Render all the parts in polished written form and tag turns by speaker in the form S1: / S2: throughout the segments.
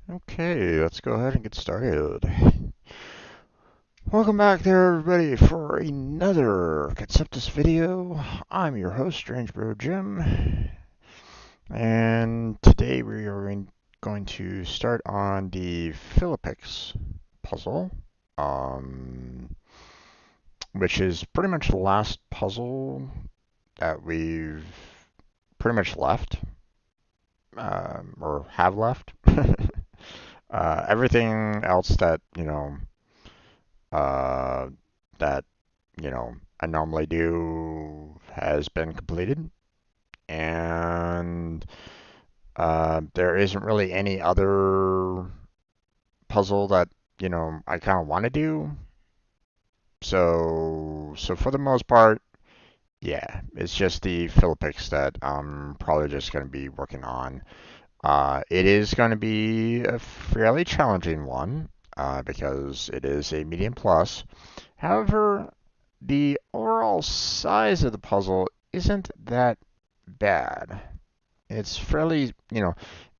S1: Okay, let's go ahead and get started. Welcome back there, everybody, for another Conceptis video. I'm your host, Strange Bro Jim, and today we are going to start on the Philippix puzzle, which is pretty much the last puzzle that we've pretty much left, or have left. Everything else that, uh, that, I normally do has been completed. And there isn't really any other puzzle that, I kind of want to do. So for the most part, yeah, it's just the Philippix that I'm probably just going to be working on. It is going to be a fairly challenging one because it is a medium plus. However, the overall size of the puzzle isn't that bad. It's fairly,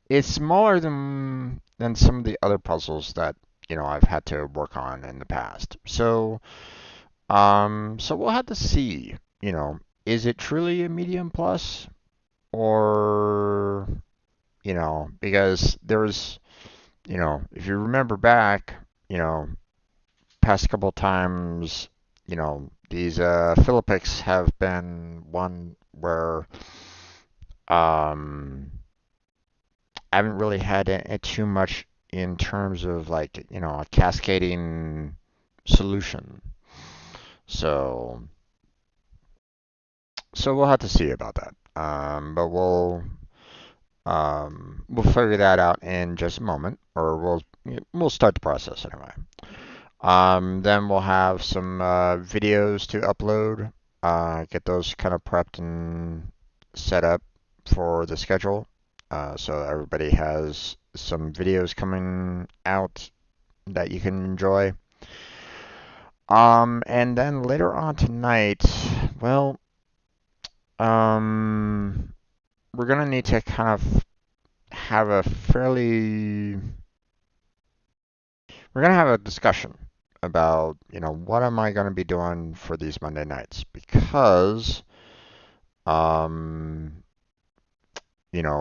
S1: it's smaller than some of the other puzzles that, I've had to work on in the past. So we'll have to see, is it truly a medium plus or, because there's, if you remember back, past couple of times, these Philippix have been one where I haven't really had it too much in terms of like, a cascading solution. So, so we'll have to see about that. But we'll figure that out in just a moment, or we'll start the process anyway. Then we'll have some videos to upload, get those kind of prepped and set up for the schedule. So everybody has some videos coming out that you can enjoy. And then later on tonight, well, we're gonna need to kind of have a fairly, we're gonna have a discussion about, what am I gonna be doing for these Monday nights because, um,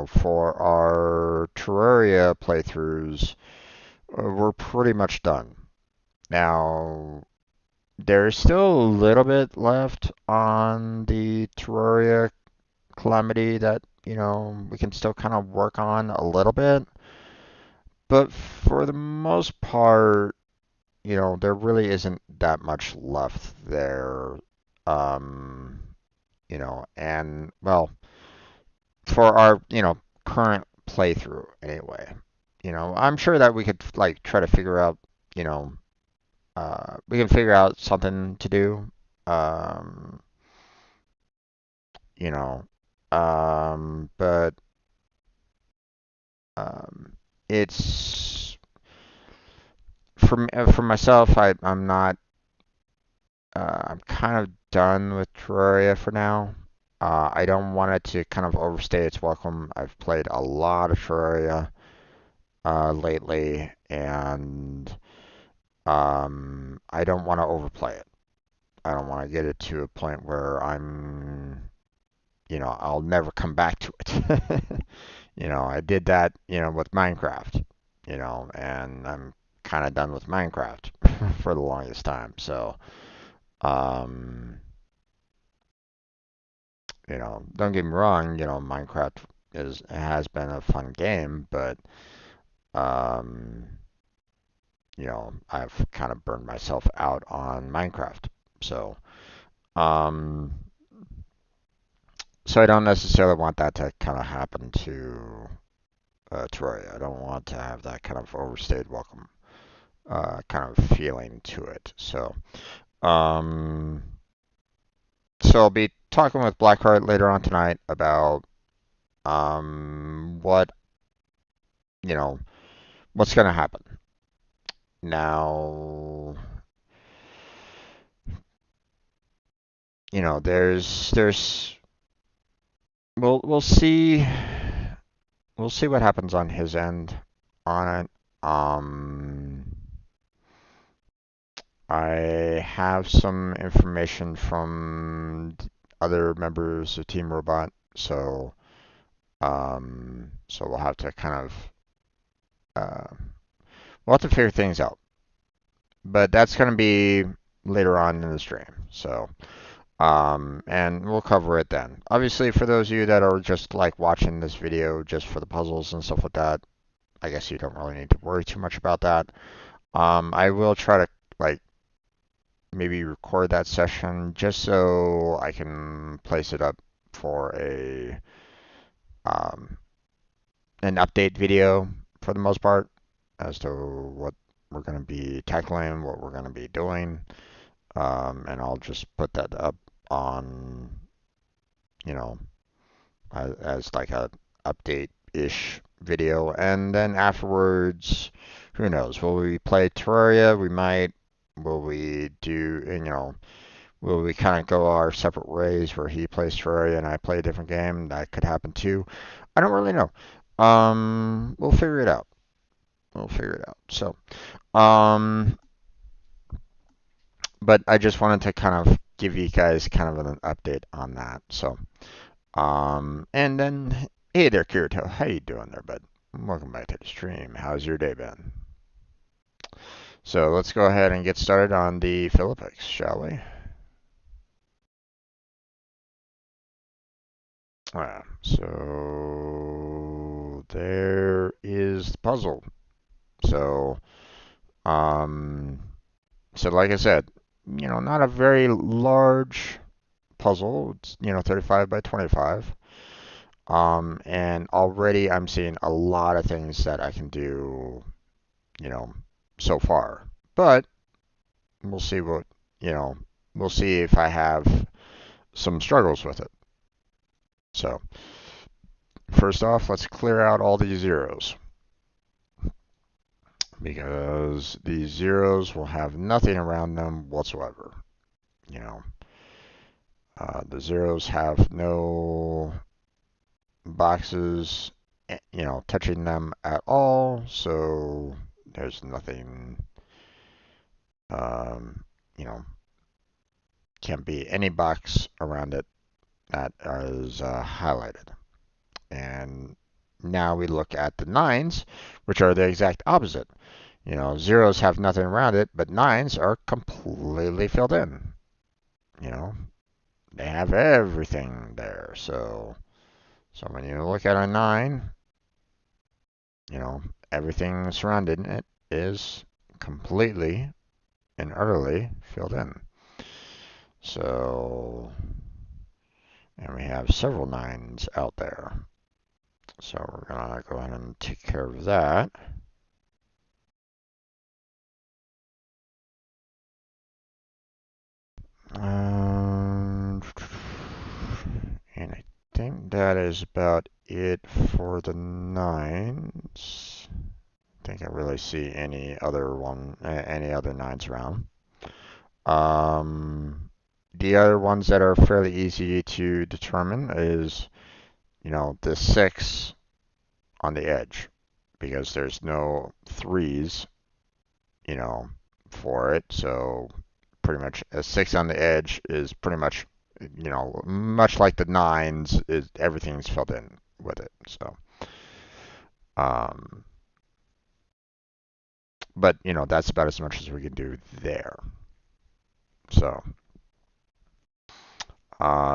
S1: for our Terraria playthroughs, we're pretty much done. Now, there's still a little bit left on the Terraria Calamity that, we can still kind of work on a little bit. But for the most part, there really isn't that much left there. Um, and well, for our, current playthrough anyway. I'm sure that we could like try to figure out, you know, we can figure out something to do. Um, you know, but um, it's for myself. I'm not. I'm kind of done with Terraria for now. I don't want it to kind of overstay its welcome. I've played a lot of Terraria lately, and I don't want to overplay it. I don't want to get it to a point where I'll never come back to it. I did that, with Minecraft, and I'm kind of done with Minecraft for the longest time. So, um, don't get me wrong, Minecraft has been a fun game, but um, I've kind of burned myself out on Minecraft. So, um, so I don't necessarily want that to kind of happen to Terraria. I don't want to have that kind of overstayed welcome kind of feeling to it. Um, so I'll be talking with Blackheart later on tonight about what you know what's going to happen. Now, there's we'll see what happens on his end. on it. I have some information from other members of Team Robot, so we'll have to kind of we'll have to figure things out. But that's going to be later on in the stream. And we'll cover it then. Obviously, for those of you that are just like watching this video just for the puzzles and stuff like that, I guess you don't really need to worry too much about that. I will try to like maybe record that session just so I can place it up for um, an update video for the most part as to what we're going to be tackling, what we're going to be doing, and I'll just put that up on, you know, as like a update-ish video, and then afterwards, who knows? Will we play Terraria? We might. Will we do, will we kind of go our separate ways where he plays Terraria and I play a different game? That could happen too. I don't really know. We'll figure it out. We'll figure it out. So, um, but I just wanted to kind of give you guys kind of an update on that. So, and then, hey there, Kirito. How you doing there, bud? Welcome back to the stream. How's your day been? So let's go ahead and get started on the Philippines, shall we? So there is the puzzle. So, um, so like I said, not a very large puzzle. It's, 35 by 25. And already I'm seeing a lot of things that I can do, you know, so far. But we'll see we'll see if I have some struggles with it. So, first off, let's clear out all these zeros because these zeros will have nothing around them whatsoever. You know, the zeros have no boxes, touching them at all, so there's nothing, um, you know, can't be any box around it that is highlighted. And now we look at the nines, which are the exact opposite. Zeros have nothing around it, but nines are completely filled in. They have everything there. So when you look at a nine, everything surrounding it is completely and utterly filled in. So, and we have several nines out there. So we're gonna go ahead and take care of that. And I think that is about it for the nines. I think I really see any other nines around. The other ones that are fairly easy to determine is, the 6 on the edge, because there's no 3s, for it. So pretty much a 6 on the edge is pretty much, much like the 9s, is everything's filled in with it. So, but that's about as much as we can do there. So,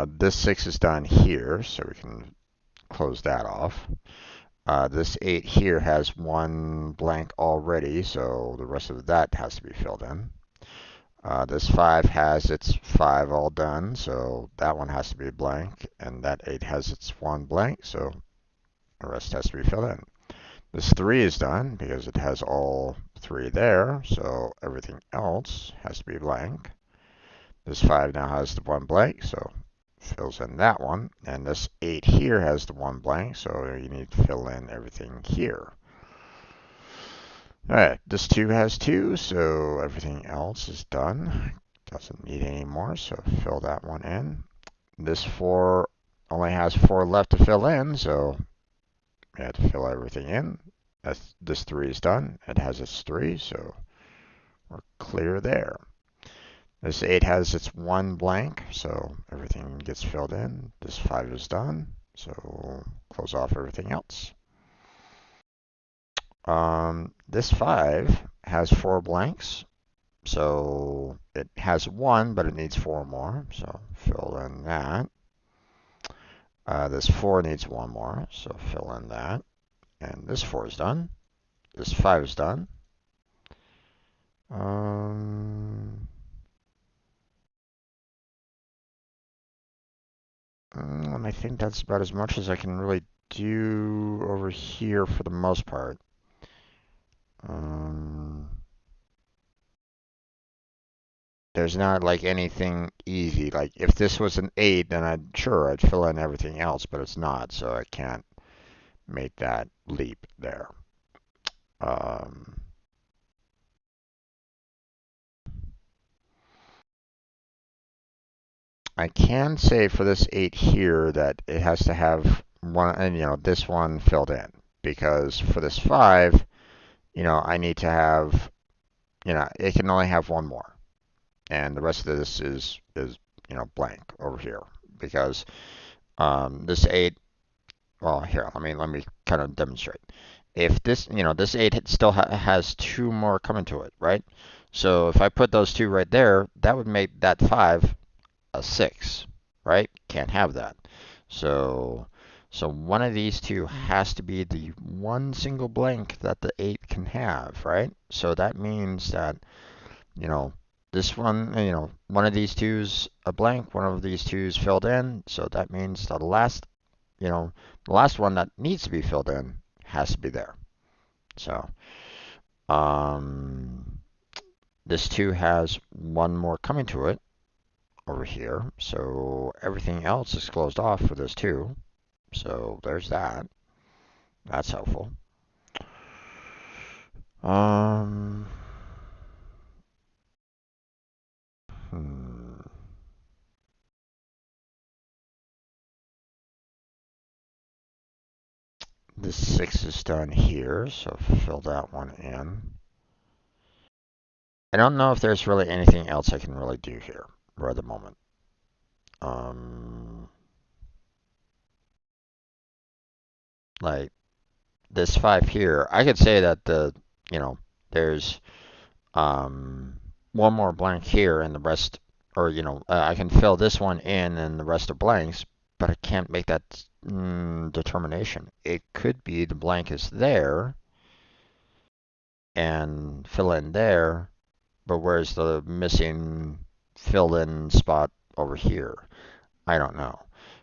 S1: this 6 is done here, so we can close that off. This 8 here has one blank already, so the rest of that has to be filled in. This 5 has its 5 all done, so that one has to be blank, and that 8 has its 1 blank, so the rest has to be filled in. This 3 is done because it has all 3 there, so everything else has to be blank. This 5 now has the 1 blank, so fills in that one. And this 8 here has the 1 blank, so you need to fill in everything here. Alright, this 2 has 2, so everything else is done. Doesn't need any more, so fill that one in. This 4 only has 4 left to fill in, so we have to fill everything in. This 3 is done. It has its 3, so we're clear there. This 8 has its 1 blank, so everything gets filled in. This 5 is done, so close off everything else. This 5 has 4 blanks, so it has 1, but it needs 4 more, so fill in that. This 4 needs 1 more, so fill in that. And this 4 is done. This 5 is done. And I think that's about as much as I can really do over here for the most part. There's not like anything easy. Like if this was an 8, then I'd fill in everything else, but it's not, so I can't make that leap there. I can say for this 8 here that it has to have one, and this one filled in, because for this 5, I need to have, it can only have 1 more, and the rest of this is blank over here, because this 8, well, here, let me kind of demonstrate. If this 8 still has 2 more coming to it, right? So if I put those 2 right there, that would make that 5 a 6, right? Can't have that. So one of these 2 has to be the one single blank that the 8 can have, right? So that means that, this one, one of these 2's a blank, one of these 2's filled in, so that means the last, the last one that needs to be filled in has to be there. So, this 2 has 1 more coming to it over here, so everything else is closed off for this 2. So there's that. That's helpful. This 6 is done here, so fill that one in. I don't know if there's really anything else I can really do here right at the moment. Like this 5 here, I could say that there's one more blank here and the rest, or I can fill this one in and the rest are blanks, but I can't make that determination. It could be the blank is there and fill in there, but where's the missing filled in spot over here? I don't know.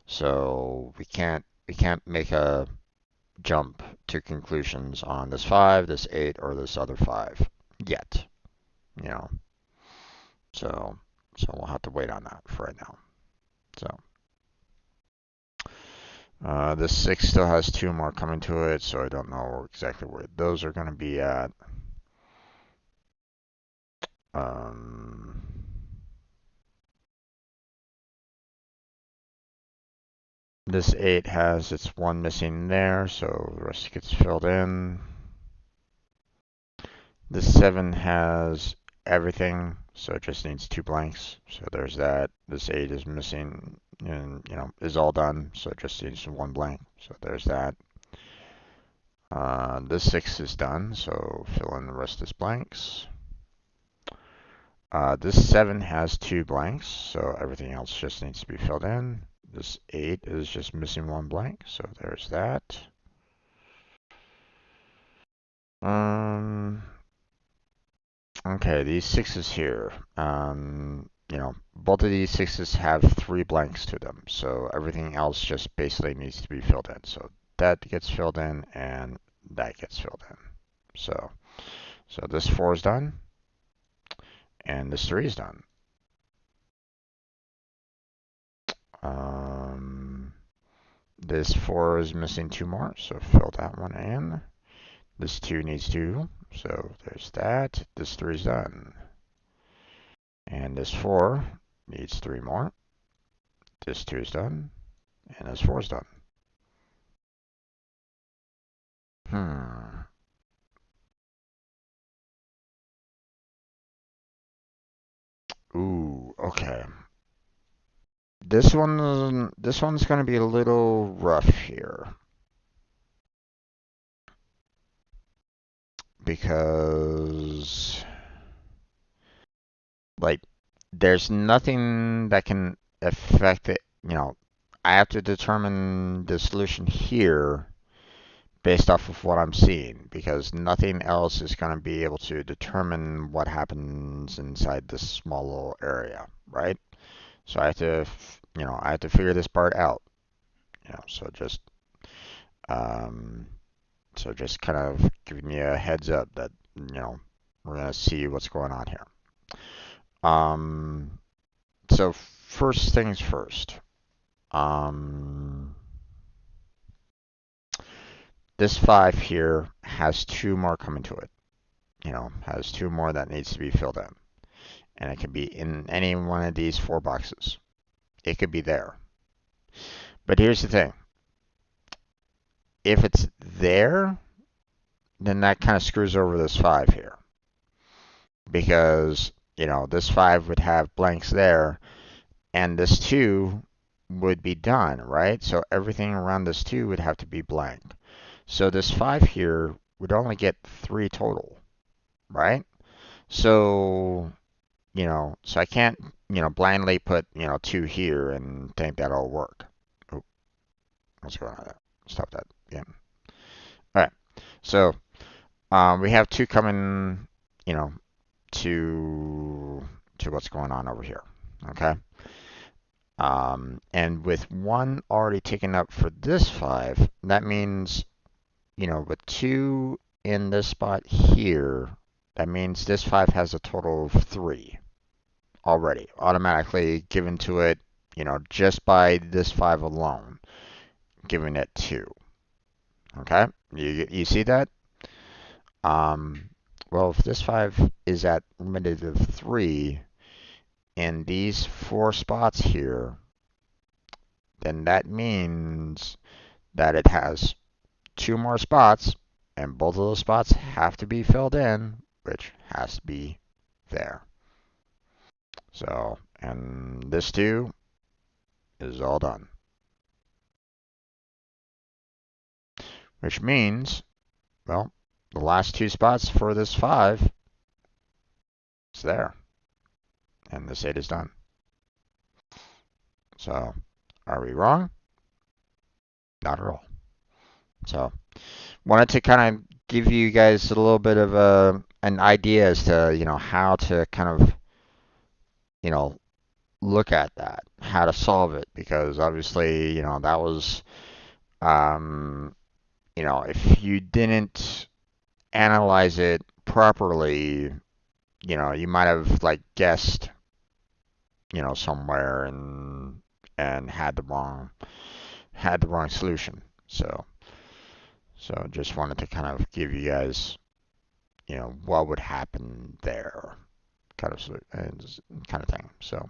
S1: So we can't make a jump to conclusions on this 5, this 8, or this other 5 yet. So we'll have to wait on that for right now. So this 6 still has 2 more coming to it, so I don't know exactly where those are going to be at. This 8 has its 1 missing there, so the rest gets filled in. This 7 has everything, so it just needs 2 blanks. So there's that. This 8 is missing and, is all done, so it just needs 1 blank. So there's that. This 6 is done, so fill in the rest as blanks. This 7 has 2 blanks, so everything else just needs to be filled in. This 8 is just missing 1 blank, so there's that. Okay, these 6s here, both of these 6s have 3 blanks to them, so everything else just basically needs to be filled in. So that gets filled in, and that gets filled in. So this 4 is done, and this 3 is done. This 4 is missing 2 more, so fill that one in. This 2 needs 2, so there's that. This 3 is done. And this 4 needs 3 more. This 2 is done, and this 4 is done. Ooh, okay. This one's gonna be a little rough here because like there's nothing that can affect it. I have to determine the solution here based off of what I'm seeing because nothing else is going to be able to determine what happens inside this small little area, right? So I have to figure this part out. So um, just kind of giving you a heads up that we're gonna see what's going on here. Um, so first things first. Um, this 5 here has 2 more coming to it. Has 2 more that needs to be filled in. And it can be in any one of these 4 boxes. It could be there. But here's the thing. If it's there, then that kind of screws over this 5 here. Because, this 5 would have blanks there, and this 2 would be done, right? So everything around this 2 would have to be blank. So this 5 here would only get 3 total, right? So, so I can't, blindly put, 2 here and think that'll work. Oh, what's going on there? Stop that again. All right. So, we have 2 coming, you know, to what's going on over here. Okay. And with 1 already taken up for this 5, that means, with 2 in this spot here, that means this 5 has a total of 3 already, automatically given to it, just by this 5 alone, giving it 2. Okay? You see that? Well, if this 5 is at limited of 3 in these 4 spots here, then that means that it has 2 more spots, and both of those spots have to be filled in, which has to be there. So, and this 2 is all done. Which means, well, the last 2 spots for this 5 is there. And this 8 is done. So, are we wrong? Not at all. So, wanted to kind of give you guys a little bit of an idea as to, how to kind of, you know, look at that, how to solve it, because obviously, that was, um, if you didn't analyze it properly, you might have like guessed, somewhere and had the wrong solution. So just wanted to kind of give you guys, what would happen there, kind of thing. So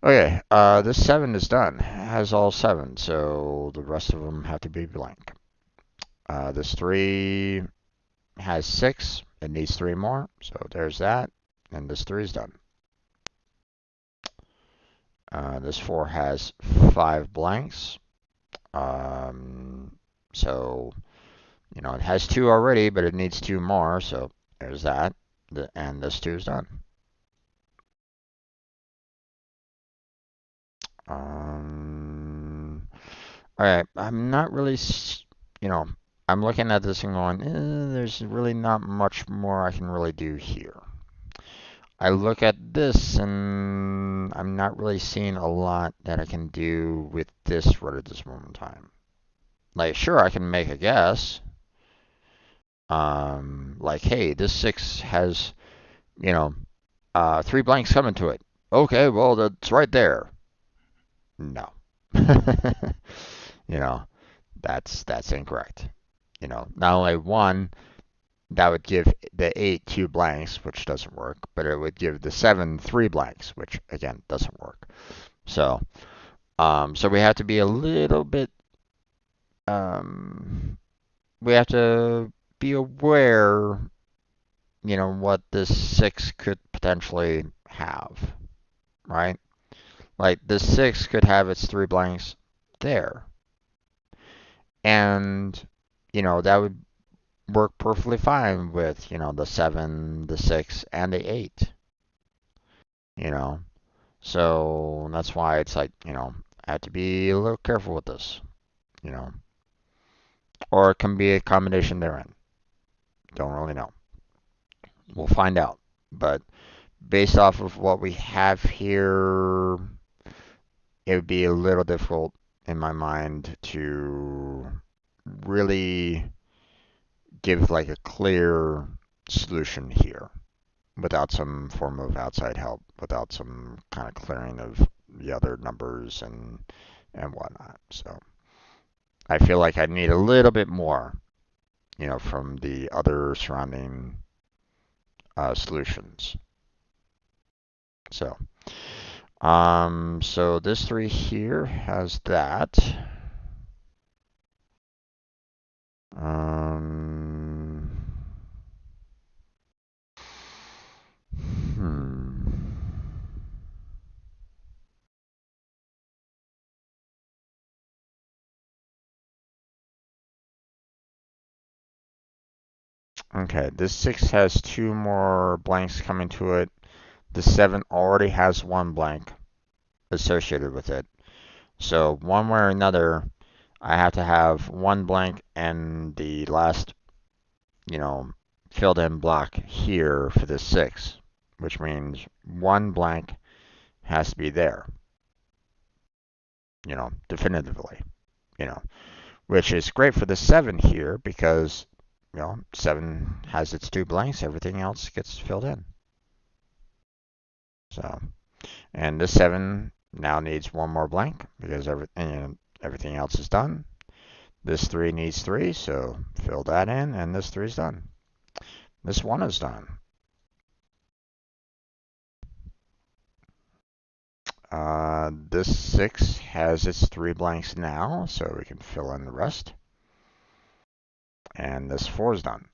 S1: okay, this 7 is done. It has all 7, so the rest of them have to be blank. This 3 has 6. It needs 3 more, so there's that. And this 3 is done. This 4 has 5 blanks. So, it has 2 already, but it needs 2 more, so there's that. And this 2 is done. Alright, I'm not really, I'm looking at this and going, there's really not much more I can really do here. I look at this and I'm not really seeing a lot that I can do with this right at this moment in time. Like, sure, I can make a guess. Like, hey, this 6 has, 3 blanks coming to it. Okay, well, that's right there. No. You know, that's incorrect. Not only 1, that would give the 8 2 blanks, which doesn't work, but it would give the 7 3 blanks, which again doesn't work. So, so we have to be a little bit, we have to be aware, what this 6 could potentially have, right? Like the 6 could have its 3 blanks there. And, that would work perfectly fine with, the 7, the 6, and the 8, you know. So that's why it's like, I have to be a little careful with this, you know. Or it can be a combination therein. Don't really know. We'll find out. But based off of what we have here, it would be a little difficult in my mind to really give like a clear solution here without some form of outside help, without some kind of clearing of the other numbers and whatnot. So I feel like I need a little bit more, from the other surrounding solutions. So, so this 3 here has that. Um, hmm. Okay, this 6 has 2 more blanks coming to it. The 7 already has 1 blank associated with it. So one way or another, I have to have 1 blank and the last, you know, filled in block here for this 6, which means 1 blank has to be there, definitively, which is great for the 7 here because, 7 has its 2 blanks, everything else gets filled in. So, and this 7 now needs 1 more blank because everything else is done. This 3 needs 3, so fill that in, and this 3 is done. This 1 is done. This 6 has its 3 blanks now, so we can fill in the rest. And this 4 is done.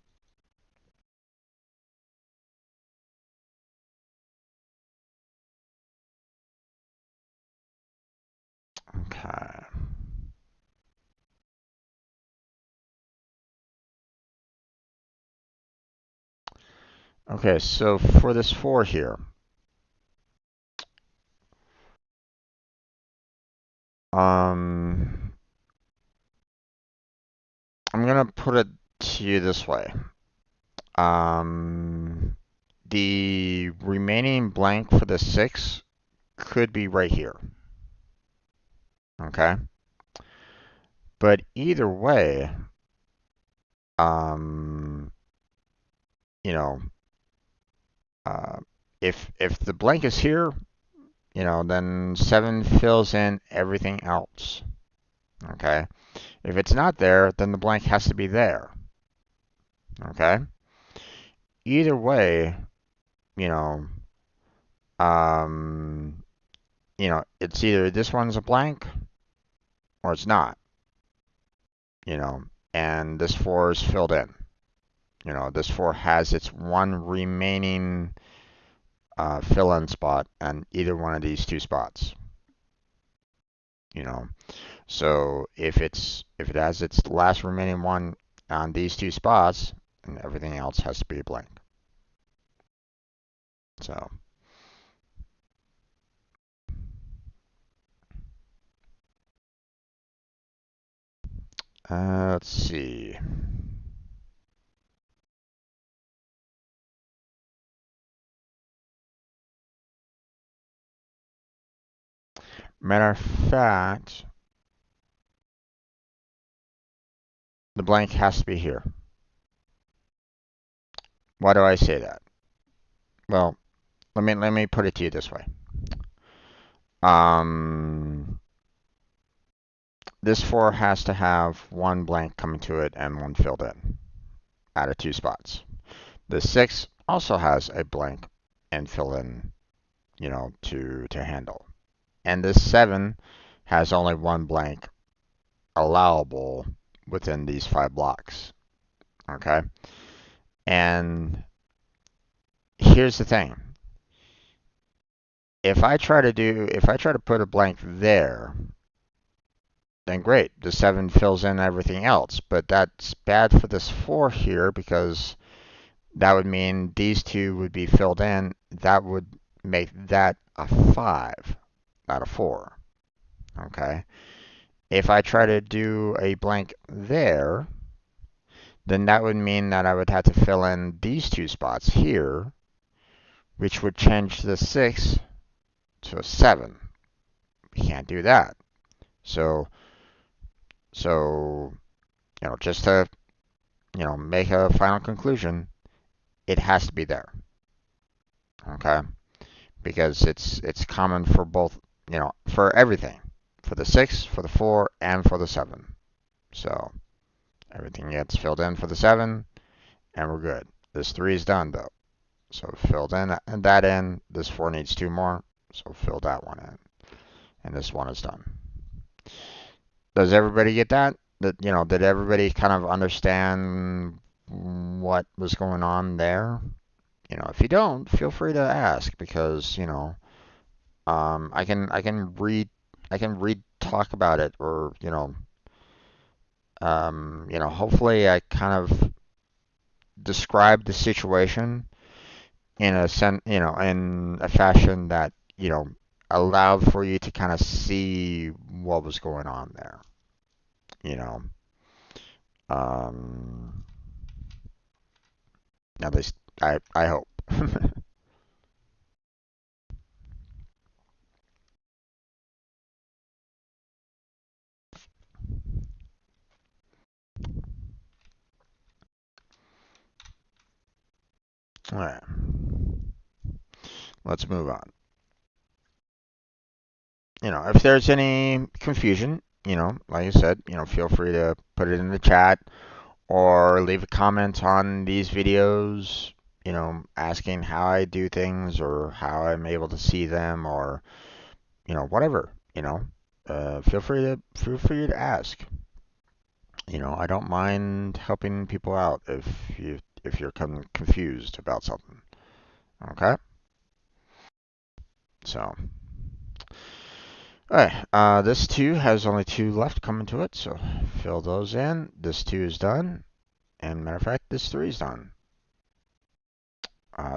S1: Okay. Okay, so for this 4 here, I'm gonna put it to you this way. The remaining blank for the 6 could be right here. Okay? But either way, um, you know, uh, if the blank is here, then 7 fills in everything else. Okay? If it's not there, then the blank has to be there. Okay? Either way, you know, um, it's either this one's a blank or it's not, and this 4 is filled in. This 4 has its 1 remaining fill-in spot on either one of these 2 spots. So if it has its last remaining one on these 2 spots, and everything else has to be blank. So let's see. Matter of fact, the blank has to be here. Why do I say that? Well, let me put it to you this way. This 4 has to have 1 blank coming to it and 1 filled in out of 2 spots. The 6 also has a blank and fill in, to handle. And this 7 has only 1 blank allowable within these 5 blocks. Okay? And here's the thing. If I try to put a blank there, then great, the 7 fills in everything else. But that's bad for this 4 here because that would mean these two would be filled in. That would make that a 5, not a 4. Okay. If I try to do a blank there, then that would mean that I would have to fill in these two spots here, which would change the 6 to a 7. We can't do that. So, so, just to, make a final conclusion, it has to be there. Okay? Because it's common for both, for everything. For the 6, for the 4, and for the 7. So, everything gets filled in for the 7, and we're good. This 3 is done, though. So, filled in that in. This 4 needs 2 more, so fill that one in. And this one is done. Does everybody get that? Did everybody kind of understand what was going on there? If you don't, feel free to ask because, I can read talk about it or, hopefully I kind of describe the situation in a fashion that, allowed for you to kind of see what was going on there, you know. Um, At least I hope. All right, let's move on. If there's any confusion, like I said, feel free to put it in the chat or leave a comment on these videos, asking how I do things or how I'm able to see them or, whatever, feel free to ask. I don't mind helping people out if you're confused about something. Okay? So, alright, this 2 has only 2 left coming to it, so fill those in. This 2 is done, and matter of fact, this 3 is done.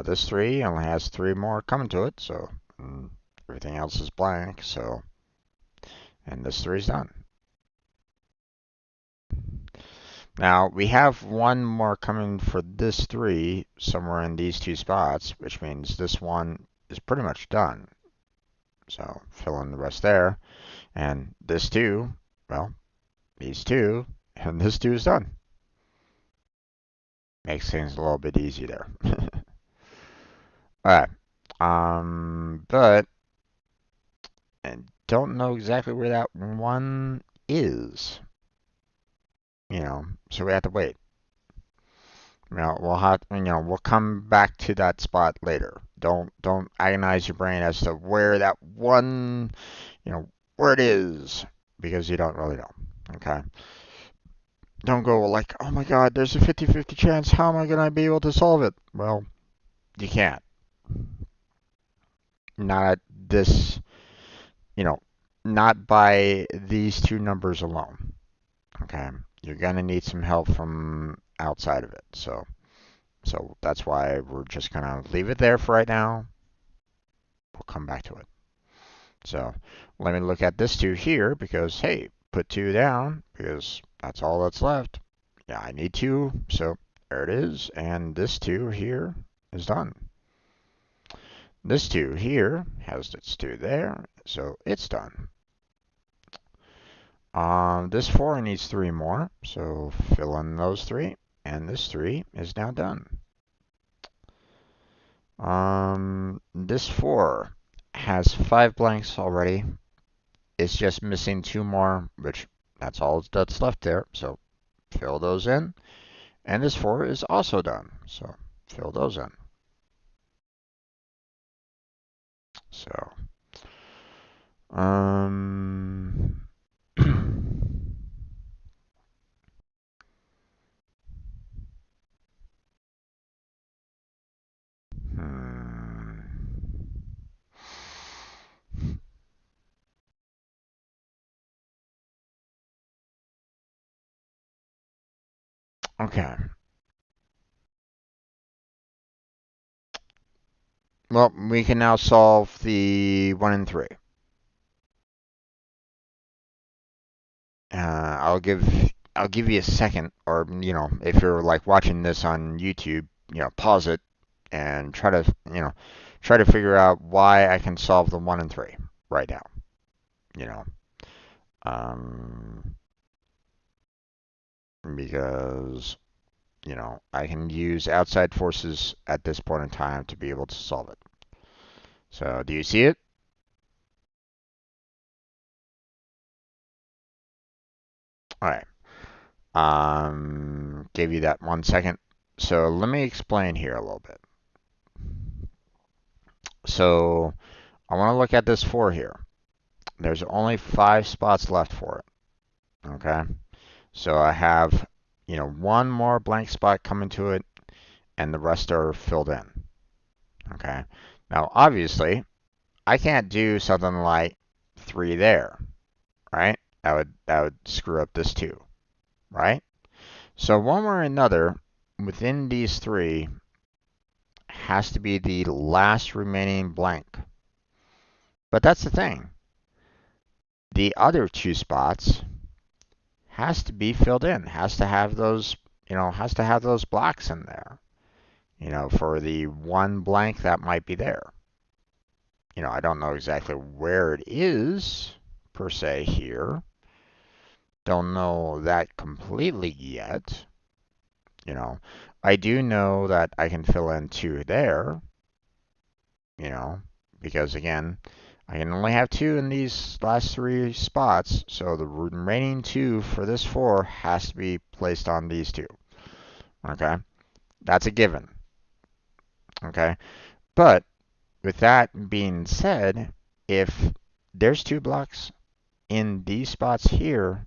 S1: This 3 only has 3 more coming to it, so everything else is blank, so, and this 3 is done. Now, we have 1 more coming for this 3 somewhere in these 2 spots, which means this 1 is pretty much done. So, fill in the rest there. And this 2, well, these 2, and this 2 is done. Makes things a little bit easier there. Alright. But I don't know exactly where that 1 is. So we have to wait. We'll come back to that spot later. Don't agonize your brain as to where that 1, where it is, because you don't really know. Okay? Don't go like, oh my god, there's a 50-50 chance. How am I going to be able to solve it? Well, you can't. Not at this, you know, not by these 2 numbers alone. Okay? You're going to need some help from outside of it. So that's why we're just going to leave it there for right now. We'll come back to it. So let me look at this 2 here because, hey, put 2 down because that's all that's left. Yeah, I need 2, so there it is. And this 2 here is done. This 2 here has its 2 there, so it's done. This 4 needs 3 more, so fill in those 3, and this 3 is now done. This 4 has 5 blanks already. It's just missing 2 more, which that's all that's left there, so fill those in. And this 4 is also done, so fill those in. So, um, hmm. Okay. Well, we can now solve the 1 and 3. I'll give you a second, or if you're like watching this on YouTube, pause it and try to figure out why I can solve the 1 and 3 right now. You know, um, because I can use outside forces at this point in time to be able to solve it. So, do you see it? All right. Gave you that 1 second. So let me explain here a little bit. So I want to look at this 4 here. There's only 5 spots left for it. Okay. So I have, one more blank spot coming to it, and the rest are filled in. Okay. Now, obviously, I can't do something like 3 there, right? That would screw up this too, right? So one way or another, within these 3 has to be the last remaining blank. But that's the thing. The other 2 spots has to be filled in, has to have those, blocks in there, for the 1 blank that might be there. I don't know exactly where it is per se here. Don't know that completely yet. I do know that I can fill in 2 there, because again, I can only have 2 in these last 3 spots, so the remaining 2 for this 4 has to be placed on these 2. Okay? That's a given. Okay? But with that being said, if there's 2 blocks in these spots here,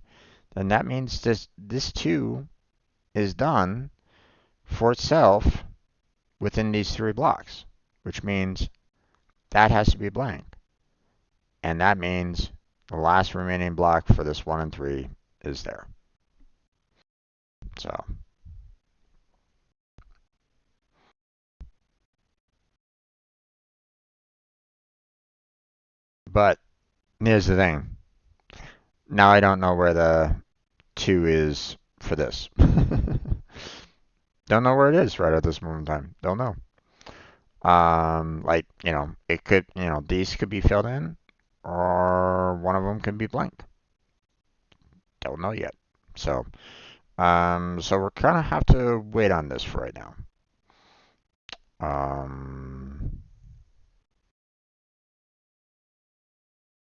S1: then that means this 2 is done for itself within these 3 blocks, which means that has to be blank. And that means the last remaining block for this 1 and 3 is there. So, but here's the thing. Now I don't know where the 2 is for this. Don't know where it is right at this moment in time. Don't know. Like, it could, these could be filled in, or one of them could be blank. Don't know yet. So we're kind of have to wait on this for right now.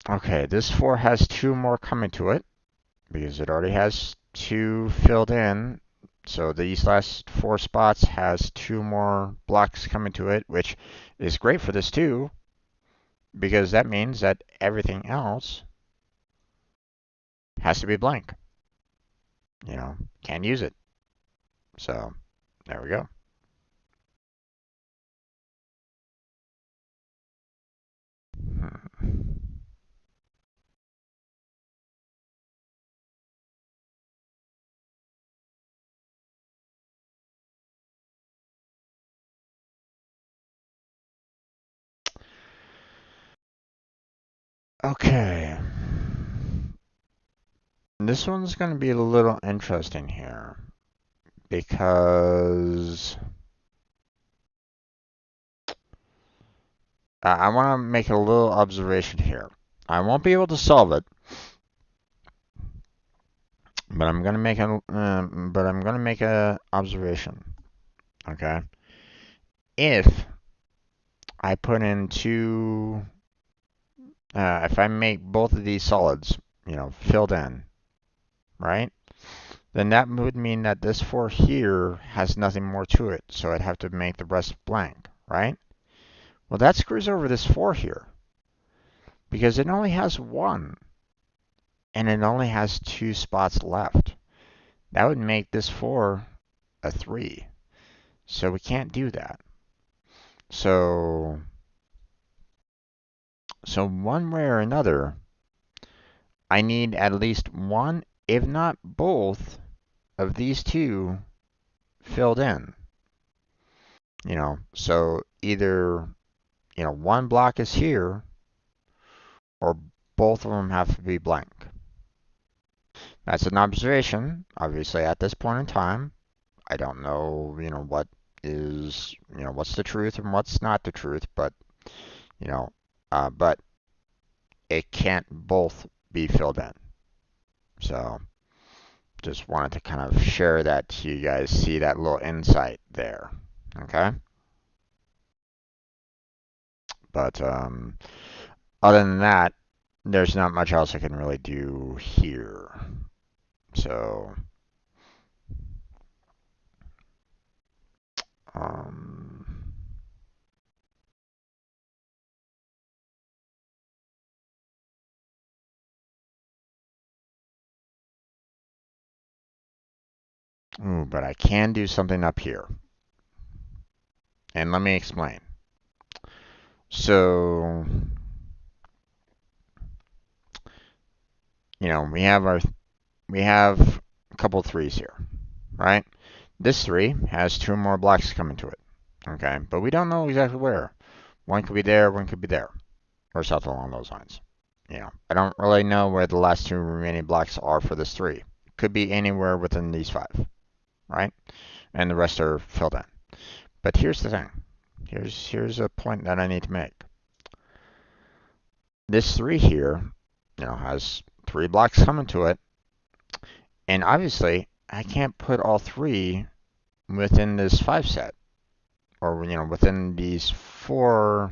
S1: Okay, this 4 has 2 more coming to it because it already has 2 filled in. So these last 4 spots has 2 more blocks coming to it, which is great for this too, because that means that everything else has to be blank. Can't use it. So there we go. Okay. This one's going to be a little interesting here because I want to make a little observation here. I won't be able to solve it, but I'm gonna make a observation. Okay, if I put in 2, if I make both of these solids, filled in, right? Then that would mean that this 4 here has nothing more to it, so I'd have to make the rest blank, right? Well, that screws over this 4 here because it only has 1, and it only has 2 spots left. That would make this 4 a 3. So we can't do that. So one way or another, I need at least one, if not both, of these 2 filled in. So either, one block is here or both of them have to be blank. That's an observation, obviously, at this point in time. I don't know, what is, what's the truth and what's not the truth, but, but it can't both be filled in. So just wanted to kind of share that to you guys, see that little insight there. Okay? But other than that, there's not much else I can really do here. So, um, ooh, but I can do something up here. And let me explain. So, we have a couple threes here, right? This three has two more blocks coming to it. Okay, but we don't know exactly where. One could be there, one could be there, or something along those lines. I don't really know where the last two remaining blocks are for this three. Could be anywhere within these five, right? And the rest are filled in. But here's the thing. Here's a point that I need to make. This three here, has three blocks coming to it, and obviously I can't put all three within this five set, or within these four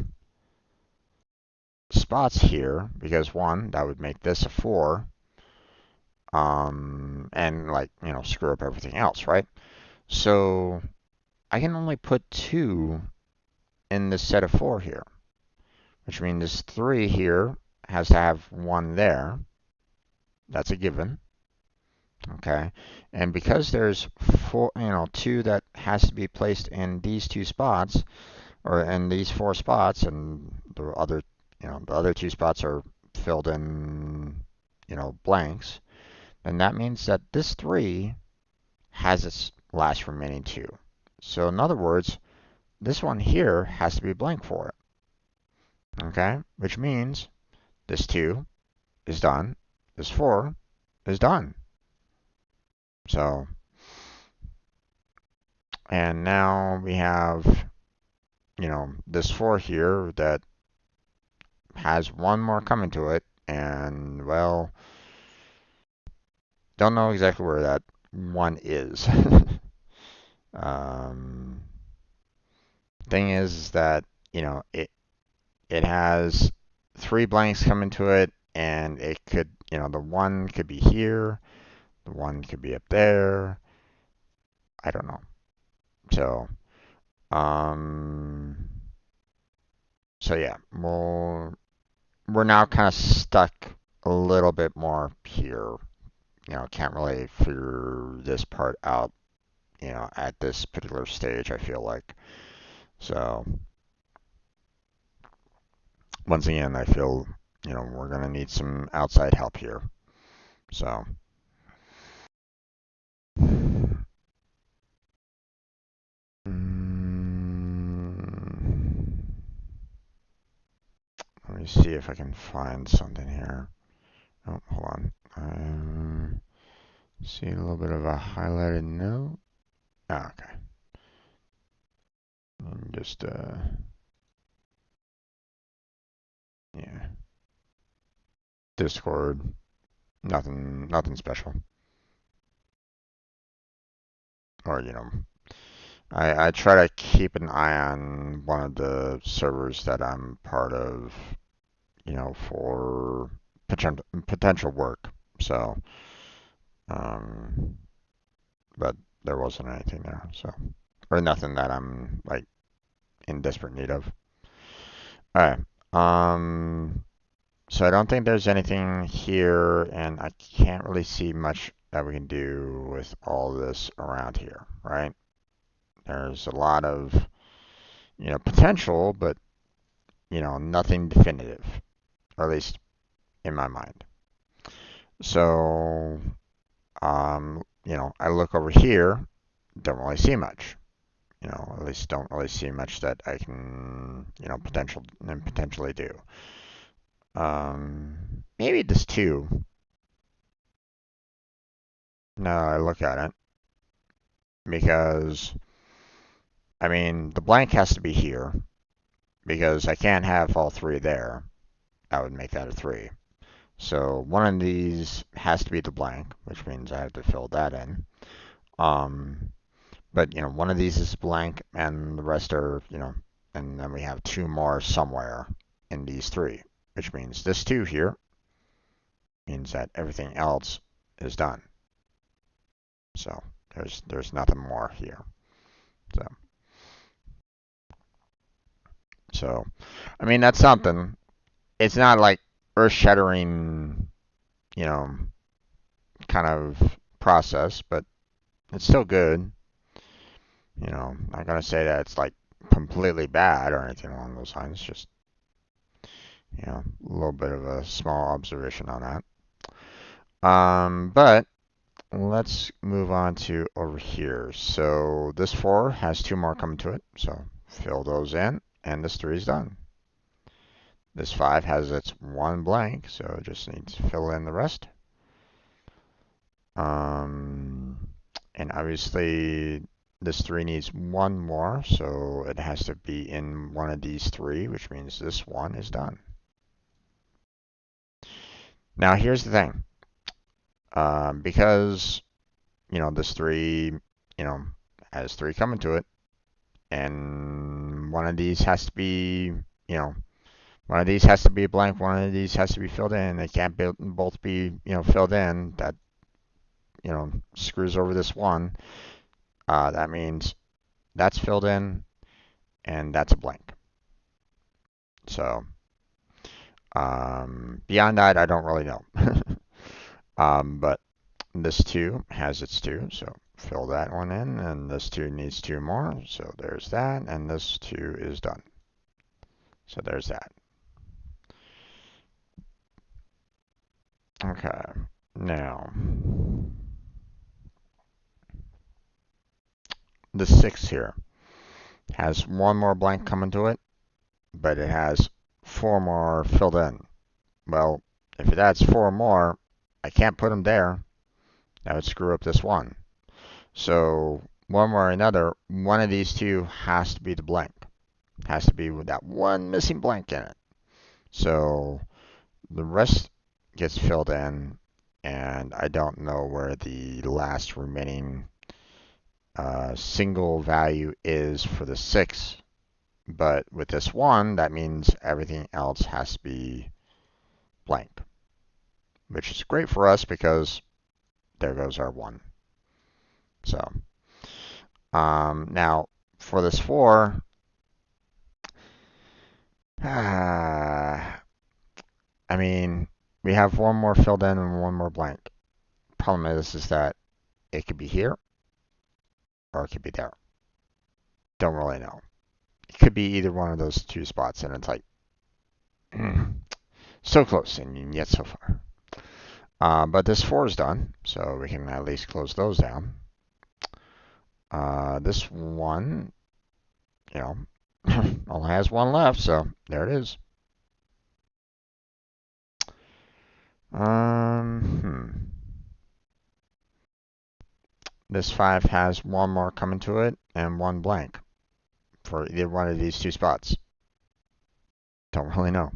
S1: spots here, because one, that would make this a four, and screw up everything else, right? So I can only put two in this set of four here, which means this three here has to have one there. That's a given. Okay, and because there's four, two that has to be placed in these two spots, or in these four spots, and the other two spots are filled in, blanks, then that means that this three has its last remaining two. So in other words, this one here has to be blank for it. Okay, which means this two is done, this four is done. So, and now we have, this four here that has one more coming to it, and well, don't know exactly where that one is. um, Thing is that, it has three blanks coming to it, and it could, the one could be here, the one could be up there. I don't know. So, um, so yeah, we're now kind of stuck a little bit more here. Can't really figure this part out, at this particular stage, I feel like. So, once again, I feel, we're going to need some outside help here. So, let me see if I can find something here. Oh, hold on. See a little bit of a highlighted note. Ah, okay. And just, yeah. Discord. Nothing special. Or, I try to keep an eye on one of the servers that I'm part of, for potential work. So, but there wasn't anything there, so, or nothing that I'm like in desperate need of. All right. So I don't think there's anything here, and I can't really see much that we can do with all this around here, right? There's a lot of, potential, but, nothing definitive, or at least in my mind. So, I look over here. don't really see much. At least don't really see much that I can, potentially do. Maybe this 2. Now I look at it, because, I mean, the blank has to be here, because I can't have all 3 there. That would make that a 3. So one of these has to be the blank, which means I have to fill that in. But, one of these is blank, and the rest are, and then we have 2 more somewhere in these 3, which means this 2 here means that everything else is done. So there's nothing more here. So I mean, that's something. It's not like earth-shattering, you know, kind of process, but it's still good. I'm not gonna say that it's like completely bad or anything along those lines. Just, a little bit of a small observation on that. But let's move on to over here. So this 4 has 2 more coming to it, so fill those in, and this 3 is done. This 5 has its 1 blank, so it just needs to fill in the rest. And obviously this 3 needs 1 more, so it has to be in one of these 3, which means this 1 is done. Now here's the thing. Because, this 3, has 3 coming to it, and one of these has to be, one of these has to be blank, one of these has to be filled in. They can't both be, filled in. That, screws over this 1. That means that's filled in, and that's a blank. So, beyond that, I don't really know. But this 2 has its 2, so fill that one in, and this 2 needs 2 more, so there's that, and this 2 is done. So there's that. Okay, now the 6 here has 1 more blank coming to it, but it has 4 more filled in. Well, if it adds 4 more, I can't put them there. That would screw up this 1. So one way or another, one of these 2 has to be the blank. Has to be with that 1 missing blank in it. So the rest gets filled in, and I don't know where the last remaining single value is for the 6. But with this 1, that means everything else has to be blank, which is great for us because there goes our 1. So now for this 4, I mean, we have 1 more filled in and 1 more blank. Problem is that it could be here or it could be there. Don't really know. It could be either one of those 2 spots, and it's like so close and yet so far. But this 4 is done, so we can at least close those down. This 1, only has 1 left, so there it is. This 5 has 1 more coming to it and 1 blank for either one of these 2 spots. Don't really know.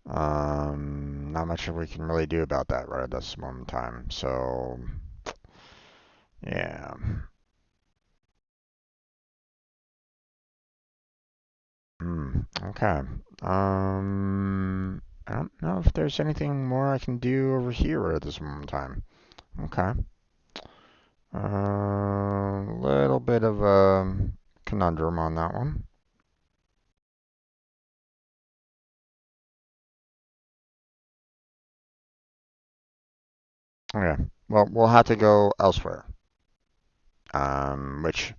S1: Not much we can really do about that right at this moment in time. So, yeah. Okay. I don't know if there's anything more I can do over here at this moment in time. Okay. A little bit of a conundrum on that one. Okay. Well, we'll have to go elsewhere. Which,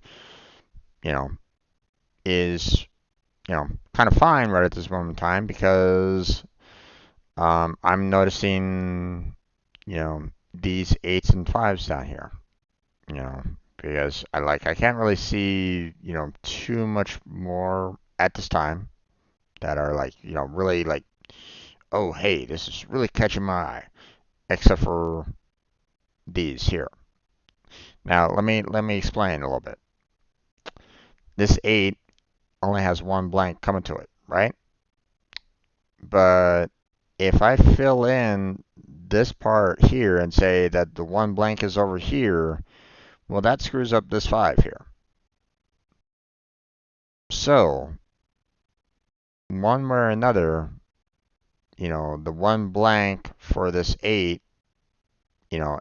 S1: is, kind of fine right at this moment in time because I'm noticing, these 8s and 5s down here. because I can't really see, too much more at this time that are like, really like, oh, hey, this is really catching my eye, except for these here. Now, let me explain a little bit. This 8 only has one blank coming to it, right? But if I fill in this part here and say that the one blank is over here, well, that screws up this 5 here. So, one way or another, the one blank for this 8,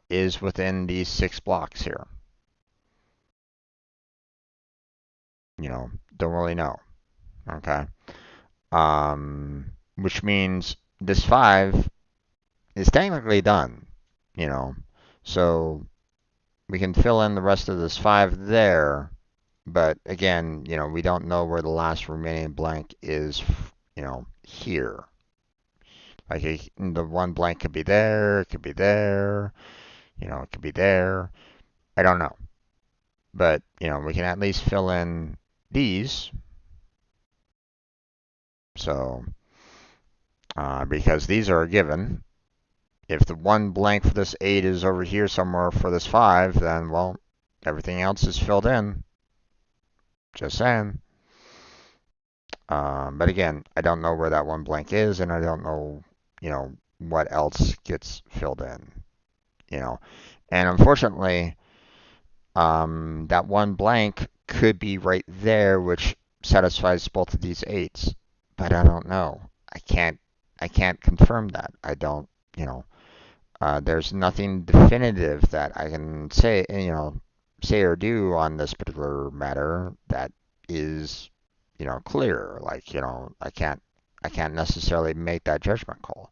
S1: is within these 6 blocks here. Don't really know. Okay. Which means this 5 is technically done, so we can fill in the rest of this 5 there, but again, we don't know where the last remaining blank is, here. Like the one blank could be there, it could be there, it could be there. I don't know. But, we can at least fill in these. So, because these are a given. If the one blank for this 8 is over here somewhere for this 5, then, well, everything else is filled in. Just saying. But again, I don't know where that one blank is, and I don't know, what else gets filled in, And unfortunately, that one blank could be right there, which satisfies both of these 8s. But I don't know. I can't confirm that. I don't, there's nothing definitive that I can say or do on this particular matter that is, clear. Like, I can't necessarily make that judgment call.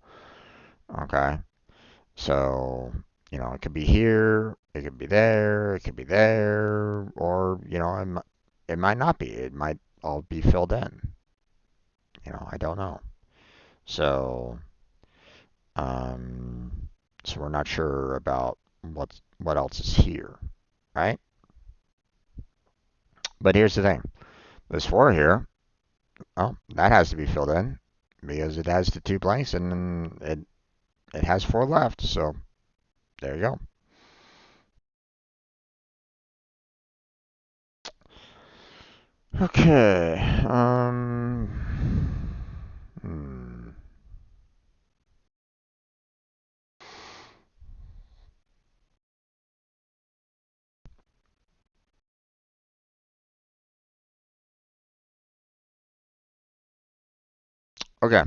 S1: Okay. So, it could be here, it could be there, it could be there, or, it might not be. It might all be filled in. I don't know. So, um, so we're not sure about what else is here, right? But here's the thing. This 4 here, well, that has to be filled in because it has the 2 blanks and it has 4 left. So there you go. Okay. Hmm. Okay.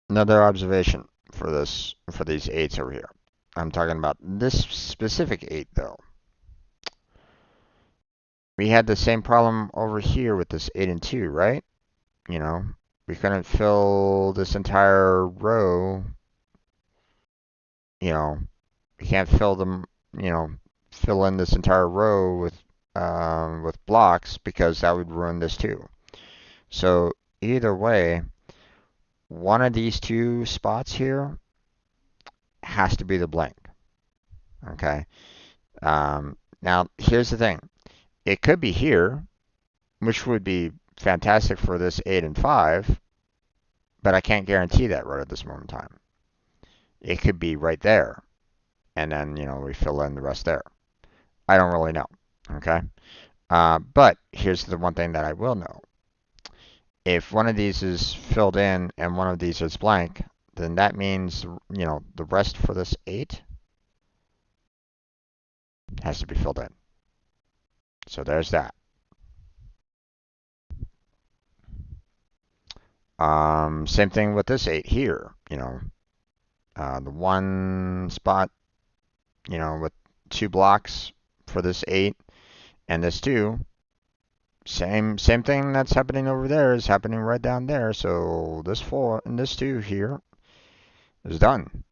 S1: Another observation for these 8s over here. I'm talking about this specific 8 though. We had the same problem over here with this 8 and 2, right? We couldn't fill this entire row. We can't fill in this entire row with blocks because that would ruin this too. So either way, one of these 2 spots here has to be the blank. Okay. Now here's the thing. It could be here, which would be fantastic for this 8 and 5, but I can't guarantee that right at this moment in time. It could be right there, and then, we fill in the rest there. I don't really know, okay? But here's the one thing that I will know. If one of these is filled in and one of these is blank, then that means, the rest for this 8 has to be filled in. So there's that. Same thing with this 8 here, the one spot, with 2 blocks for this 8 and this 2, same thing that's happening over there is happening right down there. So this 4 and this 2 here is done.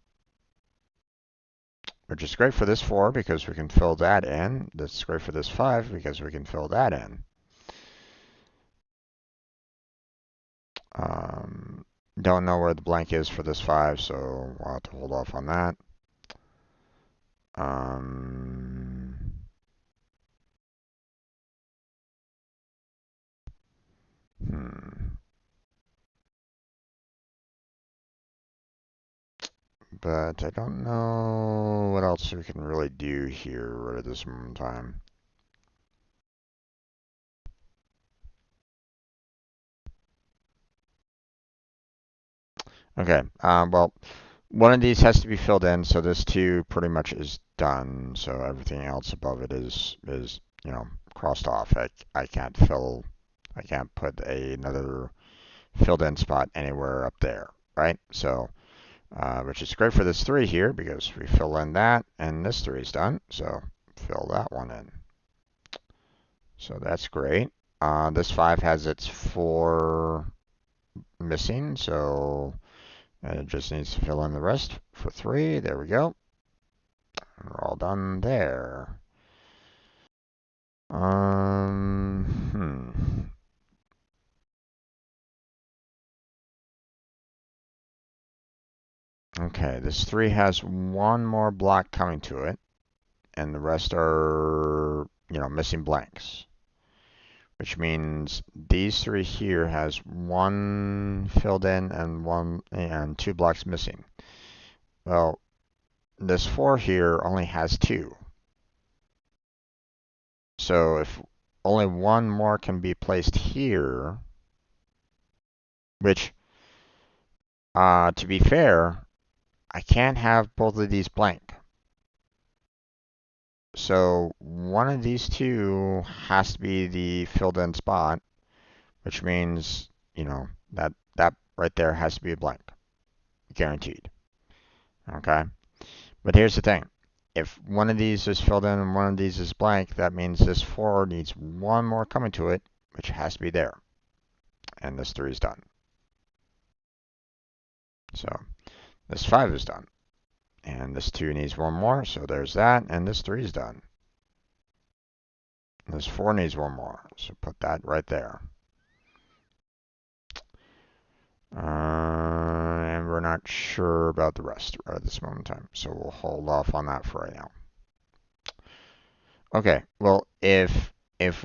S1: Which is great for this 4 because we can fill that in. That's great for this 5 because we can fill that in. Don't know where the blank is for this 5, so we'll have to hold off on that. But I don't know what else we can really do here right at this moment in time. Okay, well, one of these has to be filled in, so this two pretty much is done. So everything else above it is crossed off. I can't put another filled in spot anywhere up there, right? So which is great for this three here because we fill in that and this three is done. So fill that one in. So that's great. This five has its four missing, so it just needs to fill in the rest for three. There we go. We're all done there. Hmm. Okay, this three has one more block coming to it, and the rest are, missing blanks. Which means these three here has one filled in and two blocks missing. Well, this four here only has two. So if only one more can be placed here, which, to be fair, I can't have both of these blank. So one of these two has to be the filled in spot, which means, that right there has to be a blank. Guaranteed. Okay? But here's the thing. If one of these is filled in and one of these is blank, that means this 4 needs one more coming to it, which has to be there. And this 3 is done. So this 5 is done. And this 2 needs one more, so there's that, and this 3 is done. This 4 needs one more, so put that right there. And we're not sure about the rest right at this moment in time, so we'll hold off on that for right now. Okay, well, if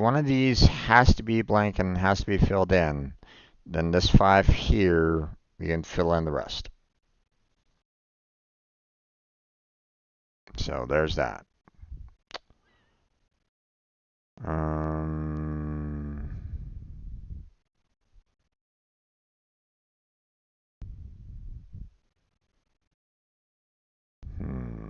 S1: one of these has to be blank and has to be filled in, then this 5 here, we can fill in the rest. So there's that. Um, hmm.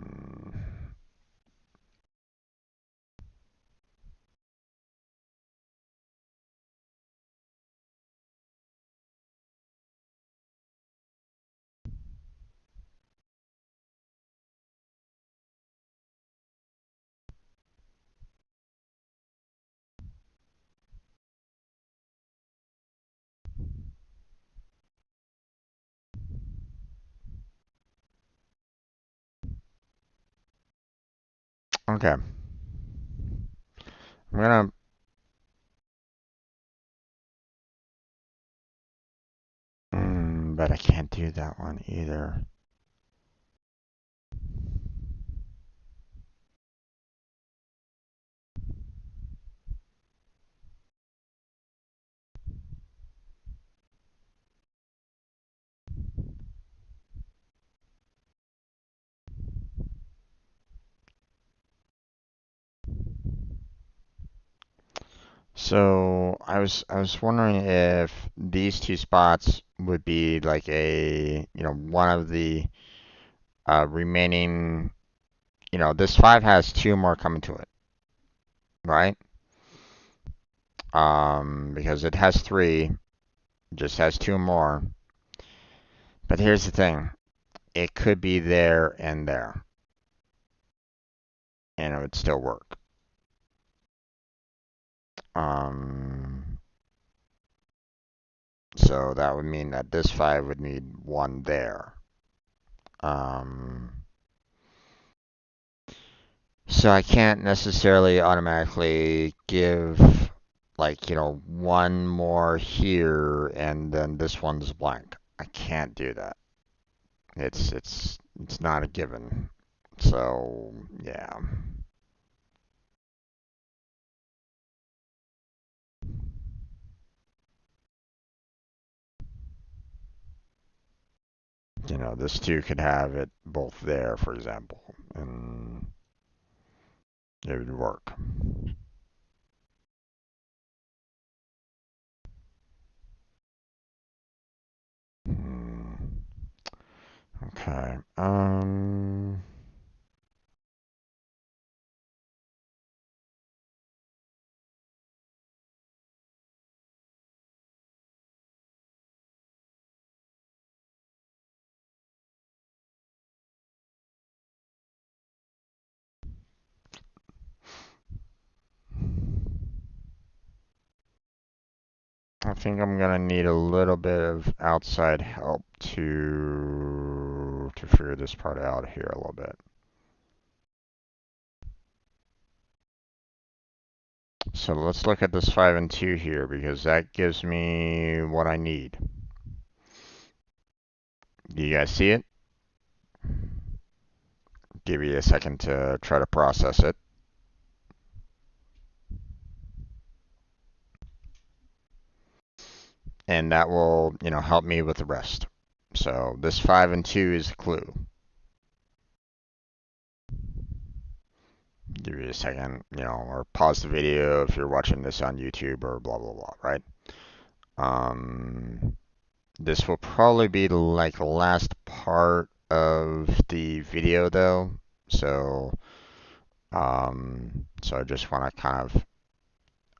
S1: Okay. I'm gonna. But I can't do that one either. So I was wondering if these two spots would be like one of the remaining. This 5 has two more coming to it, right? Because it has 3, just has 2 more. But here's the thing. It could be there and there, and it would still work. Um, so that would mean that this 5 would need 1 there. Um, so I can't necessarily automatically give like, 1 more here and then this one's blank. I can't do that. It's not a given. So, yeah. this 2 could have it both there, for example, and it would work. Hmm. Okay. I think I'm gonna need a little bit of outside help to figure this part out here a little bit. So let's look at this 5 and 2 here because that gives me what I need. Do you guys see it? Give you a second to try to process it. And that will, help me with the rest. So this 5 and 2 is the clue. Give you a second, or pause the video if you're watching this on YouTube or blah, blah, blah, right? This will probably be like the last part of the video though. So I just want to kind of,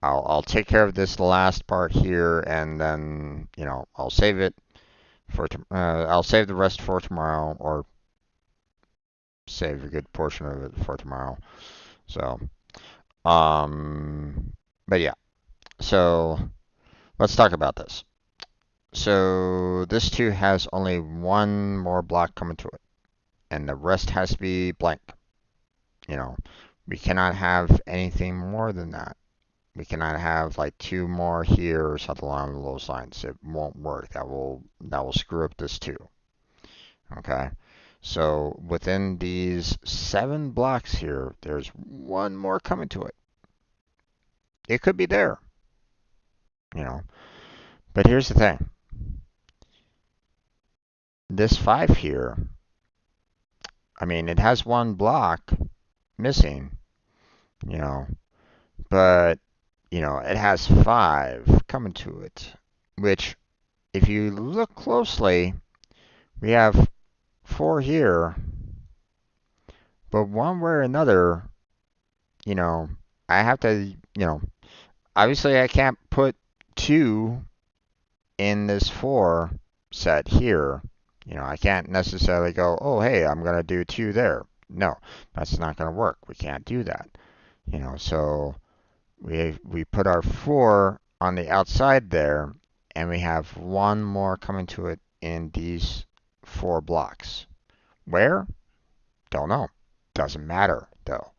S1: I'll take care of this last part here, and then I'll save it for I'll save the rest for tomorrow, or save a good portion of it for tomorrow. So but yeah, so let's talk about this. So this 2 has only one more block coming to it, and the rest has to be blank. We cannot have anything more than that. We cannot have like 2 more here or something along those lines. It won't work. That will screw up this 2. Okay. So within these 7 blocks here, there's one more coming to it. It could be there, but here's the thing. This 5 here, I mean, it has 1 block missing, but, it has 5 coming to it, which, if you look closely, we have 4 here, but one way or another, I have to, obviously I can't put 2 in this 4 set here. I can't necessarily go, oh, hey, I'm going to do 2 there. No, that's not going to work. We can't do that. So we put our 4 on the outside there, and we have 1 more coming to it in these 4 blocks. Where? Don't know. Doesn't matter, though,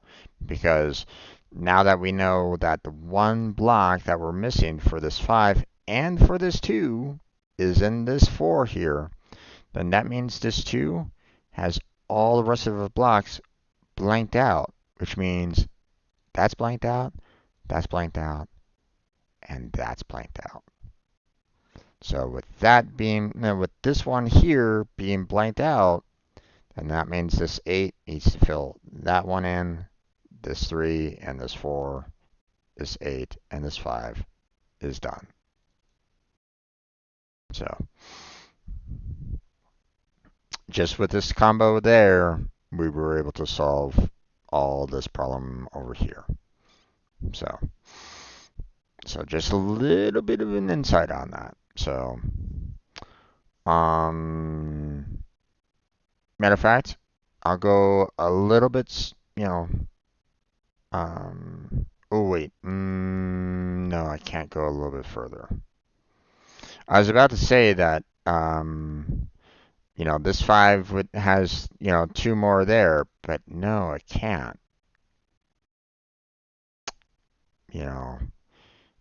S1: because now that we know that the 1 block that we're missing for this 5 and for this 2 is in this 4 here, then that means this 2 has all the rest of the blocks blanked out, which means that's blanked out, that's blanked out, and that's blanked out. So with this one here being blanked out, then that means this 8 needs to fill that one in, this 3 and this 4, this 8 and this 5 is done. So just with this combo there, we were able to solve all this problem over here. So just a little bit of an insight on that. So, matter of fact, I'll go a little bit, oh wait, no, I can't go a little bit further. I was about to say that, this 5 has, 2 more there, but no, I can't.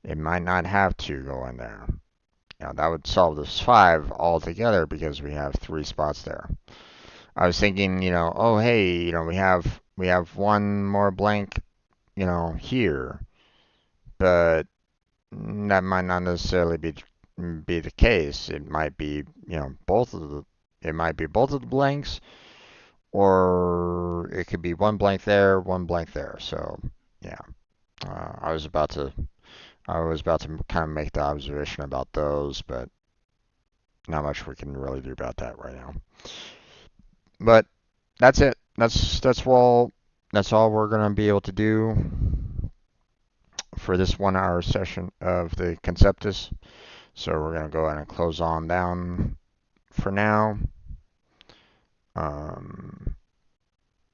S1: It might not have 2 go in there. That would solve this 5 altogether because we have 3 spots there. I was thinking, oh hey, we have 1 more blank, here, but that might not necessarily be the case. It might be, both of It might be both of the blanks, or it could be one blank there, one blank there. So yeah, I was about to kind of make the observation about those, but not much we can really do about that right now. But that's it. That's all we're gonna be able to do for this 1 hour session of the Conceptis. So we're gonna go ahead and close on down for now. Um,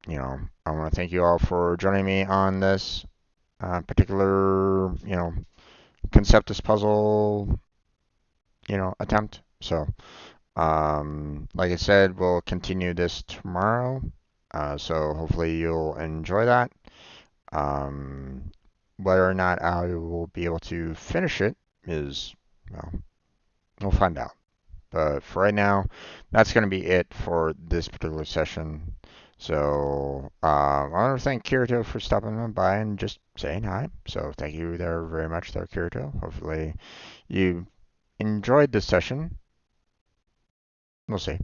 S1: I want to thank you all for joining me on this particular, Conceptus puzzle, attempt. So, like I said, we'll continue this tomorrow. So hopefully you'll enjoy that. Um, whether or not I will be able to finish it is, well, we'll find out. But for right now, that's going to be it for this particular session. So I want to thank Kirito for stopping by and just saying hi. So thank you there very much there, Kirito. Hopefully you enjoyed this session. We'll see.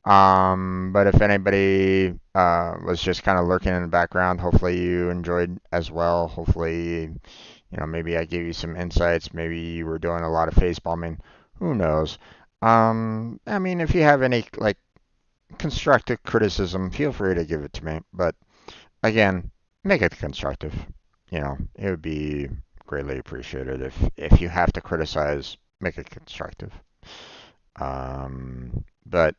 S1: But if anybody was just kind of lurking in the background, hopefully you enjoyed as well. Hopefully, maybe I gave you some insights. Maybe you were doing a lot of face bombing. Who knows? I mean, if you have any like constructive criticism, feel free to give it to me. But again, make it constructive. It would be greatly appreciated if you have to criticize, make it constructive. But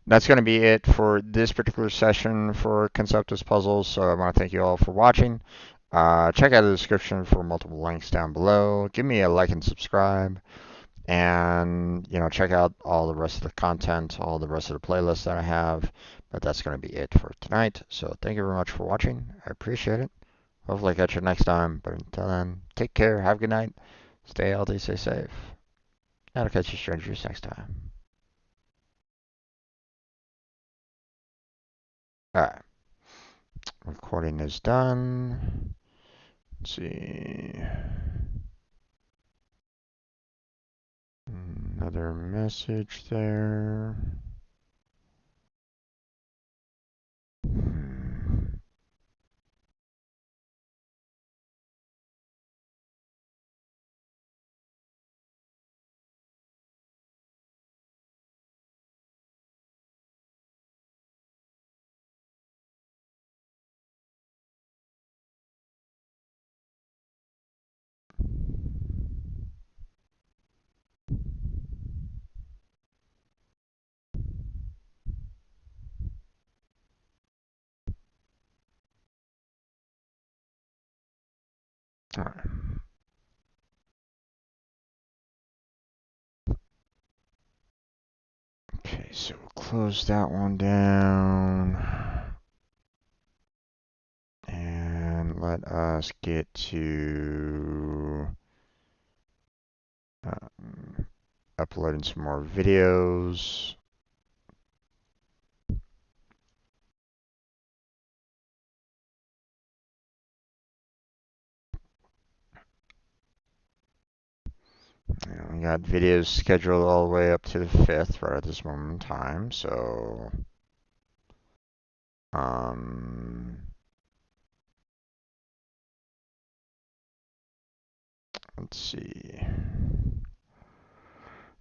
S1: that's going to be it for this particular session for Conceptus Puzzles. So I want to thank you all for watching. Check out the description for multiple links down below. Give me a like and subscribe. And, check out all the rest of the content, all the rest of the playlists that I have. But that's going to be it for tonight. So thank you very much for watching. I appreciate it. Hopefully I catch you next time. But until then, take care. Have a good night. Stay healthy, stay safe. And I'll catch you strangers next time. Alright. Recording is done. Let's see. Another message there. Alright. Okay, so we'll close that one down. And let us get to uploading some more videos. We got videos scheduled all the way up to the 5th right at this moment in time. So, let's see.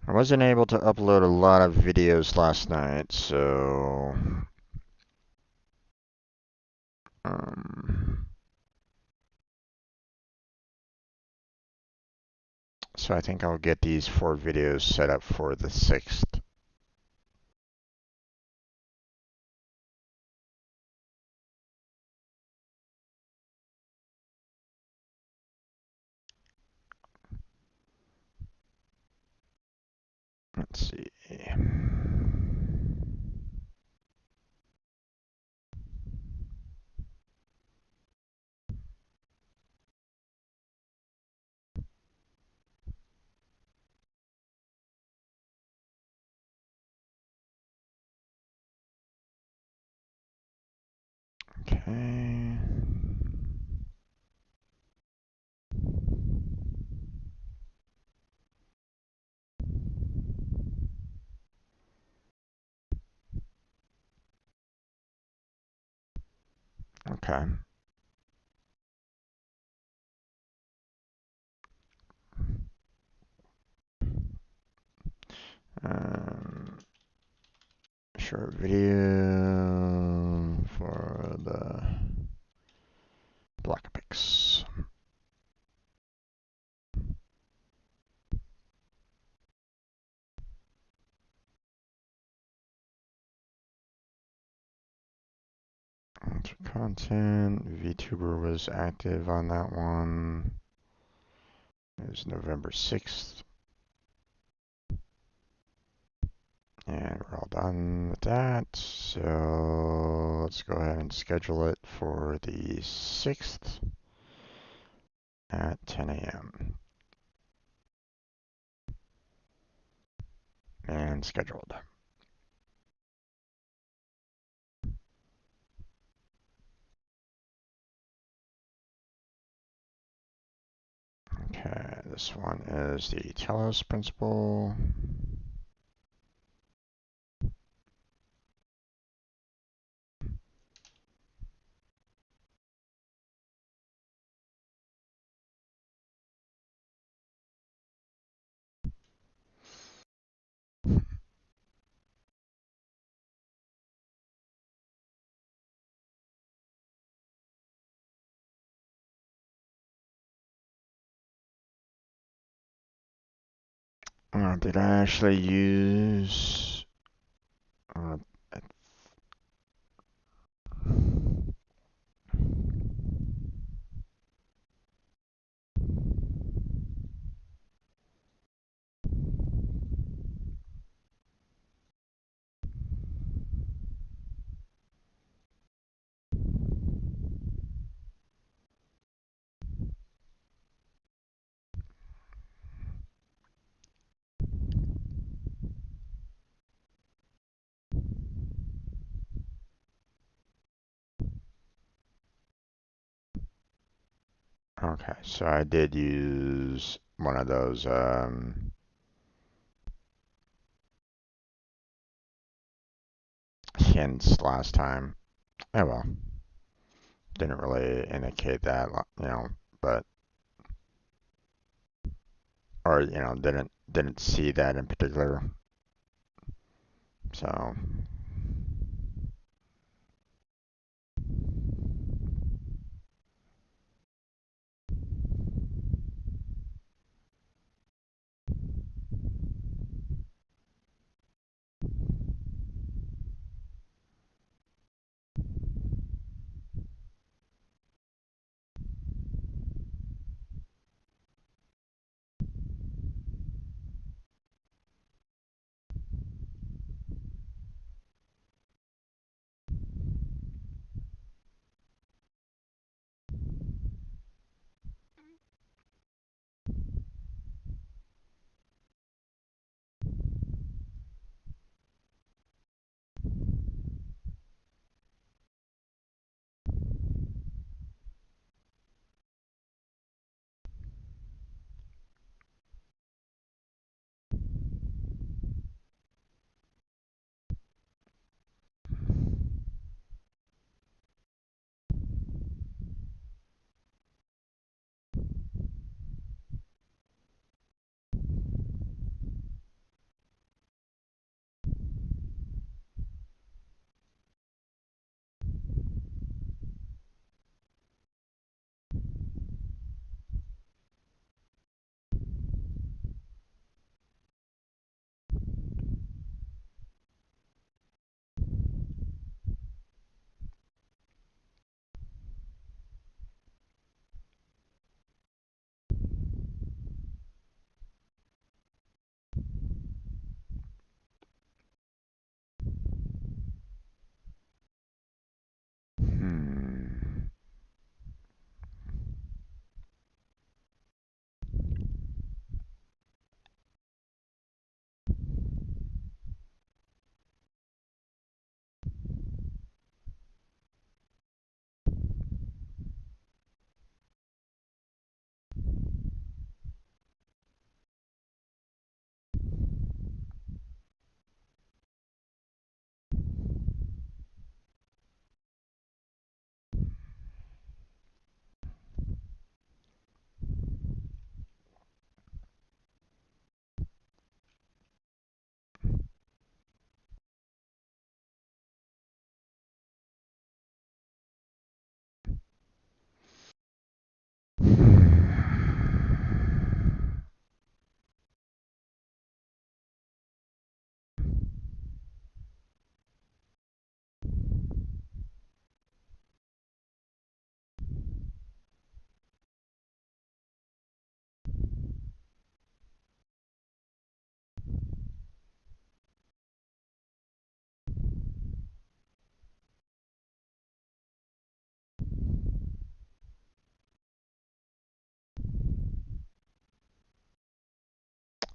S1: I wasn't able to upload a lot of videos last night, so so I think I'll get these 4 videos set up for the 6th. Let's see. Okay. Okay. Um, short video for the block pics. Content. VTuber was active on that one. It was November 6th. And we're all done with that. So let's go ahead and schedule it for the 6th at 10 a.m. And scheduled. Okay, this one is the Telos principle. Did I actually use? Uh, okay, so I did use one of those hints last time. Oh well, didn't really indicate that, but or didn't see that in particular. So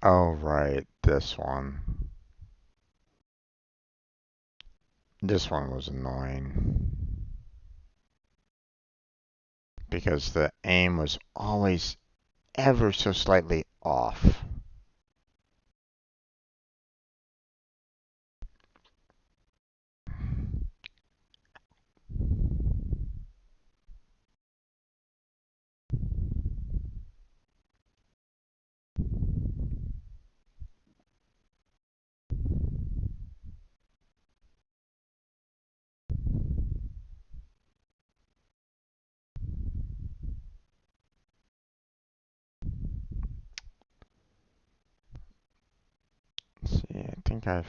S1: Oh, right, this one. This one was annoying because the aim was always ever so slightly off. Let's see, I think I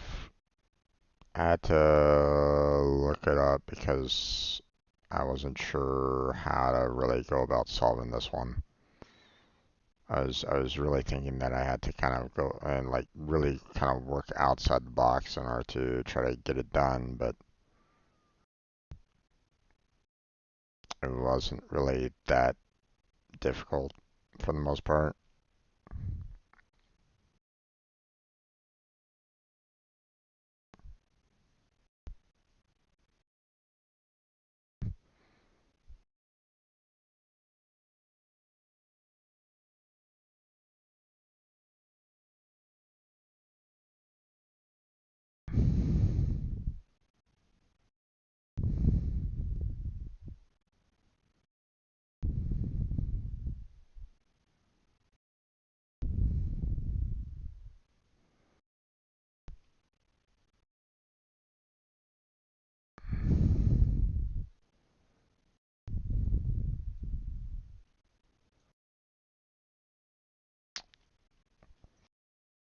S1: had to look it up because I wasn't sure how to really go about solving this one. I was really thinking that I had to kind of go and like really kind of work outside the box in order to try to get it done, but it wasn't really that difficult for the most part.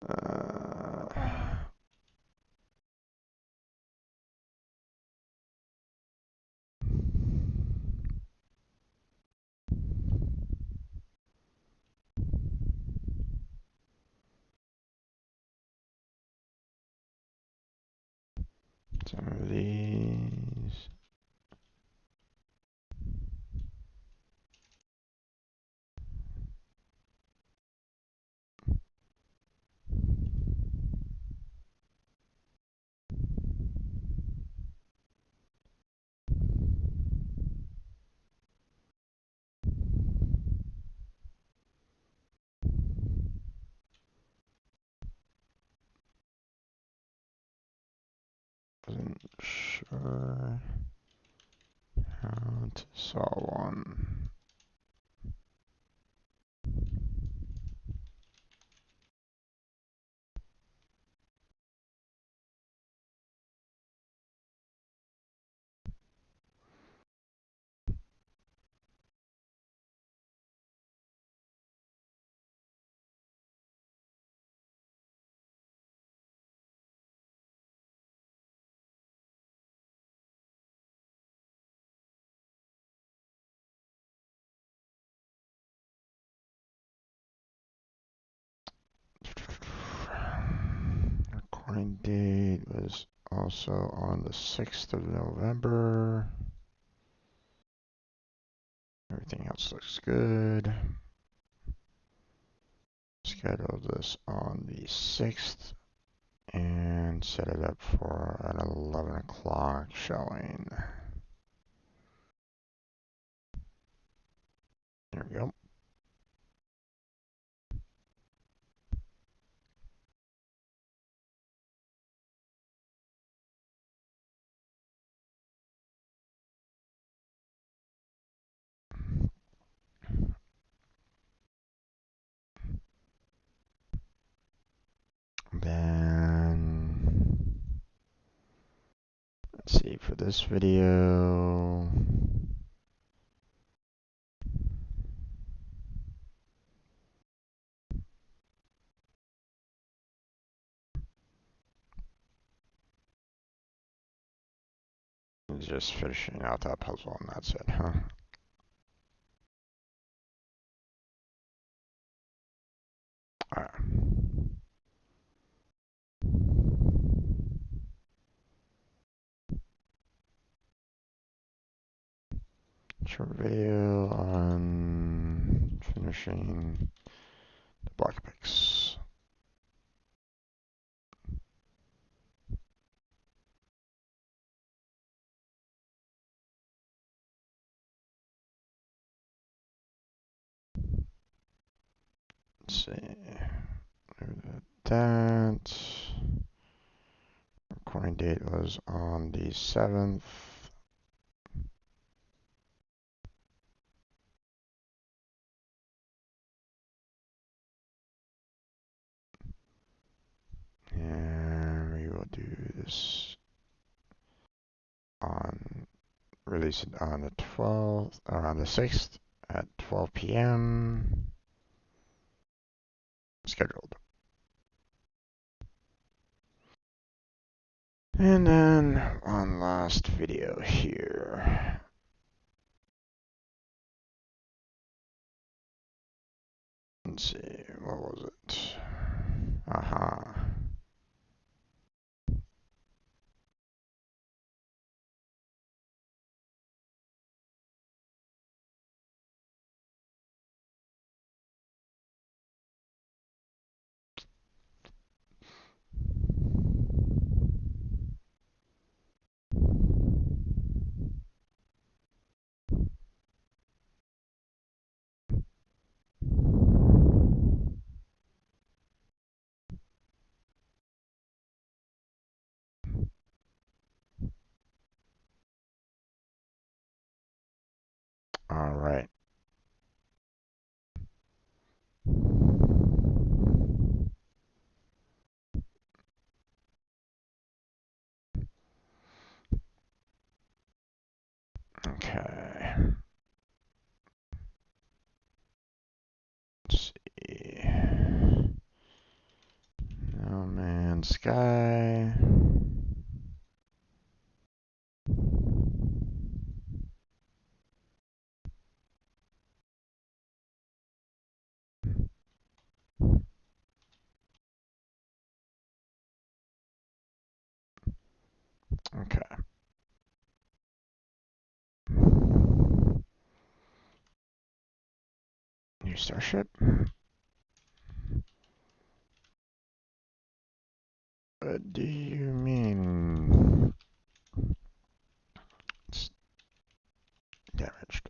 S1: Uh, some of these. Wasn't sure how to solve one. Recording date was also on the 6th of November. Everything else looks good. Schedule this on the 6th and set it up for an 11 o'clock showing. There we go. Then, let's see, for this video, just finishing out that puzzle and that's it, huh? Alright. Short video on finishing the block picks. Let's see. That recording date was on the 7th. And we will do this on, release it on the 12th, or on the 6th at 12 p.m. Scheduled. And then one last video here. Let's see, what was it? Aha. All right. Okay. Let's see. No Man's Sky. Okay. New Starship? What do you mean? It's damaged.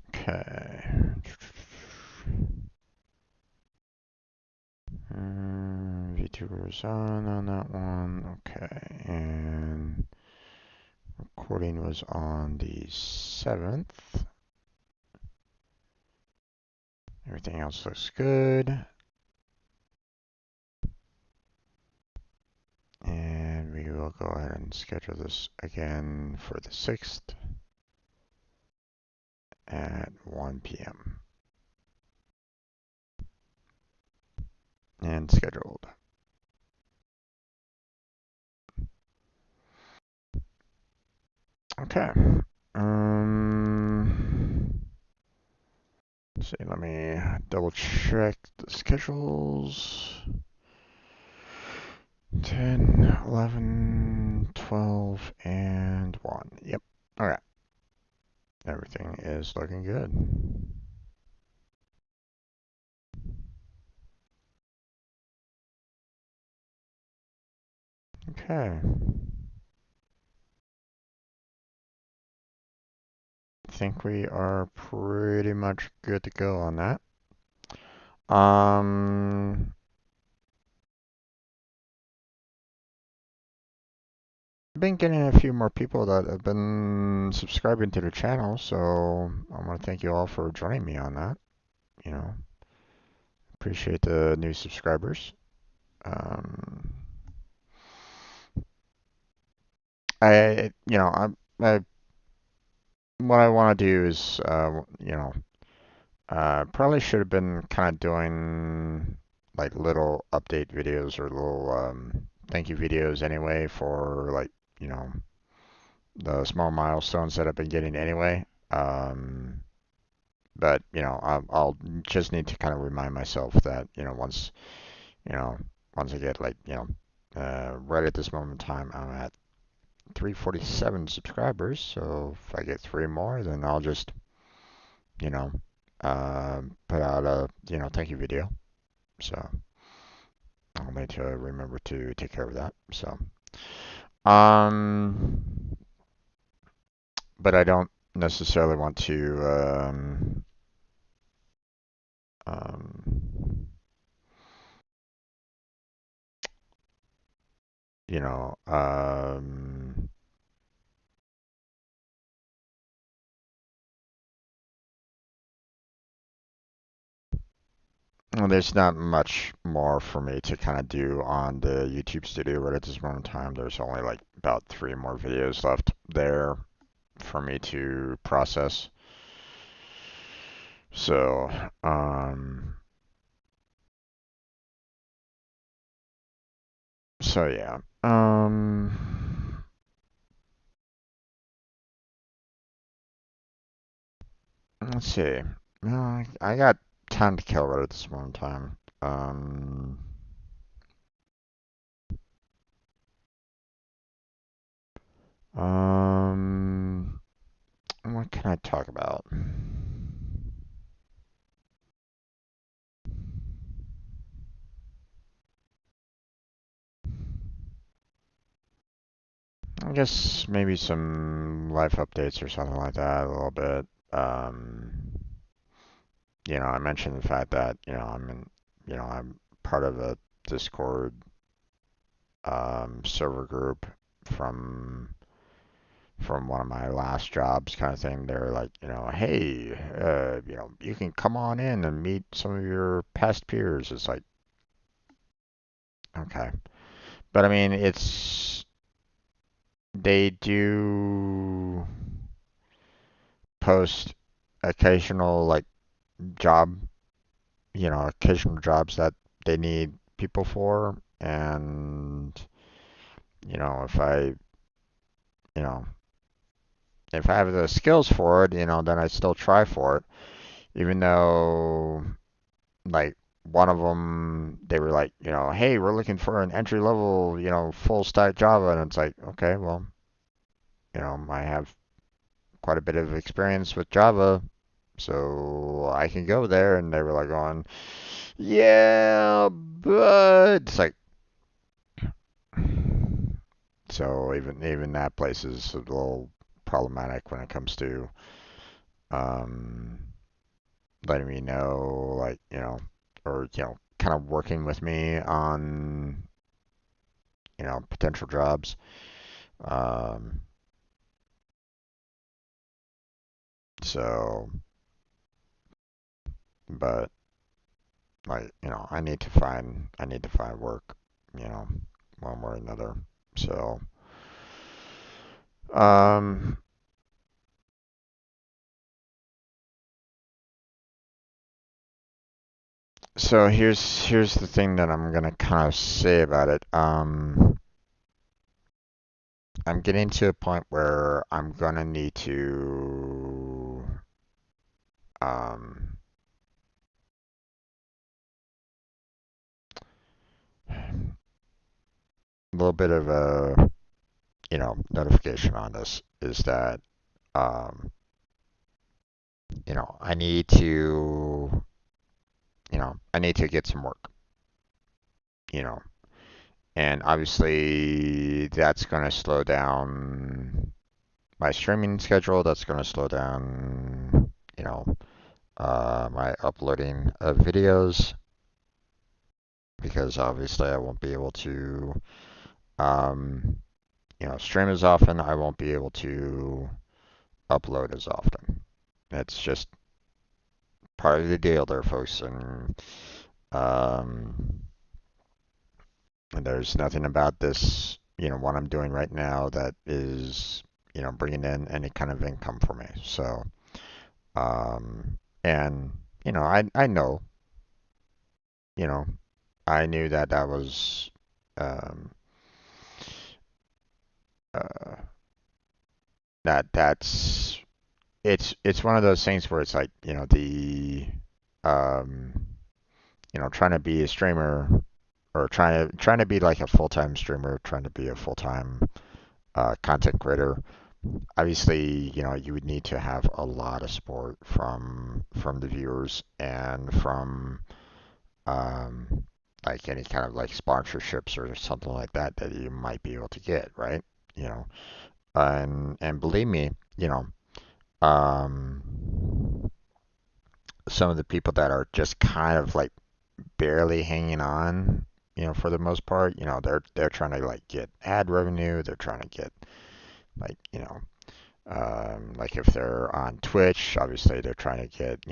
S1: Okay. VTubers on that one. Okay. And recording was on the 7th. Everything else looks good. And we will go ahead and schedule this again for the 6th at 1 p.m. And scheduled. Okay. Let's see, let me double check the schedules. 10, 11, 12, and 1. Yep. Okay. Everything is looking good. Okay. I think we are pretty much good to go on that. I've been getting a few more people that have been subscribing to the channel, so I want to thank you all for joining me on that. You know, appreciate the new subscribers. Um, I what I want to do is, probably should have been kind of doing like little update videos or little thank you videos anyway for like, you know, the small milestones that I've been getting anyway. But I'll just need to kind of remind myself that, you know, once I get like, right at this moment in time, I'm at 347 subscribers. So if I get three more, then I'll just, you know, put out a, thank you video. So, I'll need to remember to take care of that. So, um, but I don't necessarily want to, um, you know, well, there's not much more for me to kind of do on the YouTube studio, right at this moment in time. There's only like about 3 more videos left there for me to process. So, so yeah. Let's see. I got time to kill right at this moment in time. Um, what can I talk about? I guess maybe some life updates or something like that, a little bit. I mentioned the fact that, I'm part of a Discord server group from one of my last jobs kind of thing. They're like, hey, you can come on in and meet some of your past peers. It's like, okay. But I mean, they do post occasional like job, occasional jobs that they need people for. And, you know, if I, you know, if I have the skills for it, then I still try for it. Even though, like, one of them, they were like, hey, we're looking for an entry level, full stack Java. And it's like, okay, well, I have quite a bit of experience with Java, so I can go there. And they were like going, yeah, but it's like, so even that place is a little problematic when it comes to um, letting me know, like, or kind of working with me on potential jobs. Um, so, but like, I need to find work, you know, one way or another. So, um, so here's the thing that I'm gonna kind of say about it. I'm getting to a point where I'm gonna need to um a little bit of a notification on this is that um I need to get some work, you know, and obviously that's gonna slow down my streaming schedule. That's gonna slow down my uploading of videos because obviously I won't be able to um stream as often. I won't be able to upload as often. It's just part of the deal there, folks. Um, and there's nothing about this, what I'm doing right now that is, bringing in any kind of income for me. So, and, I know, you know, I knew that that was, um, uh, that's it's one of those things where it's like um trying to be a streamer or trying to be like a full-time streamer, trying to be a full-time content creator. Obviously, you would need to have a lot of support from the viewers and from um like any kind of like sponsorships or something like that that you might be able to get, right? You know, and believe me, um, some of the people that are just kind of like barely hanging on, for the most part, they're trying to like get ad revenue, they're trying to get like, like if they're on Twitch, obviously they're trying to get,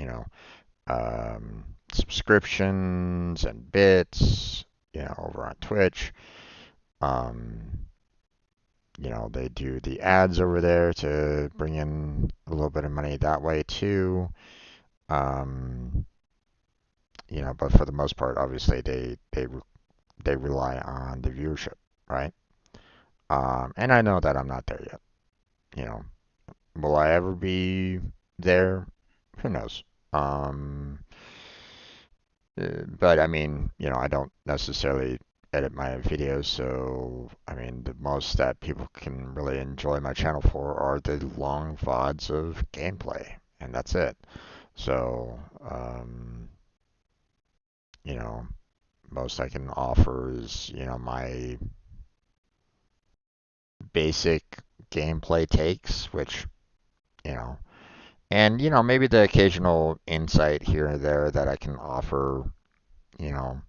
S1: subscriptions and bits, over on Twitch. Um, they do the ads over there to bring in a little bit of money that way too. Um, but for the most part, obviously they rely on the viewership, right? And I know that I'm not there yet. You know, will I ever be there? Who knows? Um, but I mean, I don't necessarily edit my videos, so I mean, the most that people can really enjoy my channel for are the long VODs of gameplay, and that's it. So, you know, most I can offer is, my basic gameplay takes, which, you know, and, maybe the occasional insight here and there that I can offer, you know,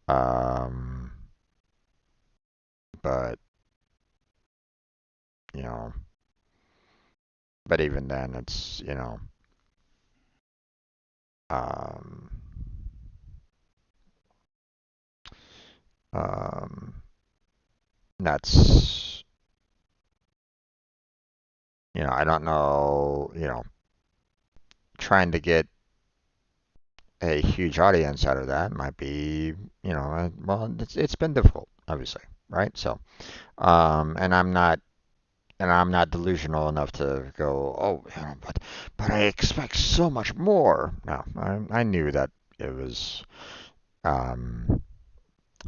S1: um, but, you know, but even then it's, um, um, that's, I don't know, trying to get a huge audience out of that might be, well, it's been difficult, obviously, right? So, and I'm not delusional enough to go, oh, but I expect so much more. No, I knew that it was, um,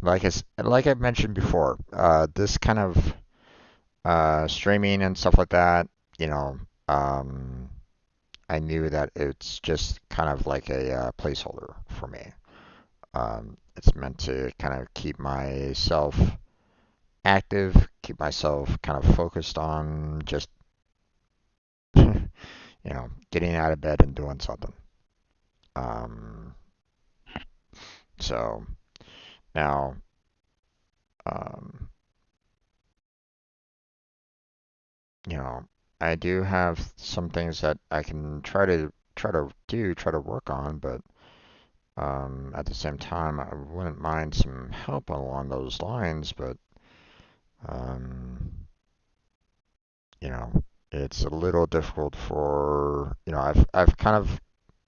S1: like I mentioned before, this kind of streaming and stuff like that, you know, um, I knew that it's just kind of like a placeholder for me. It's meant to kind of keep myself active, keep myself kind of focused on just, getting out of bed and doing something. Um, so now, um, you know, I do have some things that I can try to work on, but at the same time, I wouldn't mind some help along those lines. But um, you know, it's a little difficult for, I've kind of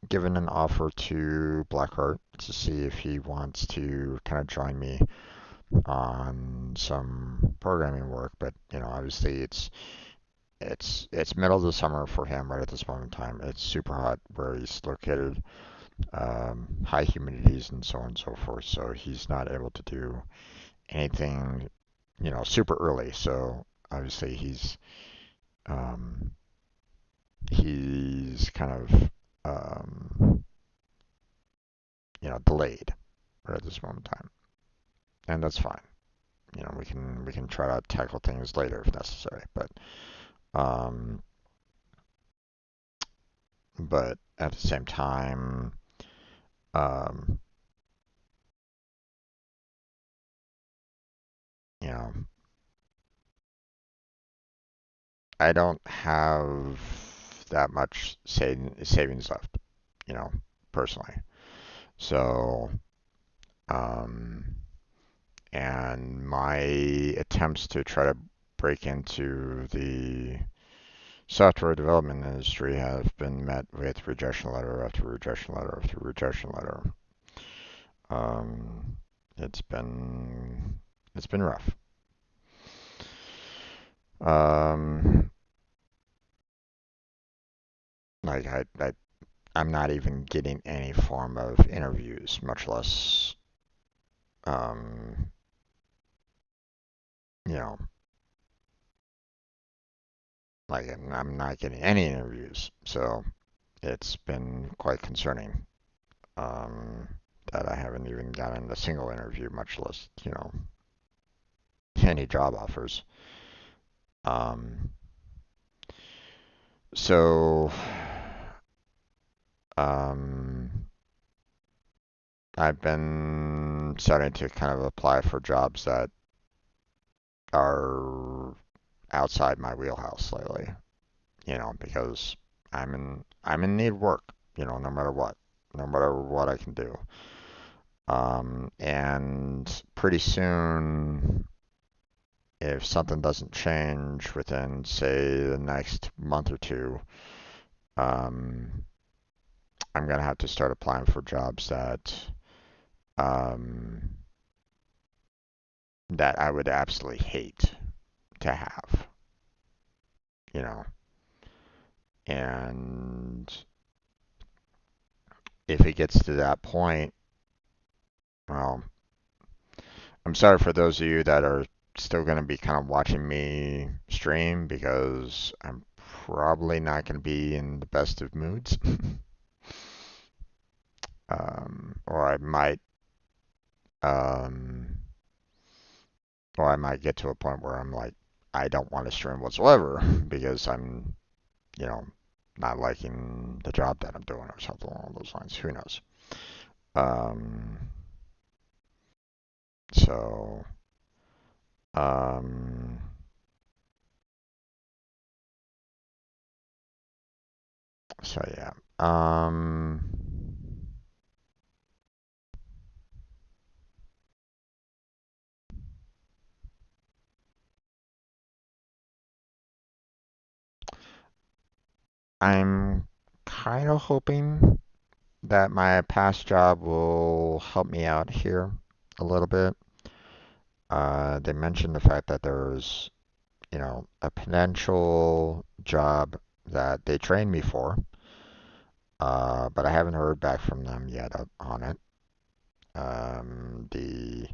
S1: given an offer to Blackheart to see if he wants to kind of join me on some programming work, but obviously it's middle of the summer for him right at this moment in time. It's super hot where he's located, high humidities and so on and so forth. So he's not able to do anything, super early. So obviously um, he's kind of delayed right at this moment in time, and that's fine. We can try to tackle things later if necessary, um, but at the same time, um, you know, I don't have that much savings left, you know, personally. So, um, and my attempts to try to break into the software development industry have been met with rejection letter after rejection letter after rejection letter. Um, it's been rough. Um, like I'm not even getting any form of interviews, much less, um, you know, like I'm not getting any interviews. So it's been quite concerning, um, that I haven't haven't even gotten a single interview, much less, any job offers. Um, so, um, I've been starting to kind of apply for jobs that are outside my wheelhouse lately, because I'm in need of work, no matter what I can do. And pretty soon, if something doesn't change within, say, the next month or two, um, I'm gonna have to start applying for jobs um, that I would absolutely hate to have, you know. And if it gets to that point, well, I'm sorry for those of you that are still going to be kind of watching me stream because I'm probably not going to be in the best of moods. Or um, I might get to a point where I'm like, I don't want to stream whatsoever because I'm, you know, not liking the job that I'm doing or something along those lines. Who knows? Um, so, um, yeah. I'm kind of hoping that my past job will help me out here a little bit. They mentioned the fact that there's, a potential job that they trained me for, but I haven't heard back from them yet on it. Um, the,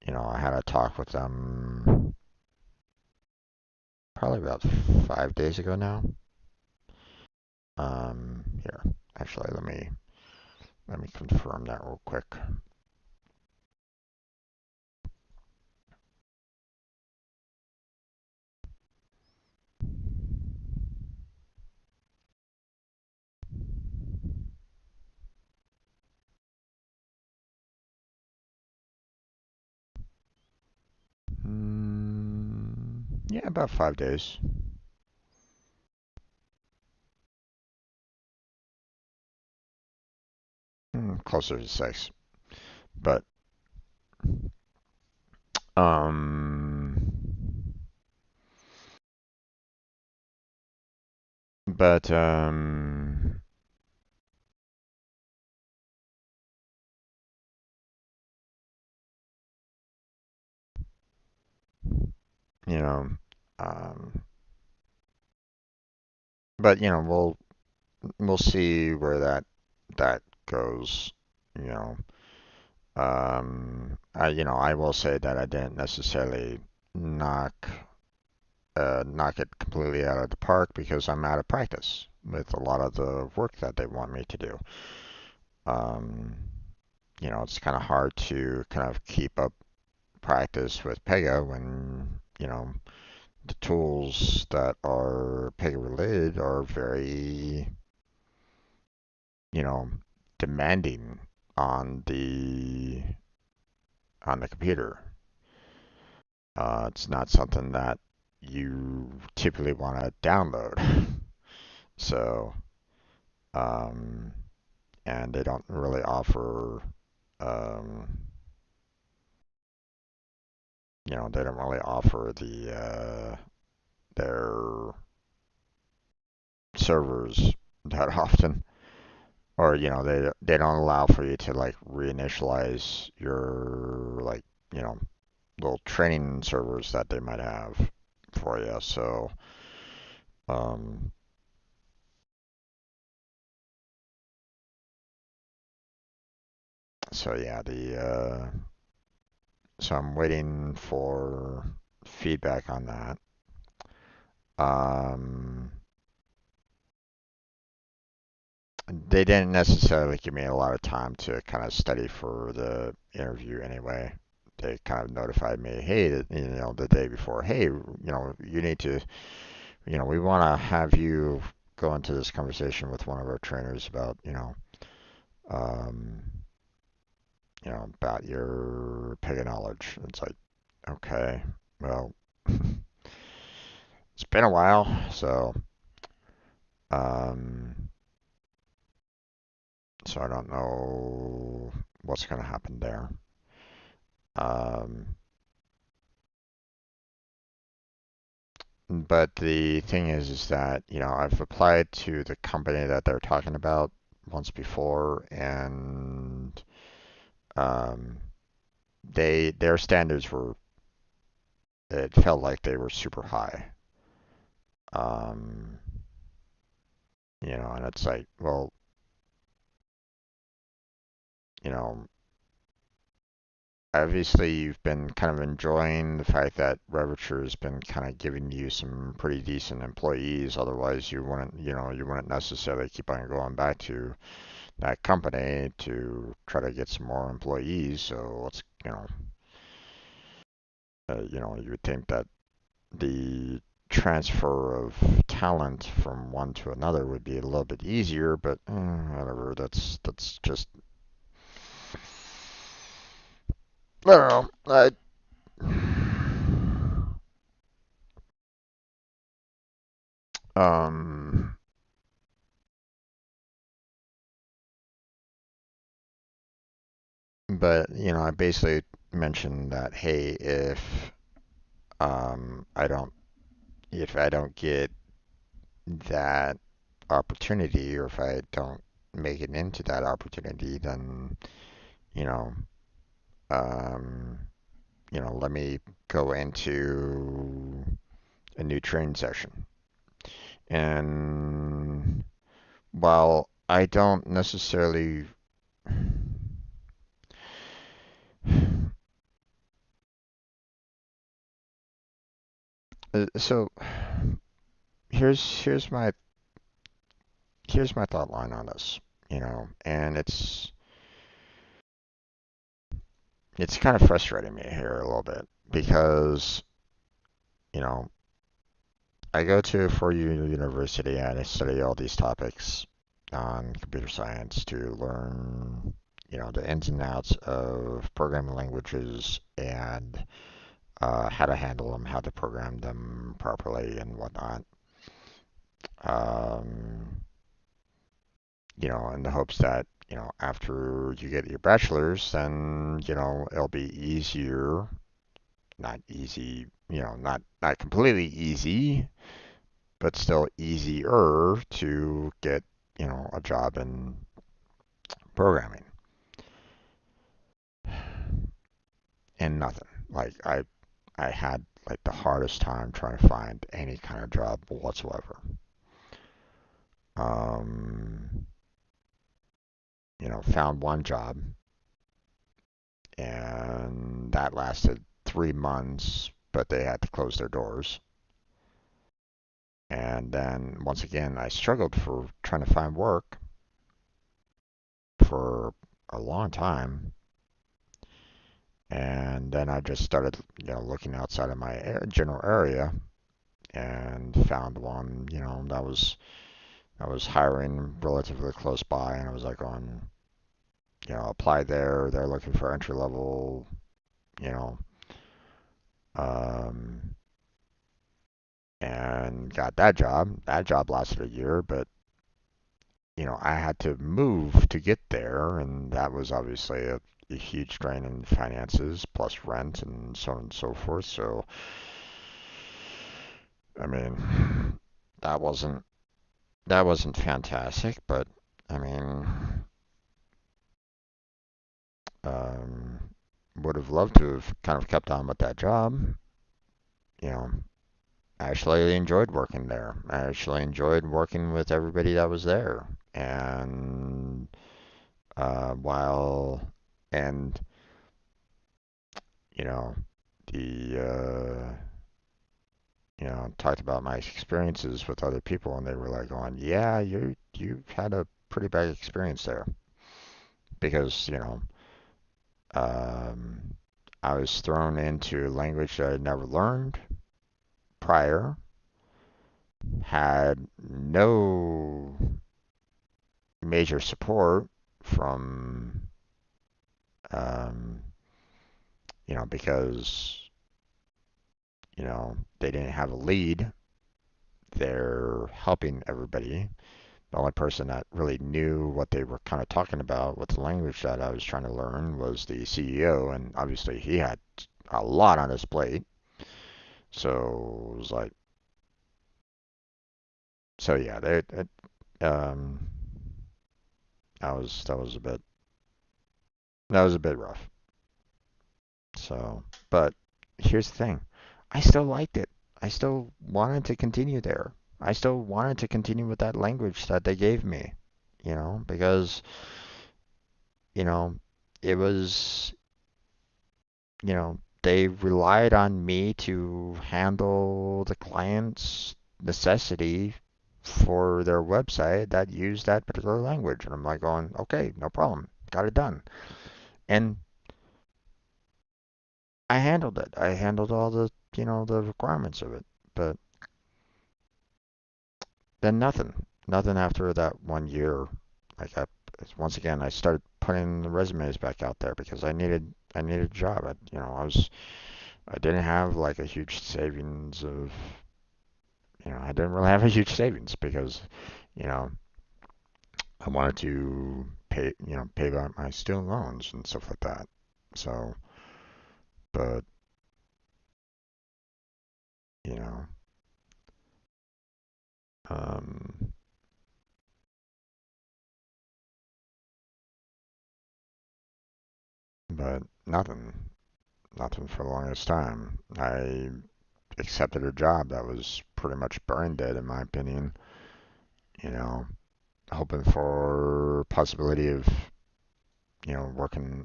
S1: I had a talk with them probably about 5 days ago now. Here, actually, let me confirm that real quick. Yeah, about 5 days. Closer to 6. But um, but you know, um, but we'll see where that goes. You know, I will say that I didn't necessarily knock knock it completely out of the park because I'm out of practice with a lot of the work that they want me to do. Um, it's kind of hard to kind of keep up practice with Pega when, the tools that are Pega related are very, you know, demanding on the computer. It's not something that you typically want to download. So, um, and they don't really offer, um, they don't really offer their servers that often, or they don't allow for you to like reinitialize your like little training servers that they might have for you. Um, so yeah, the so I'm waiting for feedback on that. Um, they didn't necessarily give me a lot of time to kind of study for the interview anyway. They kind of notified me, hey, the day before, hey, you need to, we want to have you go into this conversation with one of our trainers about, um, about your Pega knowledge. It's like, okay, well, it's been a while, so, um, so I don't know what's going to happen there. Um, but the thing is that, I've applied to the company that they're talking about once before, and um, their standards were, it felt like they were super high. Um, and it's like, well, you know, obviously you've been kind of enjoying the fact that Reviture has been kind of giving you some pretty decent employees. Otherwise, you wouldn't necessarily keep on going back to that company to try to get some more employees. So you would think that the transfer of talent from one to another would be a little bit easier, but whatever. That's just I don't know. Um, but I basically mentioned that hey, I don't if I don't get that opportunity, or if I don't make it into that opportunity, then you know, um, let me go into a new training session. And while I don't necessarily, so here's my thought line on this, and it's kind of frustrating me here a little bit because you know I go to a four-year university and I study all these topics on computer science to learn the ins and outs of programming languages and how to handle them, how to program them properly, and whatnot. Um, in the hopes that after you get your bachelor's, then it'll be easier, not easy, not completely easy, but still easier to get a job in programming. And nothing. Like I had like the hardest time trying to find any kind of job whatsoever. Um, found one job, and that lasted 3 months, but they had to close their doors. And then once again, I struggled for trying to find work for a long time. And then I just started, looking outside of my general area and found one, that was hiring relatively close by, and I was like on, apply there. They're looking for entry level, you know, um, and got that job. That job lasted a year, but I had to move to get there, and that was obviously a huge drain in finances, plus rent and so on and so forth. So, I mean, that wasn't that wasn't fantastic, but I mean, um, would have loved to have kind of kept on with that job. You know, I actually enjoyed working there. I actually enjoyed working with everybody that was there, and while and you know the talked about my experiences with other people, and they were like going, yeah, you've had a pretty bad experience there because, um, I was thrown into a language that I'd never learned prior, had no major support from, um, because, they didn't have a lead. They're helping everybody. The only person that really knew what they were kind of talking about with the language that I was trying to learn was the CEO, and obviously he had a lot on his plate. So it was like, so yeah, um, that was a bit rough. So, but here's the thing, I still liked it. I still wanted to continue there. I still wanted to continue with that language that they gave me, because you know, it was, they relied on me to handle the client's necessity for their website that used that particular language. And I'm like going, okay, no problem. Got it done. And I handled it. I handled all the requirements of it. But then nothing. Nothing after that 1 year. Like once again, I started putting the resumes back out there because I needed a job. I didn't have like a huge savings of, I didn't really have a huge savings because, you know, I wanted to pay back my student loans and stuff like that. So, but, you know, um, but nothing for the longest time. I accepted a job that was pretty much brain dead in my opinion, you know, hoping for possibility of,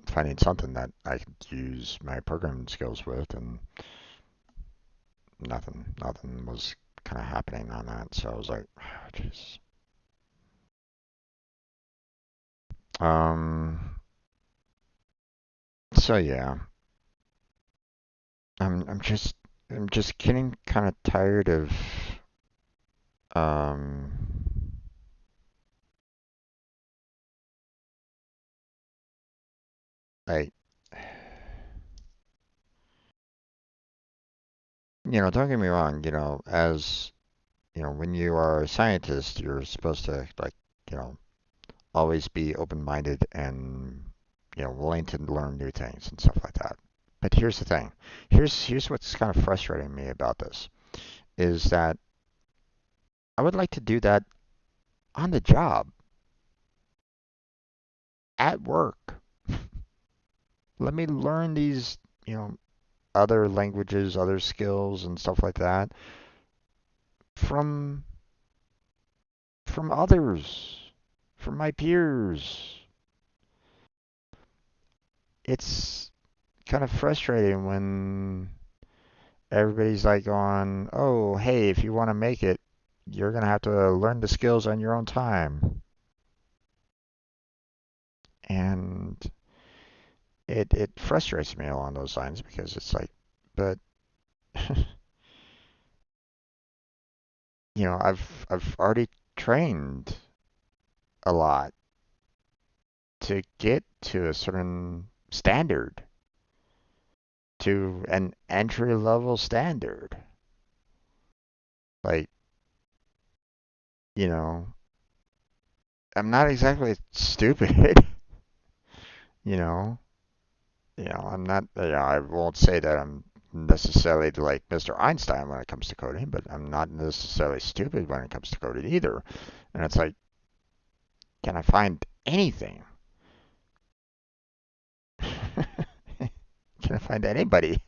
S1: finding something that I could use my programming skills with, and nothing was kind of happening on that. So I was like, jeez. Um, so yeah, I'm just getting kind of tired of, um, like, don't get me wrong, as, when you are a scientist, you're supposed to, like, you know, always be open-minded and, willing to learn new things and stuff like that. But here's the thing. Here's what's kind of frustrating me about this is that I would like to do that on the job, at work. Let me learn these, you know, other languages, other skills and stuff like that from others, from my peers. It's kind of frustrating when everybody's like on, "Oh, hey, if you want to make it, you're gonna have to learn the skills on your own time." And it frustrates me along those lines because it's like, but I've already trained a lot to get to a certain standard, to an entry level standard. Like, you know, I'm not exactly stupid, you know. I'm not, I won't say that I'm necessarily like Mr. Einstein when it comes to coding, but I'm not necessarily stupid when it comes to coding either. And it's like, can I find anything? Can I find anybody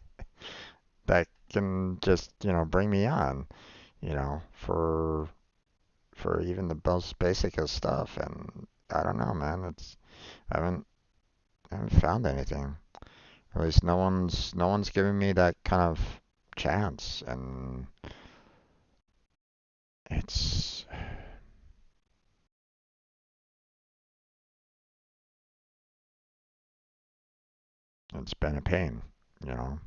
S1: that can just, bring me on, for even the most basic of stuff? And I don't know, man. I haven't found anything. At least no one's giving me that kind of chance, and it's It's been a pain, you know,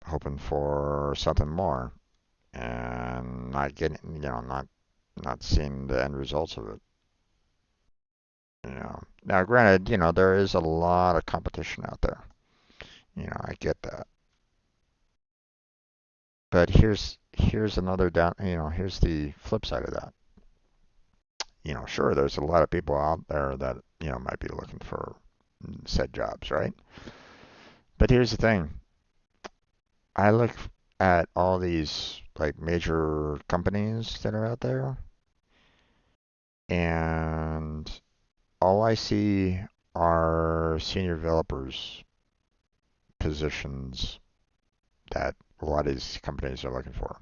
S1: hoping for something more and not getting, not seeing the end results of it. Now granted, there is a lot of competition out there. I get that. But here's another down, here's the flip side of that. Sure, there's a lot of people out there that, might be looking for said jobs, right? But here's the thing. I look at all these like major companies that are out there, and all I see are senior developers positions that a lot of these companies are looking for.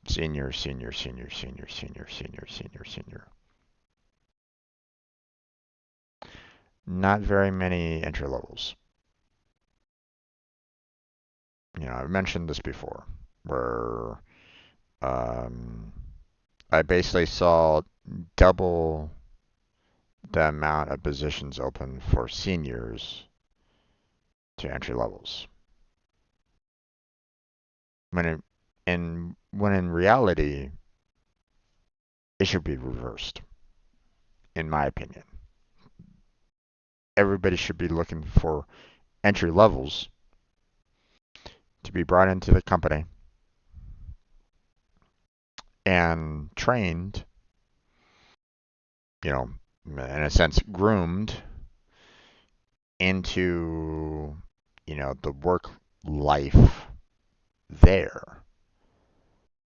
S1: Senior, senior, senior, senior, senior, senior, senior, senior. Not very many entry levels. I've mentioned this before, where um, I basically saw double the amount of positions open for seniors to entry levels. When it, when in reality, it should be reversed, in my opinion. Everybody should be looking for entry levels to be brought into the company and trained, you know, in a sense, groomed into, the work life there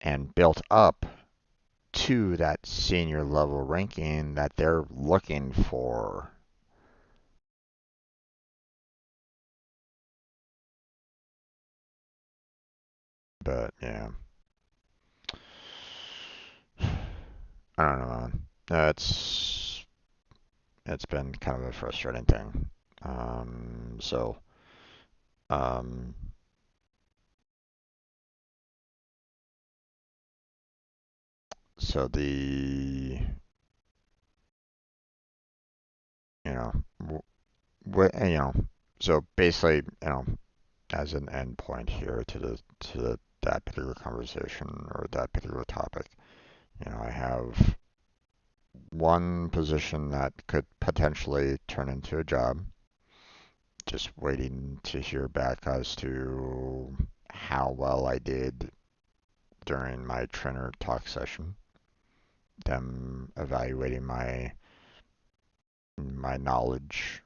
S1: and built up to that senior level ranking that they're looking for. But yeah, I don't know, man. It's been kind of a frustrating thing. So um, so the you know what so basically as an endpoint here to that particular conversation or that particular topic, I have one position that could potentially turn into a job. Just waiting to hear back as to how well I did during my trainer talk session. Them evaluating my knowledge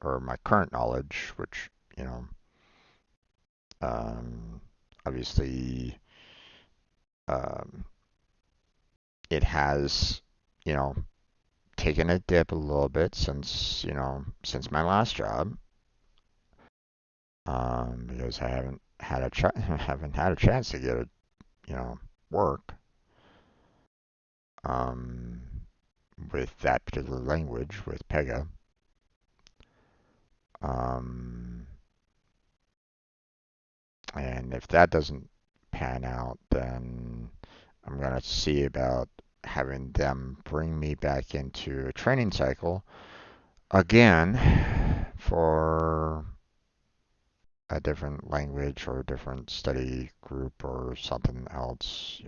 S1: or my current knowledge, which um, obviously um, it has you know taken a dip a little bit since my last job, because I haven't had haven't had a chance to get a work um, with that particular language with Pega. Um, and if that doesn't pan out, then I'm gonna see about having them bring me back into a training cycle again for a different language or a different study group or something else,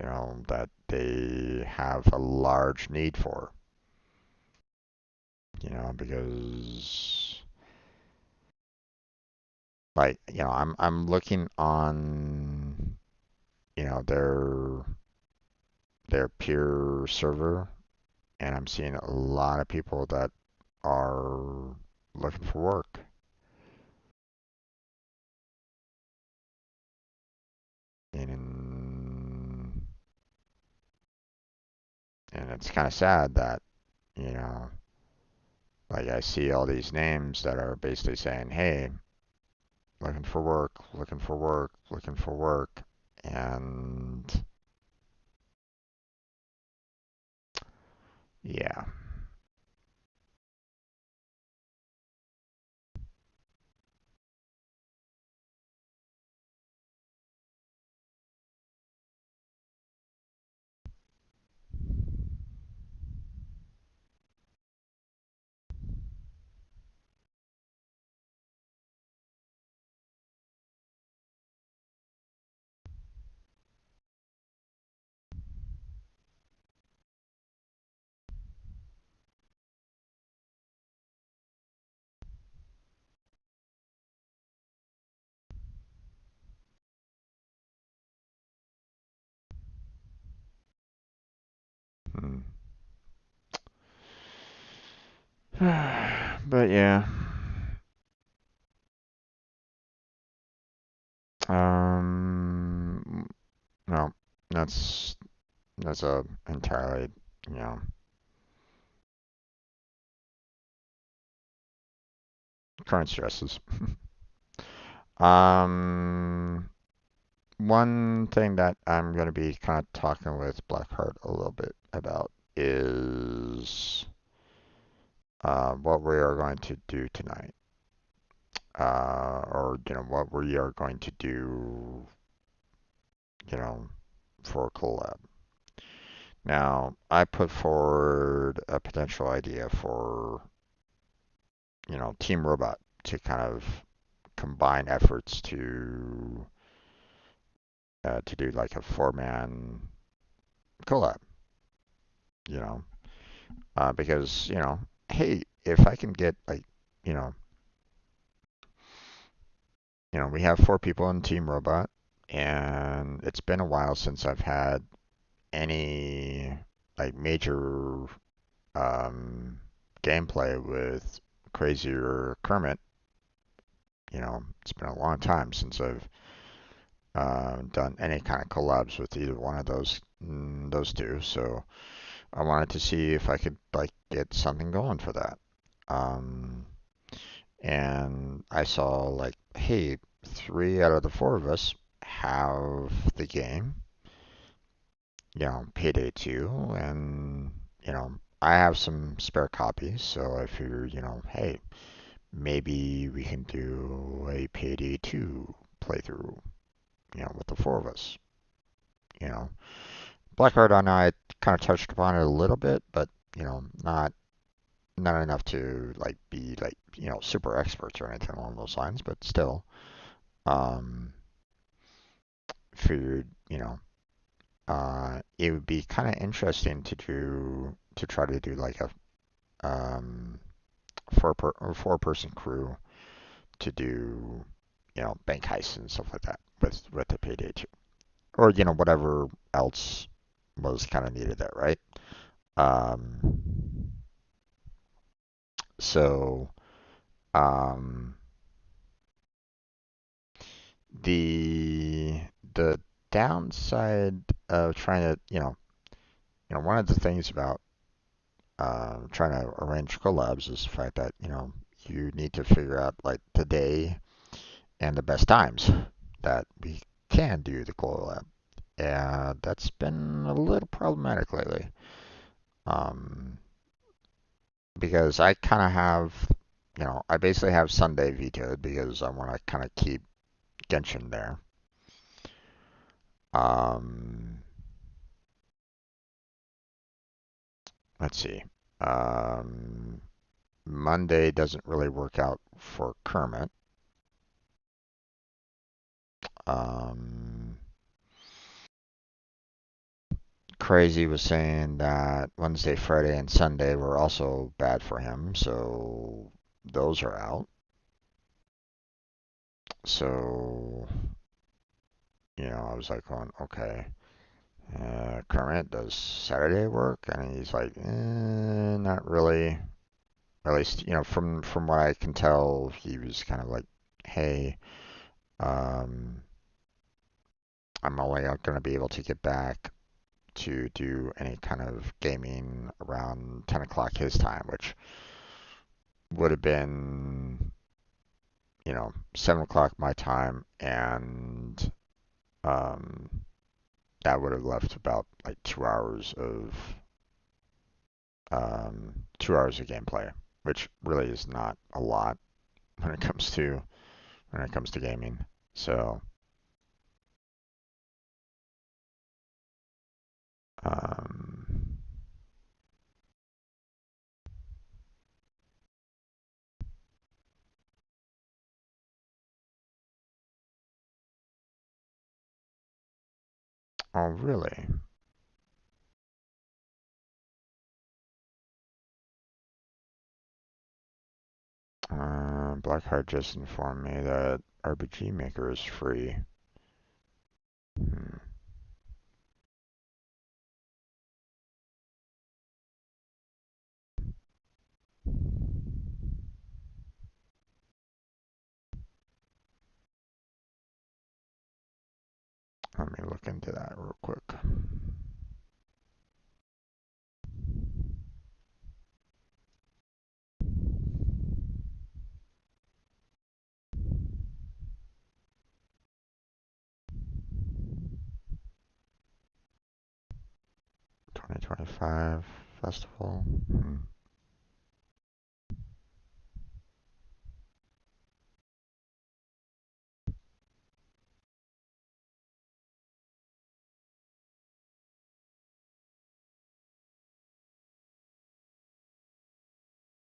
S1: that they have a large need for, because like, I'm looking on, their peer server, and I'm seeing a lot of people that are looking for work. And and it's kind of sad that, you know, like I see all these names that are basically saying, "Hey, looking for work, looking for work, looking for work." And yeah, But yeah, um, no, that's that's a entirely, you know, current stresses. Um, One thing that I'm going to be kind of talking with Blackheart a little bit about is what we are going to do tonight, or what we are going to do, you know, for a collab. Now, I put forward a potential idea for, Team Robot to kind of combine efforts to do like a four-man collab, you know, because hey, if I can get like, you know, we have four people in Team Robot, and it's been a while since I've had any like major gameplay with Crazy or Kermit. It's been a long time since I've done any kind of collabs with either one of those two. So I wanted to see if I could like get something going for that. Um, and I saw like, hey, three out of the four of us have the game, Payday 2, and I have some spare copies, so I figured, hey, maybe we can do a Payday 2 playthrough, with the four of us, you know. Blackheart and I kind of touched upon it a little bit, but not enough to like be like super experts or anything along those lines, but still, um, figured it would be kind of interesting to try to do like a four person crew to do bank heists and stuff like that with the Payday 2, or whatever else was kind of needed there, right? Um, so um, the the downside of trying to one of the things about trying to arrange collabs is the fact that you need to figure out like the day and the best times that we can do the collab, and that's been a little problematic lately. Um, because I kind of have, I basically have Sunday vetoed because I want to kind of keep Genshin there. Um, let's see. Um, Monday doesn't really work out for Kermit. Um, Crazy was saying that Wednesday, Friday, and Sunday were also bad for him, so those are out. So, I was like going, okay. Kermit, does Saturday work? And he's like, not really. At least, from what I can tell, he was kind of like, hey, um, I'm only going to be able to get back to do any kind of gaming around 10 o'clock his time, which would have been, 7 o'clock my time, and um, that would have left about like 2 hours of gameplay, which really is not a lot when it comes to gaming. So, um, oh really? Blackheart just informed me that RPG Maker is free. Hmm. Let me look into that real quick. $2025 festival.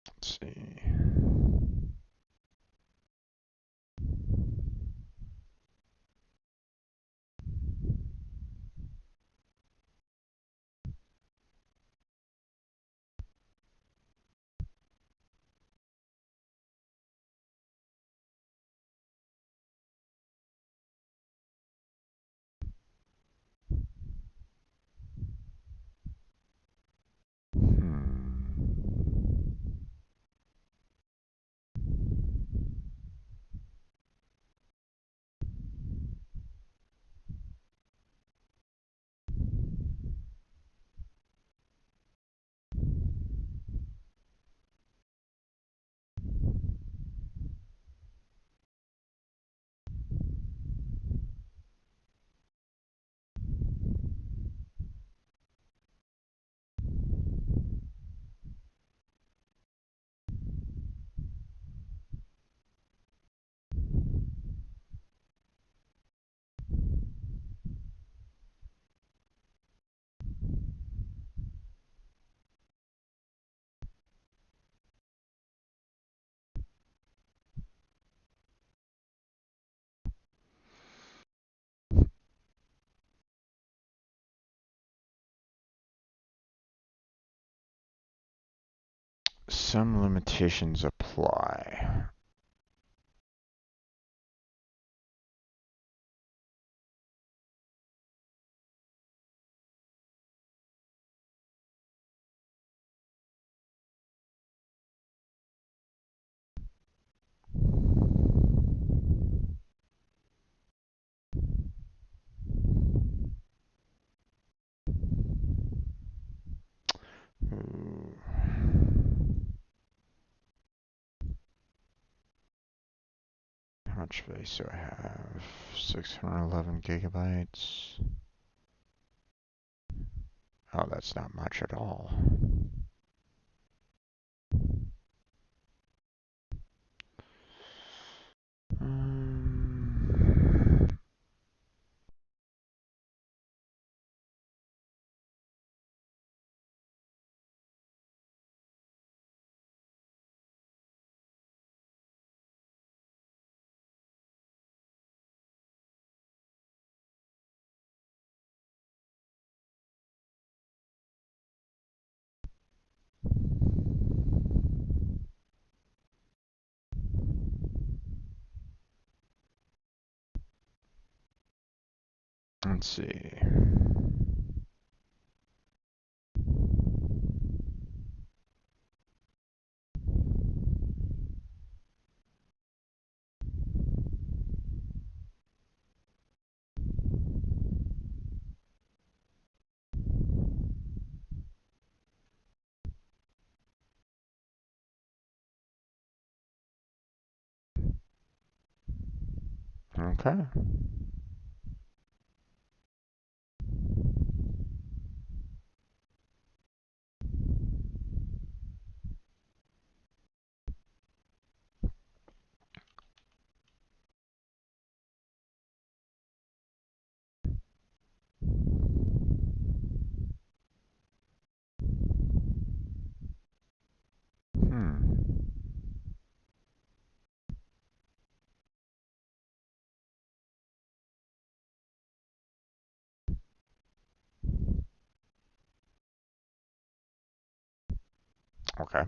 S1: Let's see. Some limitations apply. Ooh. How much space do I have? 611 gigabytes. Oh, that's not much at all. Let's see. Okay. Hmm. Okay.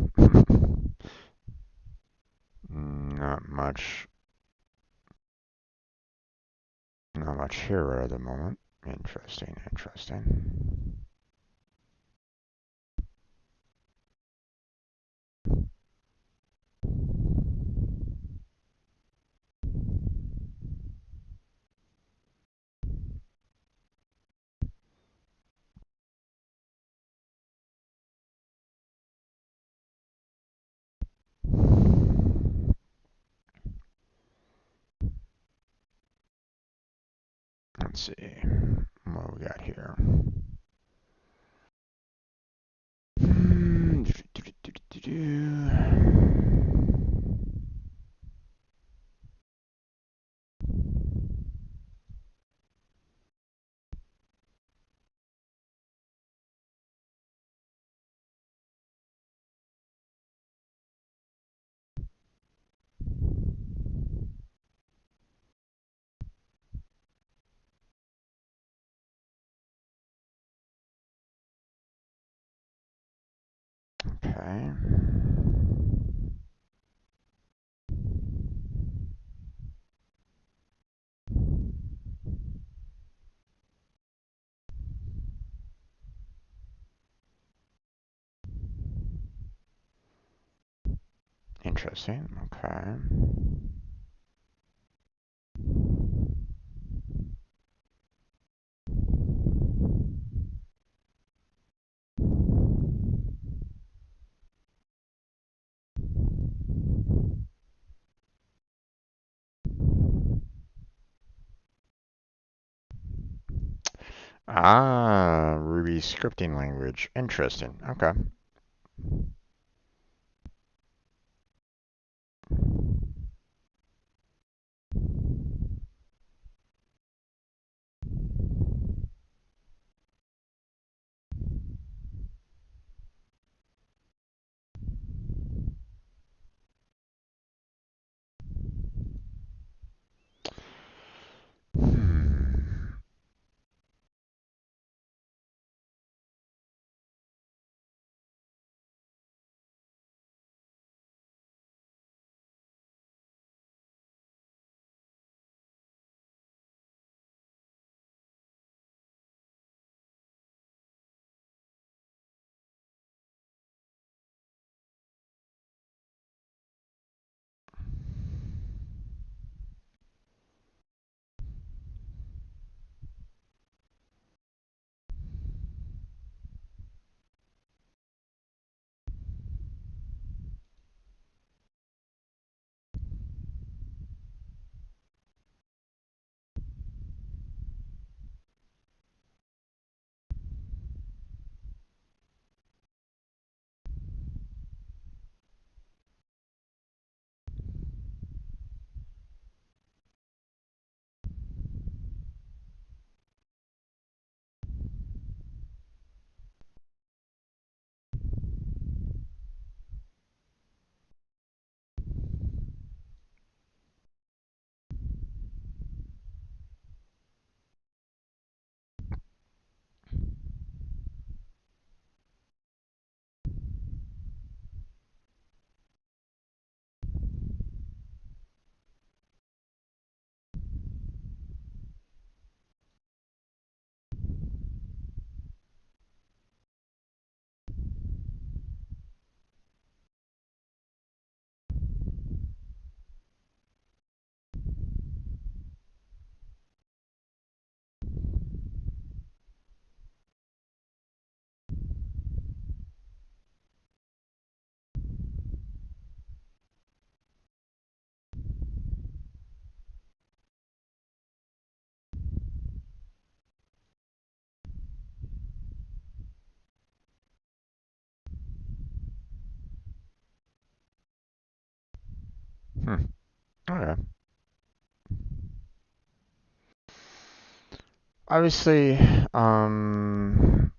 S1: Not much. Not much here at the moment. Interesting, interesting. Let's see what we got here. Okay. Interesting. Okay. Ah, Ruby scripting language. Interesting. Okay. Hmm. Hmm. Okay. Obviously, um,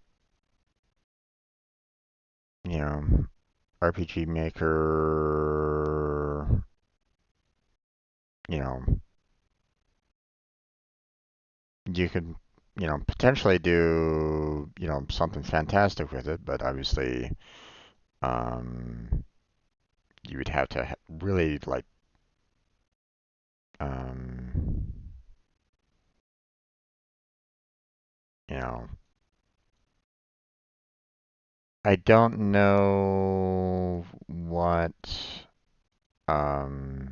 S1: you know, RPG Maker, you know, you could, potentially do, something fantastic with it, but obviously, um, you would have to really like, um, you know, I don't know what, um,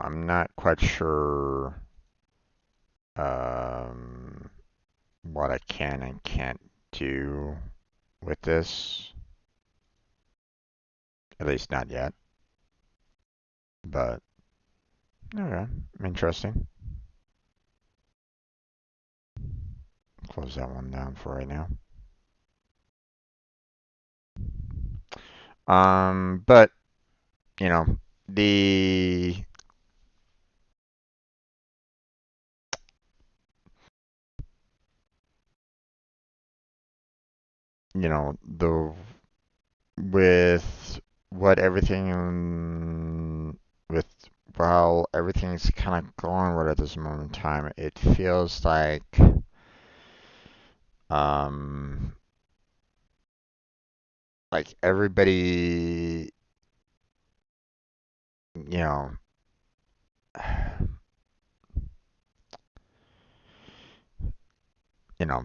S1: I'm not quite sure, um, what I can and can't do with this, at least not yet. But okay, interesting. Close that one down for right now. But you know, the the with what everything with while everything's kind of going right at this moment in time, it feels um like everybody, you know, you know,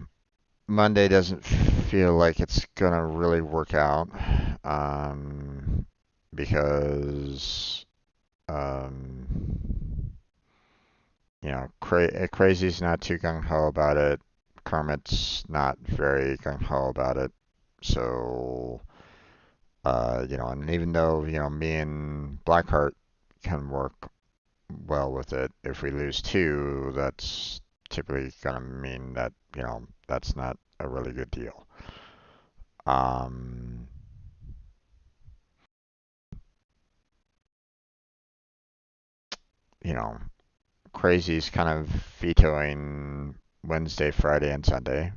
S1: Monday doesn't feel like it's gonna really work out, because um, Crazy's not too gung ho about it. Kermit's not very gung ho about it. So, and even though me and Blackheart can work well with it, if we lose two, that's typically gonna mean that that's not a really good deal. Um, you know, Crazy's kind of vetoing Wednesday, Friday, and Sunday.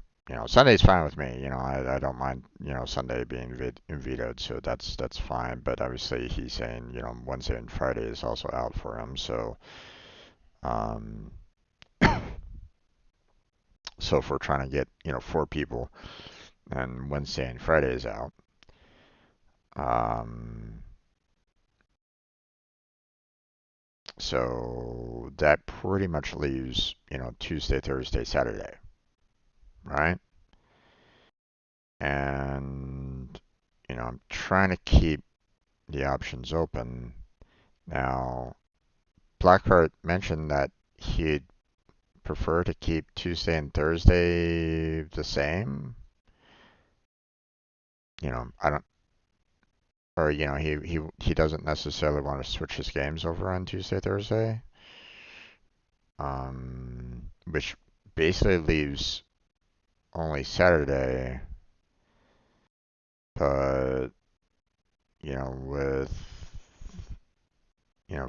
S1: Sunday's fine with me. I don't mind, Sunday being vetoed, so that's fine. But obviously, he's saying, Wednesday and Friday is also out for him. Um, so if we're trying to get, four people, and Wednesday and Friday is out, um, so that pretty much leaves, Tuesday, Thursday, Saturday, right? And I'm trying to keep the options open. Now, Blackheart mentioned that he'd prefer to keep Tuesday and Thursday the same. I don't, or he doesn't necessarily want to switch his games over on Tuesday, Thursday, which basically leaves only Saturday. But with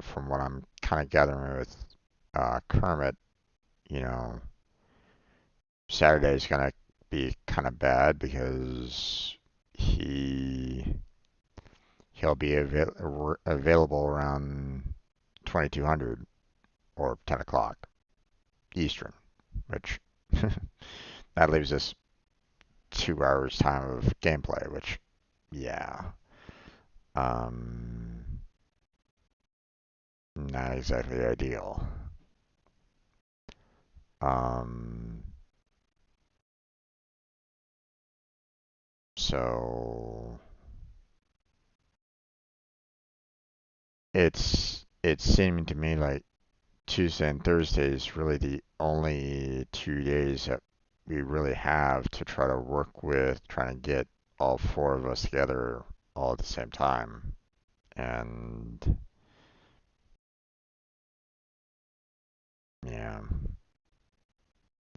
S1: from what I'm kind of gathering with Kermit, you know, Saturday's gonna be kind of bad because he'll be available around 2200 or 10 o'clock Eastern, which that leaves us 2 hours time of gameplay, which yeah, um, not exactly ideal. Um, so it's seeming to me like Tuesday and Thursday is really the only 2 days that we really have to try to work with trying to get all four of us together all at the same time. And yeah,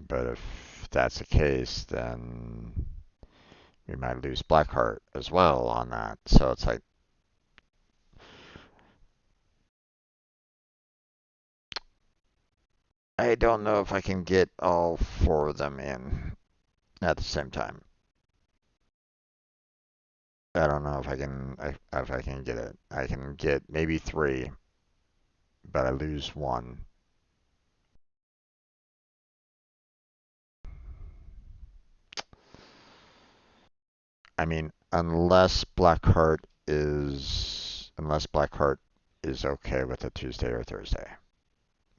S1: but if that's the case, then we might lose Blackheart as well on that. So it's like I don't know if I can get all four of them in at the same time. I don't know if I can get it. I can get maybe three, but I lose one. I mean, unless Blackheart is okay with a Tuesday or Thursday.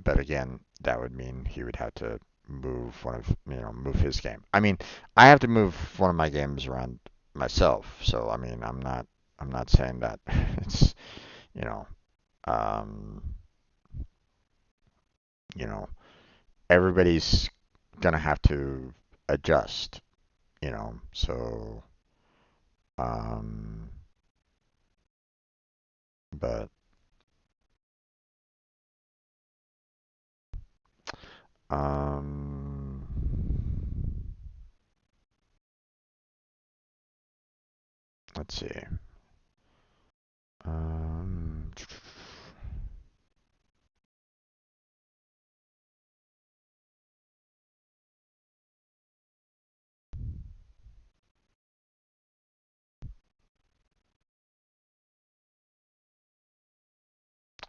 S1: But again, that would mean he would have to move his game. I mean, I have to move one of my games around myself. So I mean, I'm not saying that it's, you know, um, you know, everybody's gonna have to adjust, so um, but Um, let's see. Um,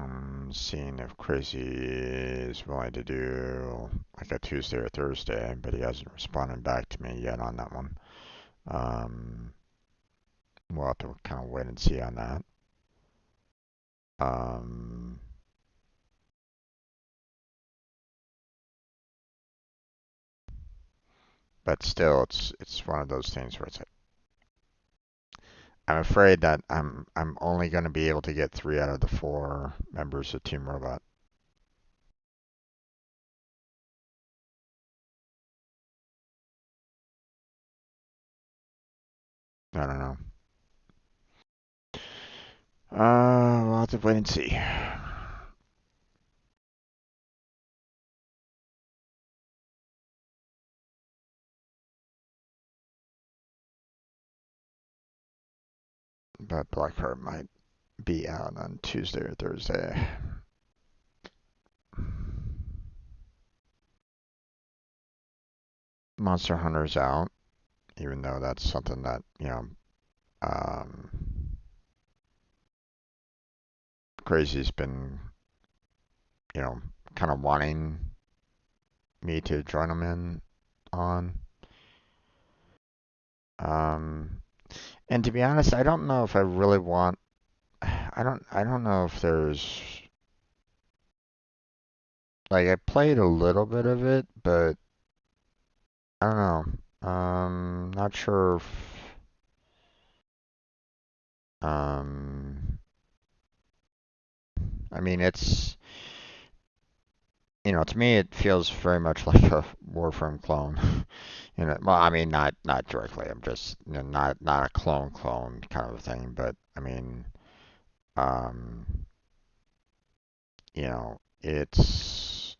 S1: I'm seeing if Crazy is willing to do like a Tuesday or Thursday, but he hasn't responded back to me yet on that one. Um, we'll have to kind of wait and see on that. Um, but still, it's one of those things where it's like, I'm afraid that I'm only going to be able to get 3 out of the 4 members of Team Robot. I don't know. We'll have to wait and see. But Blackheart might be out on Tuesday or Thursday. Monster Hunter's out, even though that's something that, um, Crazy's been, you know, kind of wanting me to join him in on. Um, and to be honest, I don't know if I really want. I don't know if there's like I played a little bit of it, but I don't know. Not sure if I mean to me it feels very much like a Warframe clone. Well, I mean not directly. I'm just not a clone kind of thing, but I mean, um, it's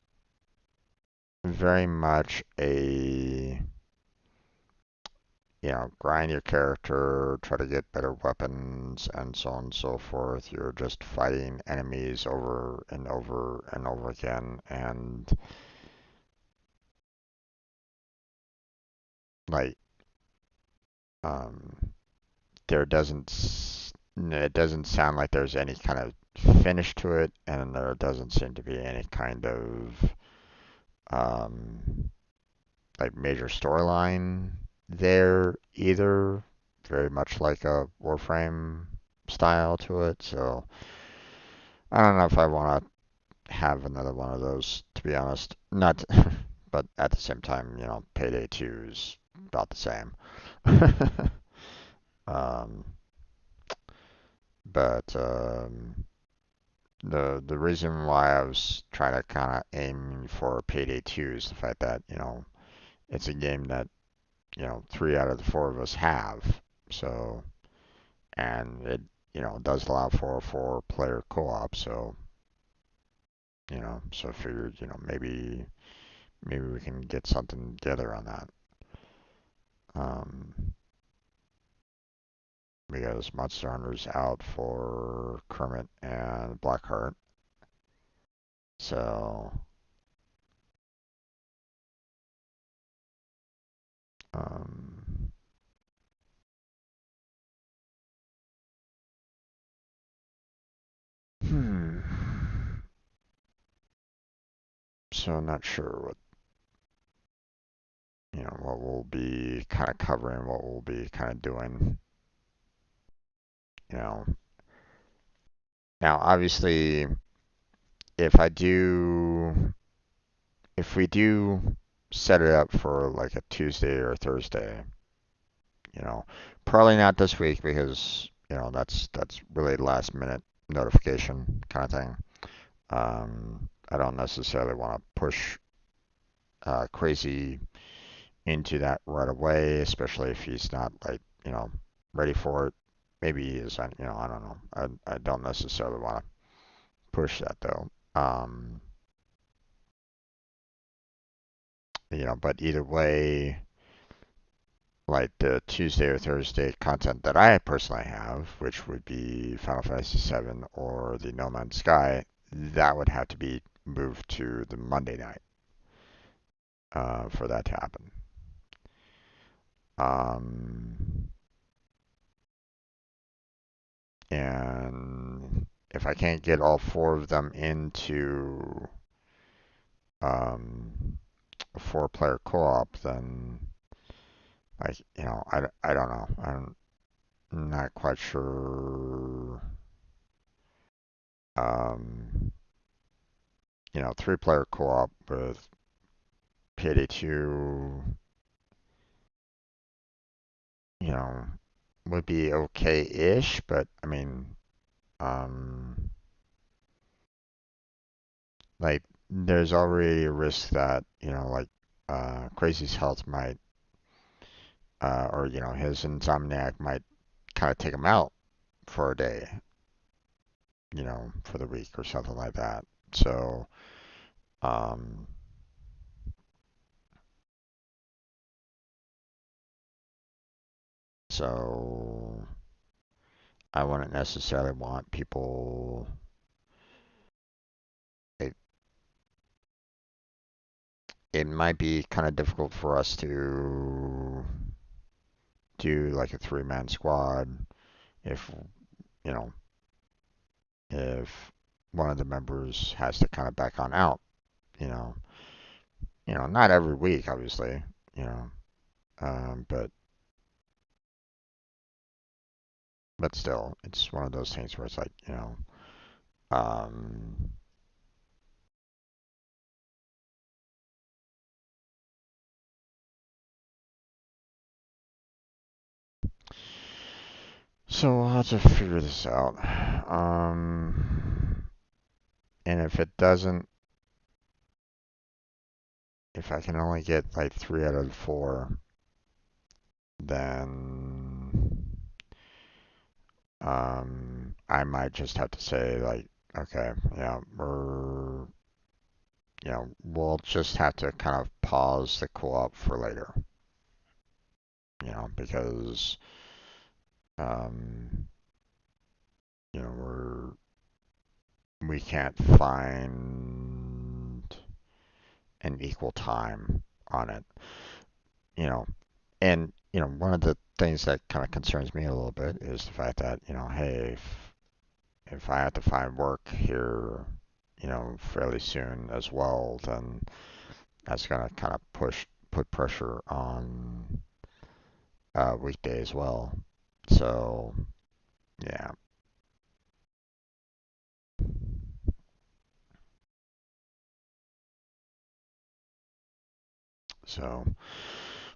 S1: very much a grind your character, try to get better weapons, and so on and so forth. You're just fighting enemies over and over and over again, and like, um, there it doesn't sound like there's any kind of finish to it, and there doesn't seem to be any kind of um, like major storyline there either. Very much like a Warframe style to it, so I don't know if I want to have another one of those, to be honest. Not, but at the same time, Payday 2 is about the same. um, but the reason why I was trying to kind of aim for Payday 2 is the fact that it's a game that 3 out of the 4 of us have. So and it does allow for a 4-player co-op. So I figured maybe we can get something together on that. Um, because Monster Hunter's out for Kermit and Blackheart. So, um, hmm. So I'm not sure what we'll be kind of covering, what we'll be kind of doing. You know, Now obviously, if I do, if we do set it up for like a Tuesday or Thursday, you know, probably not this week because that's really last minute notification kind of thing. I don't necessarily want to push Crazy into that right away, especially if he's not like ready for it. Maybe he is. I don't know. I don't necessarily want to push that though. But either way, like the Tuesday or Thursday content that I personally have, which would be Final Fantasy VII or the No Man's Sky, that would have to be moved to the Monday night for that to happen. Um, and if I can't get all four of them into um, a four-player co-op, then I don't know. I'm not quite sure. Um, three-player co-op with Payday 2, you know, would be okay-ish, but I mean, um, like there's already a risk that, Crazy's health might, or his insomniac might kind of take him out for a day, for the week or something like that. So, um, so I wouldn't necessarily want people. It, it might be kind of difficult for us to do like a three-man squad if, you know, if one of the members has to kind of back on out, you know. Not every week, obviously, you know, but still, it's one of those things where it's like, um, so I'll have to figure this out. And if it doesn't, if I can only get like 3 out of 4, then I might just have to say like, okay, yeah, we'll just have to kind of pause the co-op for later, because um, we can't find an equal time on it, you know, and one of the things that kind of concerns me a little bit is the fact that hey, if I have to find work here, fairly soon as well, then that's gonna kind of put pressure on weekday as well. So yeah, so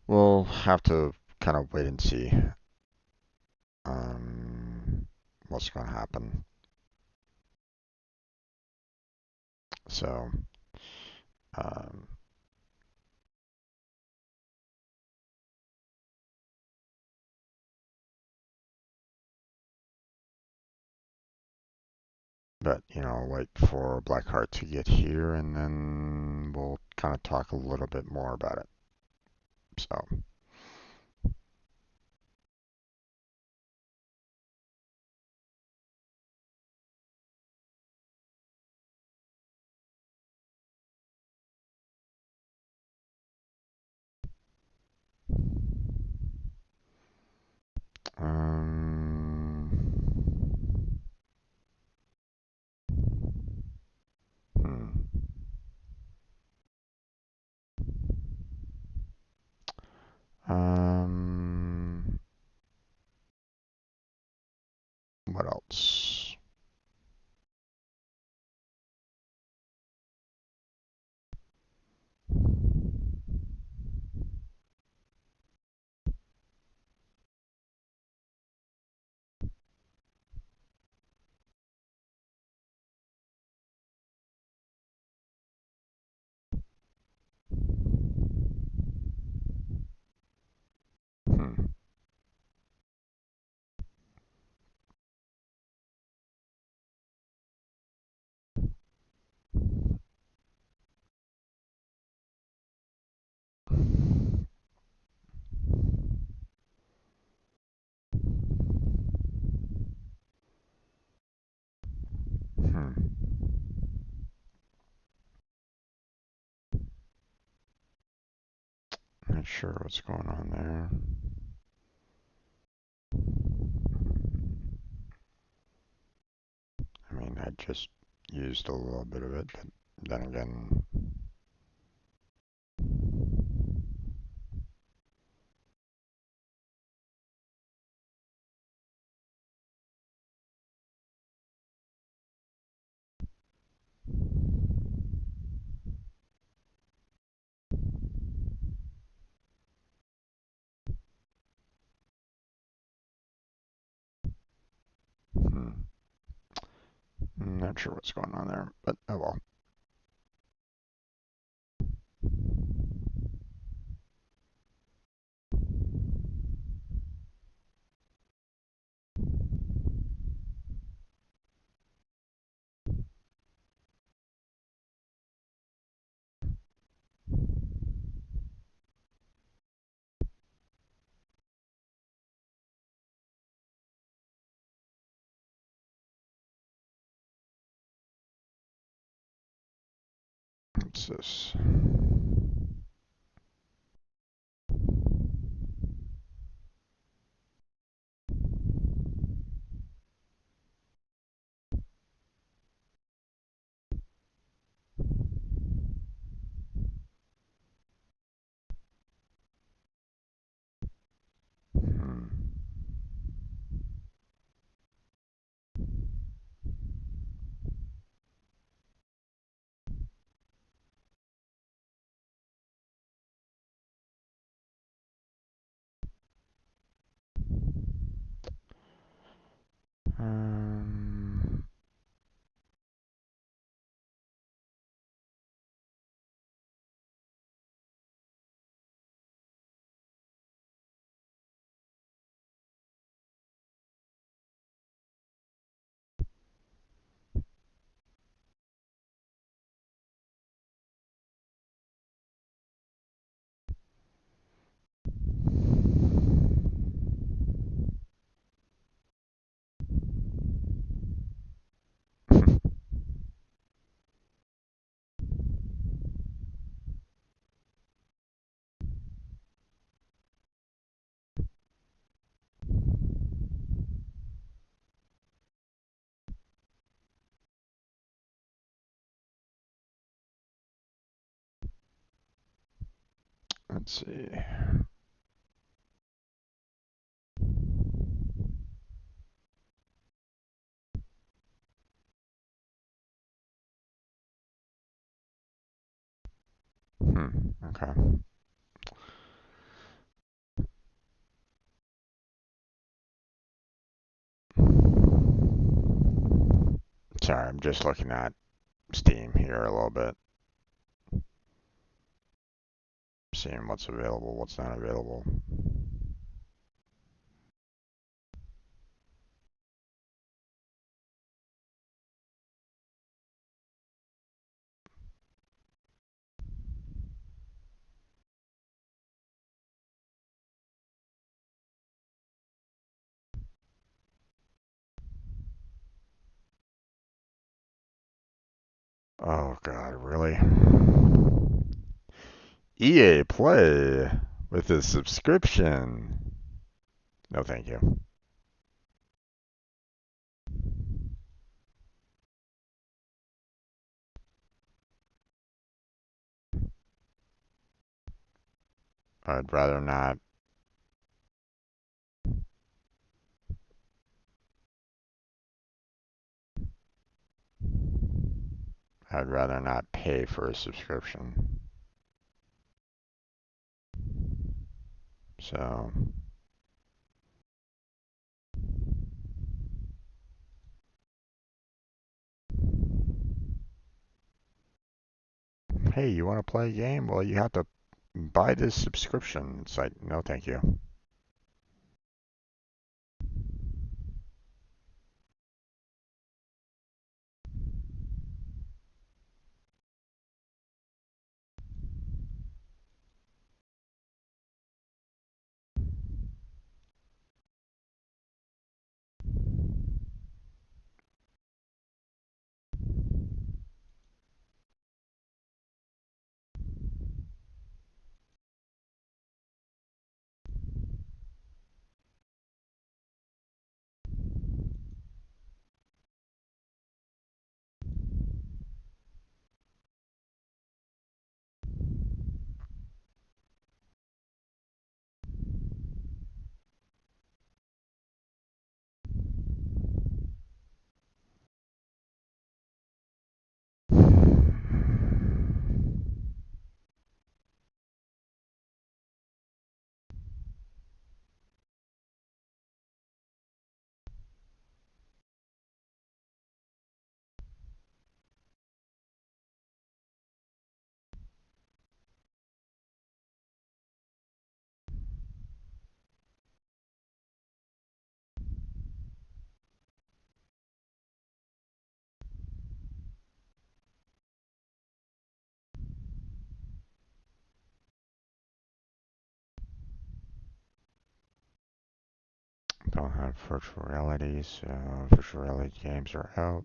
S1: we'll have to kind of wait and see what's gonna happen. So um, but wait for Blackheart to get here, and then we'll kind of talk a little bit more about it. So. Um, hmm. Um, what else? Hmm. Not sure what's going on there. I mean, I just used a little bit of it, but then again, hmm, not sure what's going on there, but oh well. What's this? Hmm. Um, let's see. Okay. Sorry, I'm just looking at Steam here a little bit, seeing what's available, what's not available. Oh God, really? EA Play with a subscription. No, thank you. I'd rather not. I'd rather not pay for a subscription. So, hey, you want to play a game? Well, you have to buy this subscription. It's like, no, thank you. don't have virtual reality, so virtual reality games are out.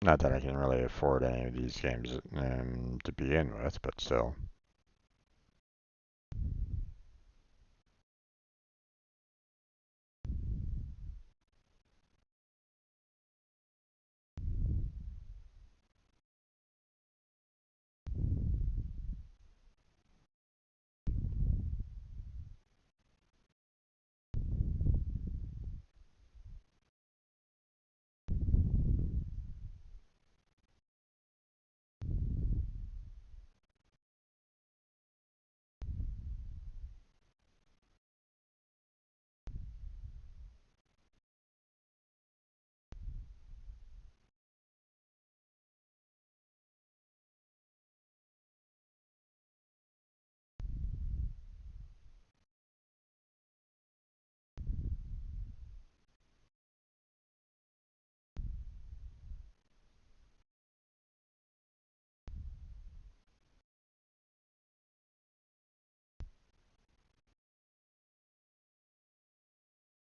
S1: Not that I can really afford any of these games to begin with, but still.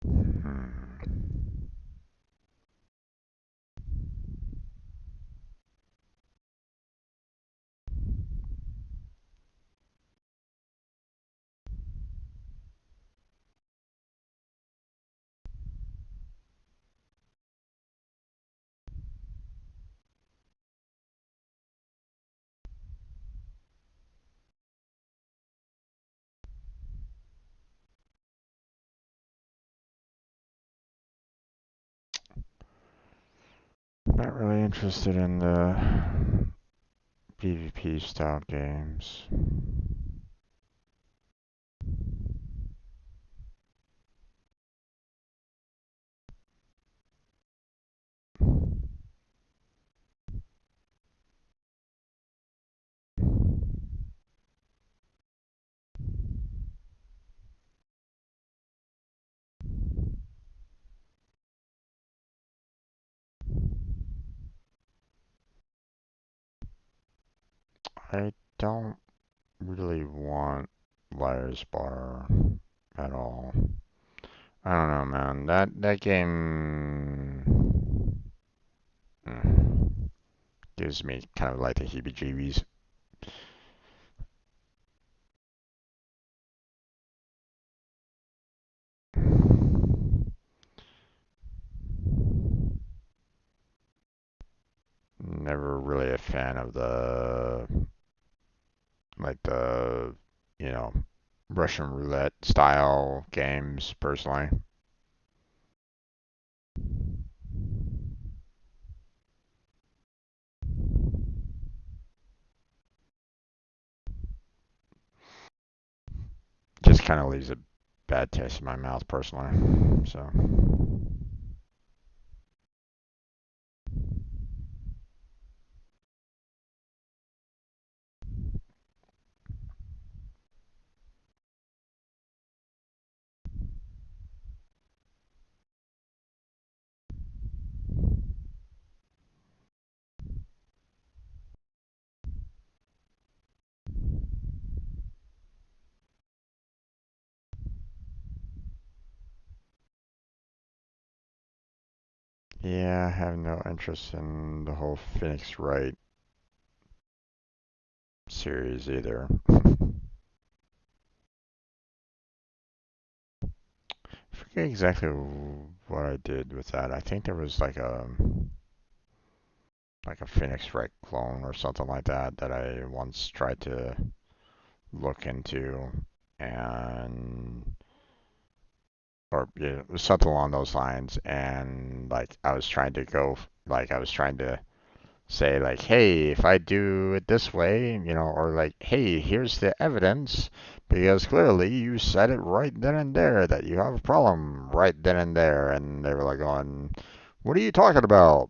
S1: Hmm. Not really interested in the PvP style games. I don't really want Liar's Bar at all. I don't know, man. That game gives me kind of like the heebie-jeebies. Never really a fan of the you know Russian roulette style games personally. Just kind of leaves a bad taste in my mouth personally. So yeah, I have no interest in the whole Phoenix Wright series either. I forget exactly what I did with that. I think there was like a Phoenix Wright clone or something like that that I once tried to look into, and or yeah, it was something along those lines. And like I was trying to say like, hey, if I do it this way, or like, hey, here's the evidence because clearly you said it right then and there that you have a problem right then and there, and they were like going, what are you talking about?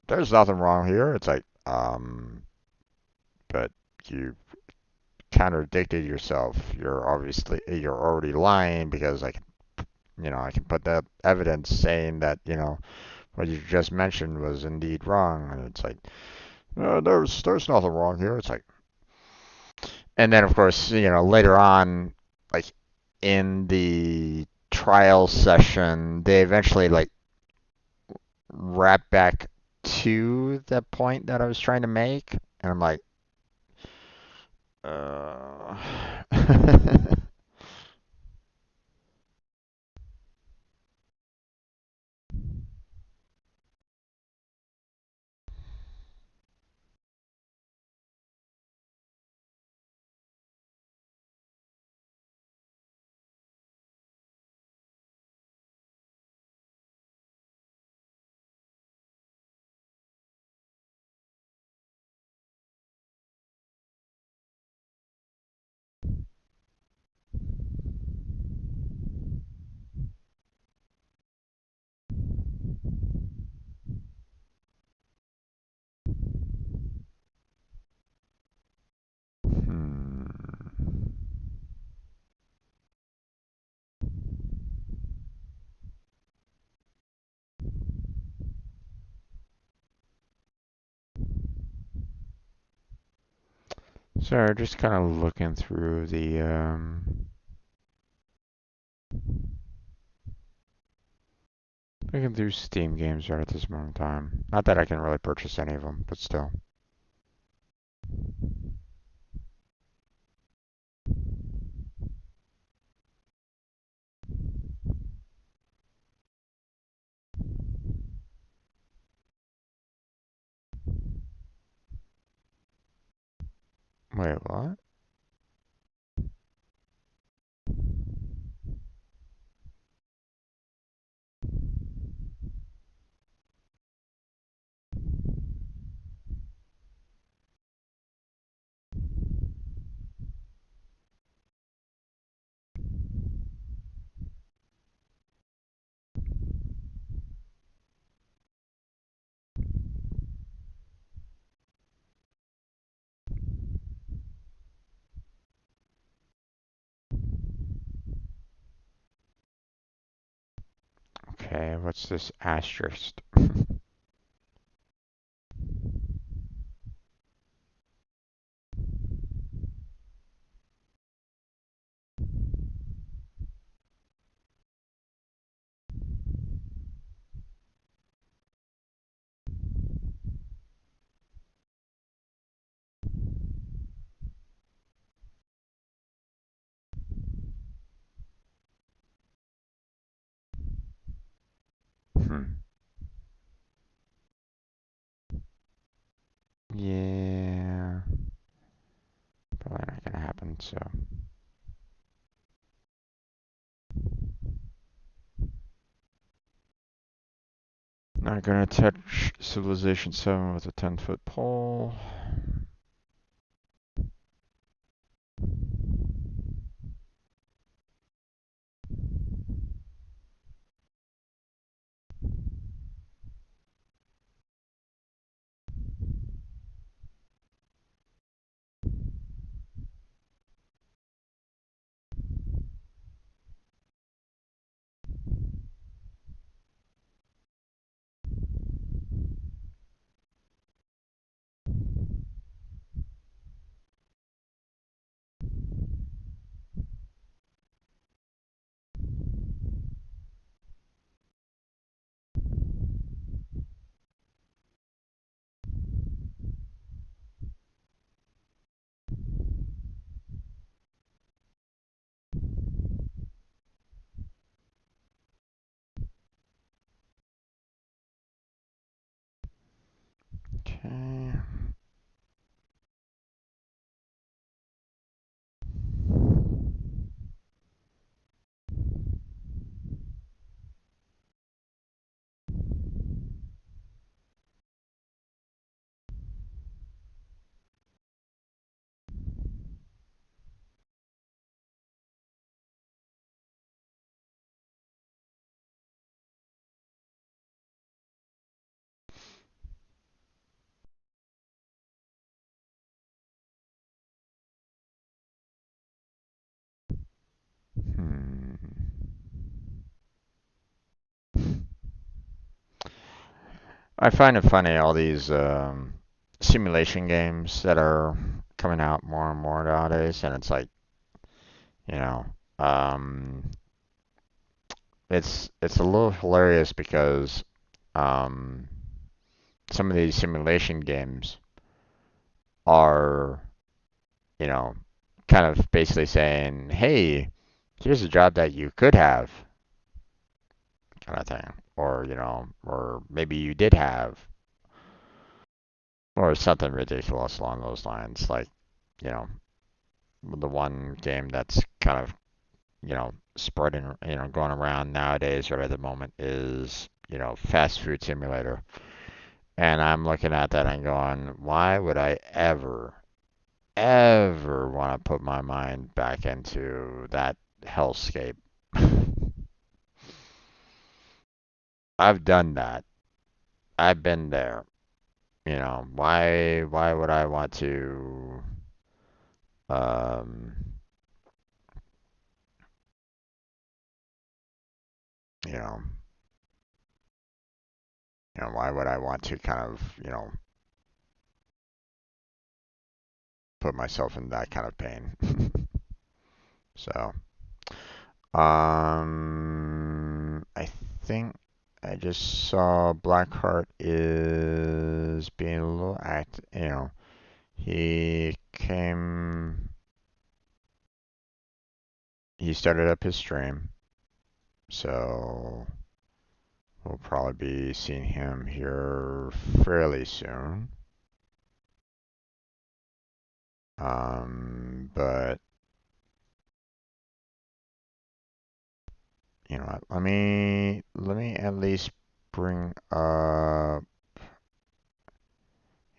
S1: There's nothing wrong here. It's like, but you contradicted yourself. You're already lying because I can put that evidence saying that, what you just mentioned was indeed wrong. And it's like, there's nothing wrong here. It's like, and then of course, later on, like in the trial session, they eventually like wrap back to the point that I was trying to make, and I'm like, uh... Hmm. So just kind of looking through the looking through Steam games right at this moment in time. Not that I can really purchase any of them, but still. Wait, what? Okay, what's this asterisk? Hmm. Yeah, probably not gonna happen, so. Not gonna touch Civilization 7 with a 10-foot pole. Okay. Hmm. I find it funny, all these simulation games that are coming out more and more nowadays, and it's like, you know, Um, it's a little hilarious because um, some of these simulation games are, you know, kind of basically saying, "Hey, here's a job that you could have," kind of thing, or or maybe you did have, or something ridiculous along those lines. Like, you know, the one game that's kind of spreading, going around nowadays right at the moment is, fast food simulator. And I'm looking at that and going, why would I ever want to put my mind back into that hellscape? I've done that. I've been there. Why would I want to, um, you know, why would I want to kind of, put myself in that kind of pain? So, I think I just saw Blackheart is being a little he he started up his stream, so we'll probably be seeing him here fairly soon. But you know what? Let me at least bring up.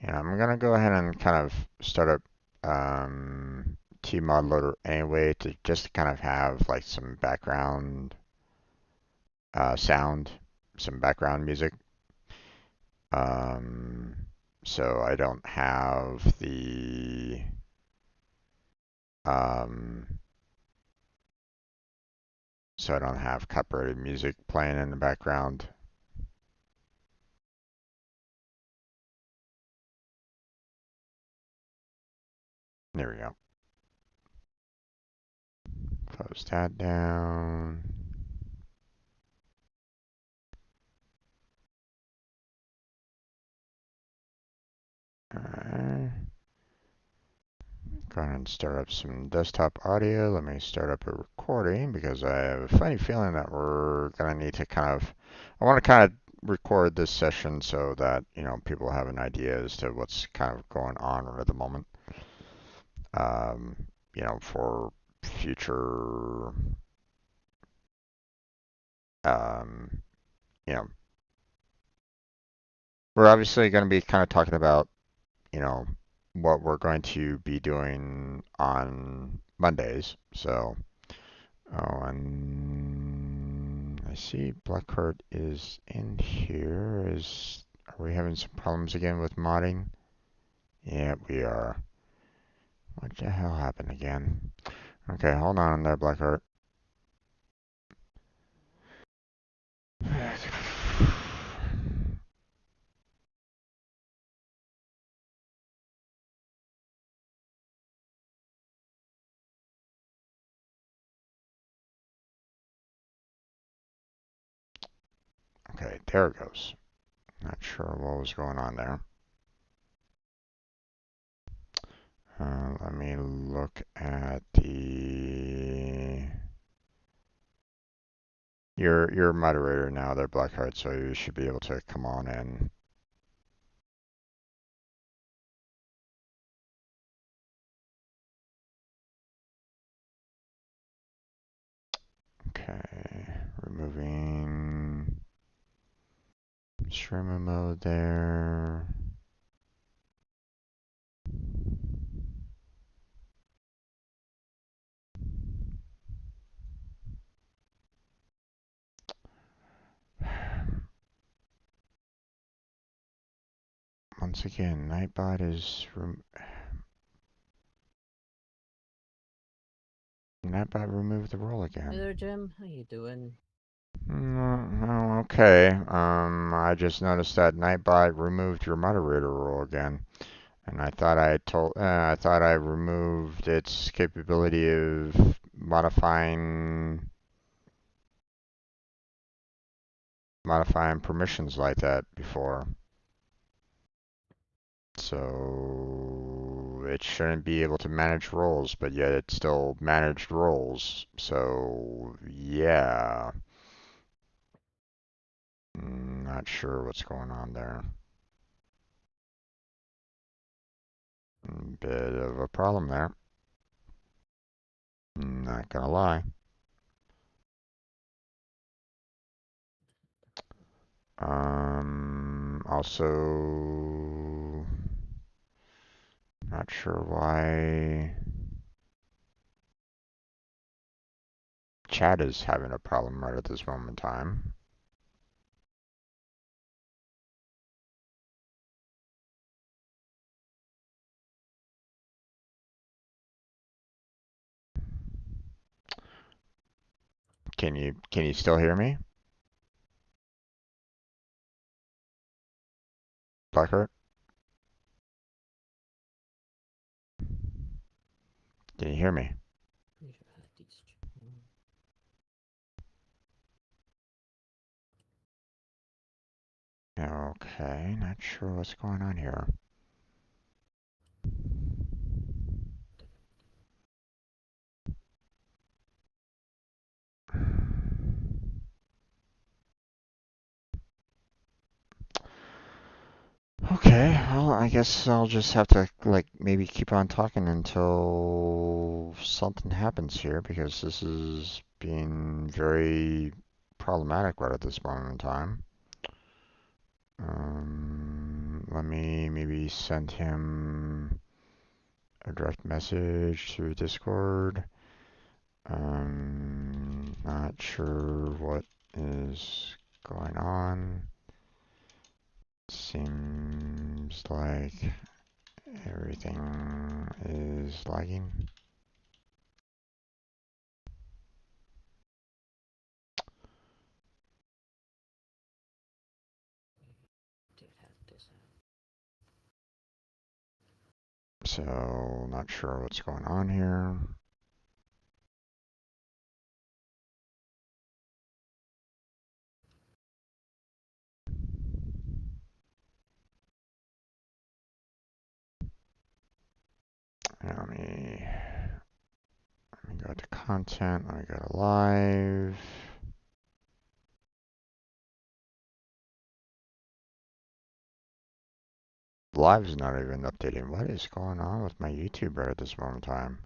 S1: Yeah, I'm gonna go ahead and kind of start up Tmod loader anyway to just kind of have like some background sound, some background music. Um, so I don't have the um, so I don't have copyrighted music playing in the background. There we go. Close that down. Alright. Go ahead and start up some desktop audio. Let me start up a recording because I have a funny feeling that we're gonna need to I want to kind of record this session so that, people have an idea as to what's kind of going on right at the moment. Um, for future, um, you know, we're obviously going to be kind of talking about, you know, what we're going to be doing on Mondays. So, oh, and I see Blackheart is in here. Are we having some problems again with modding? Yeah, we are. What the hell happened again? Okay, hold on there, Blackheart. Okay, there it goes. Not sure what was going on there. Let me look at You're a moderator now there, Blackheart, so you should be able to come on in. Okay, removing streamer mode there. Once again, Nightbot is Nightbot removed the role again.
S2: Hey there, Jim. How you doing?
S1: No, okay. I just noticed that Nightbot removed your moderator role again, and I thought I removed its capability of modifying permissions like that before. So it shouldn't be able to manage roles, but yet it still managed roles. So yeah, not sure what's going on there. Bit of a problem there. Not gonna lie. Also, not sure why chat is having a problem right at this moment in time. Can you still hear me, Blackheart? Can you hear me? Okay, not sure what's going on here. Okay, well, I guess I'll just have to, like, maybe keep on talking until something happens here because this is being very problematic right at this moment in time. Let me maybe send him a direct message through Discord. Not sure what is going on. Seems like everything is lagging. So, not sure what's going on here. Let me go to content. Let me go to live. Live's not even updating. What is going on with my YouTube right at this moment in time?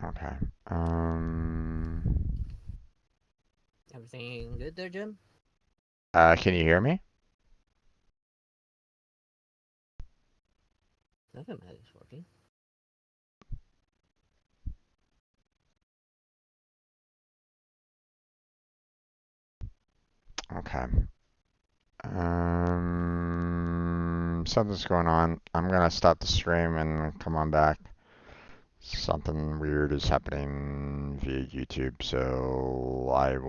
S1: Okay.
S2: Everything good there, Jim?
S1: Can you hear me?
S2: Nothing bad is working.
S1: Okay. Something's going on. I'm gonna stop the stream and come on back. Something weird is happening via YouTube, so I will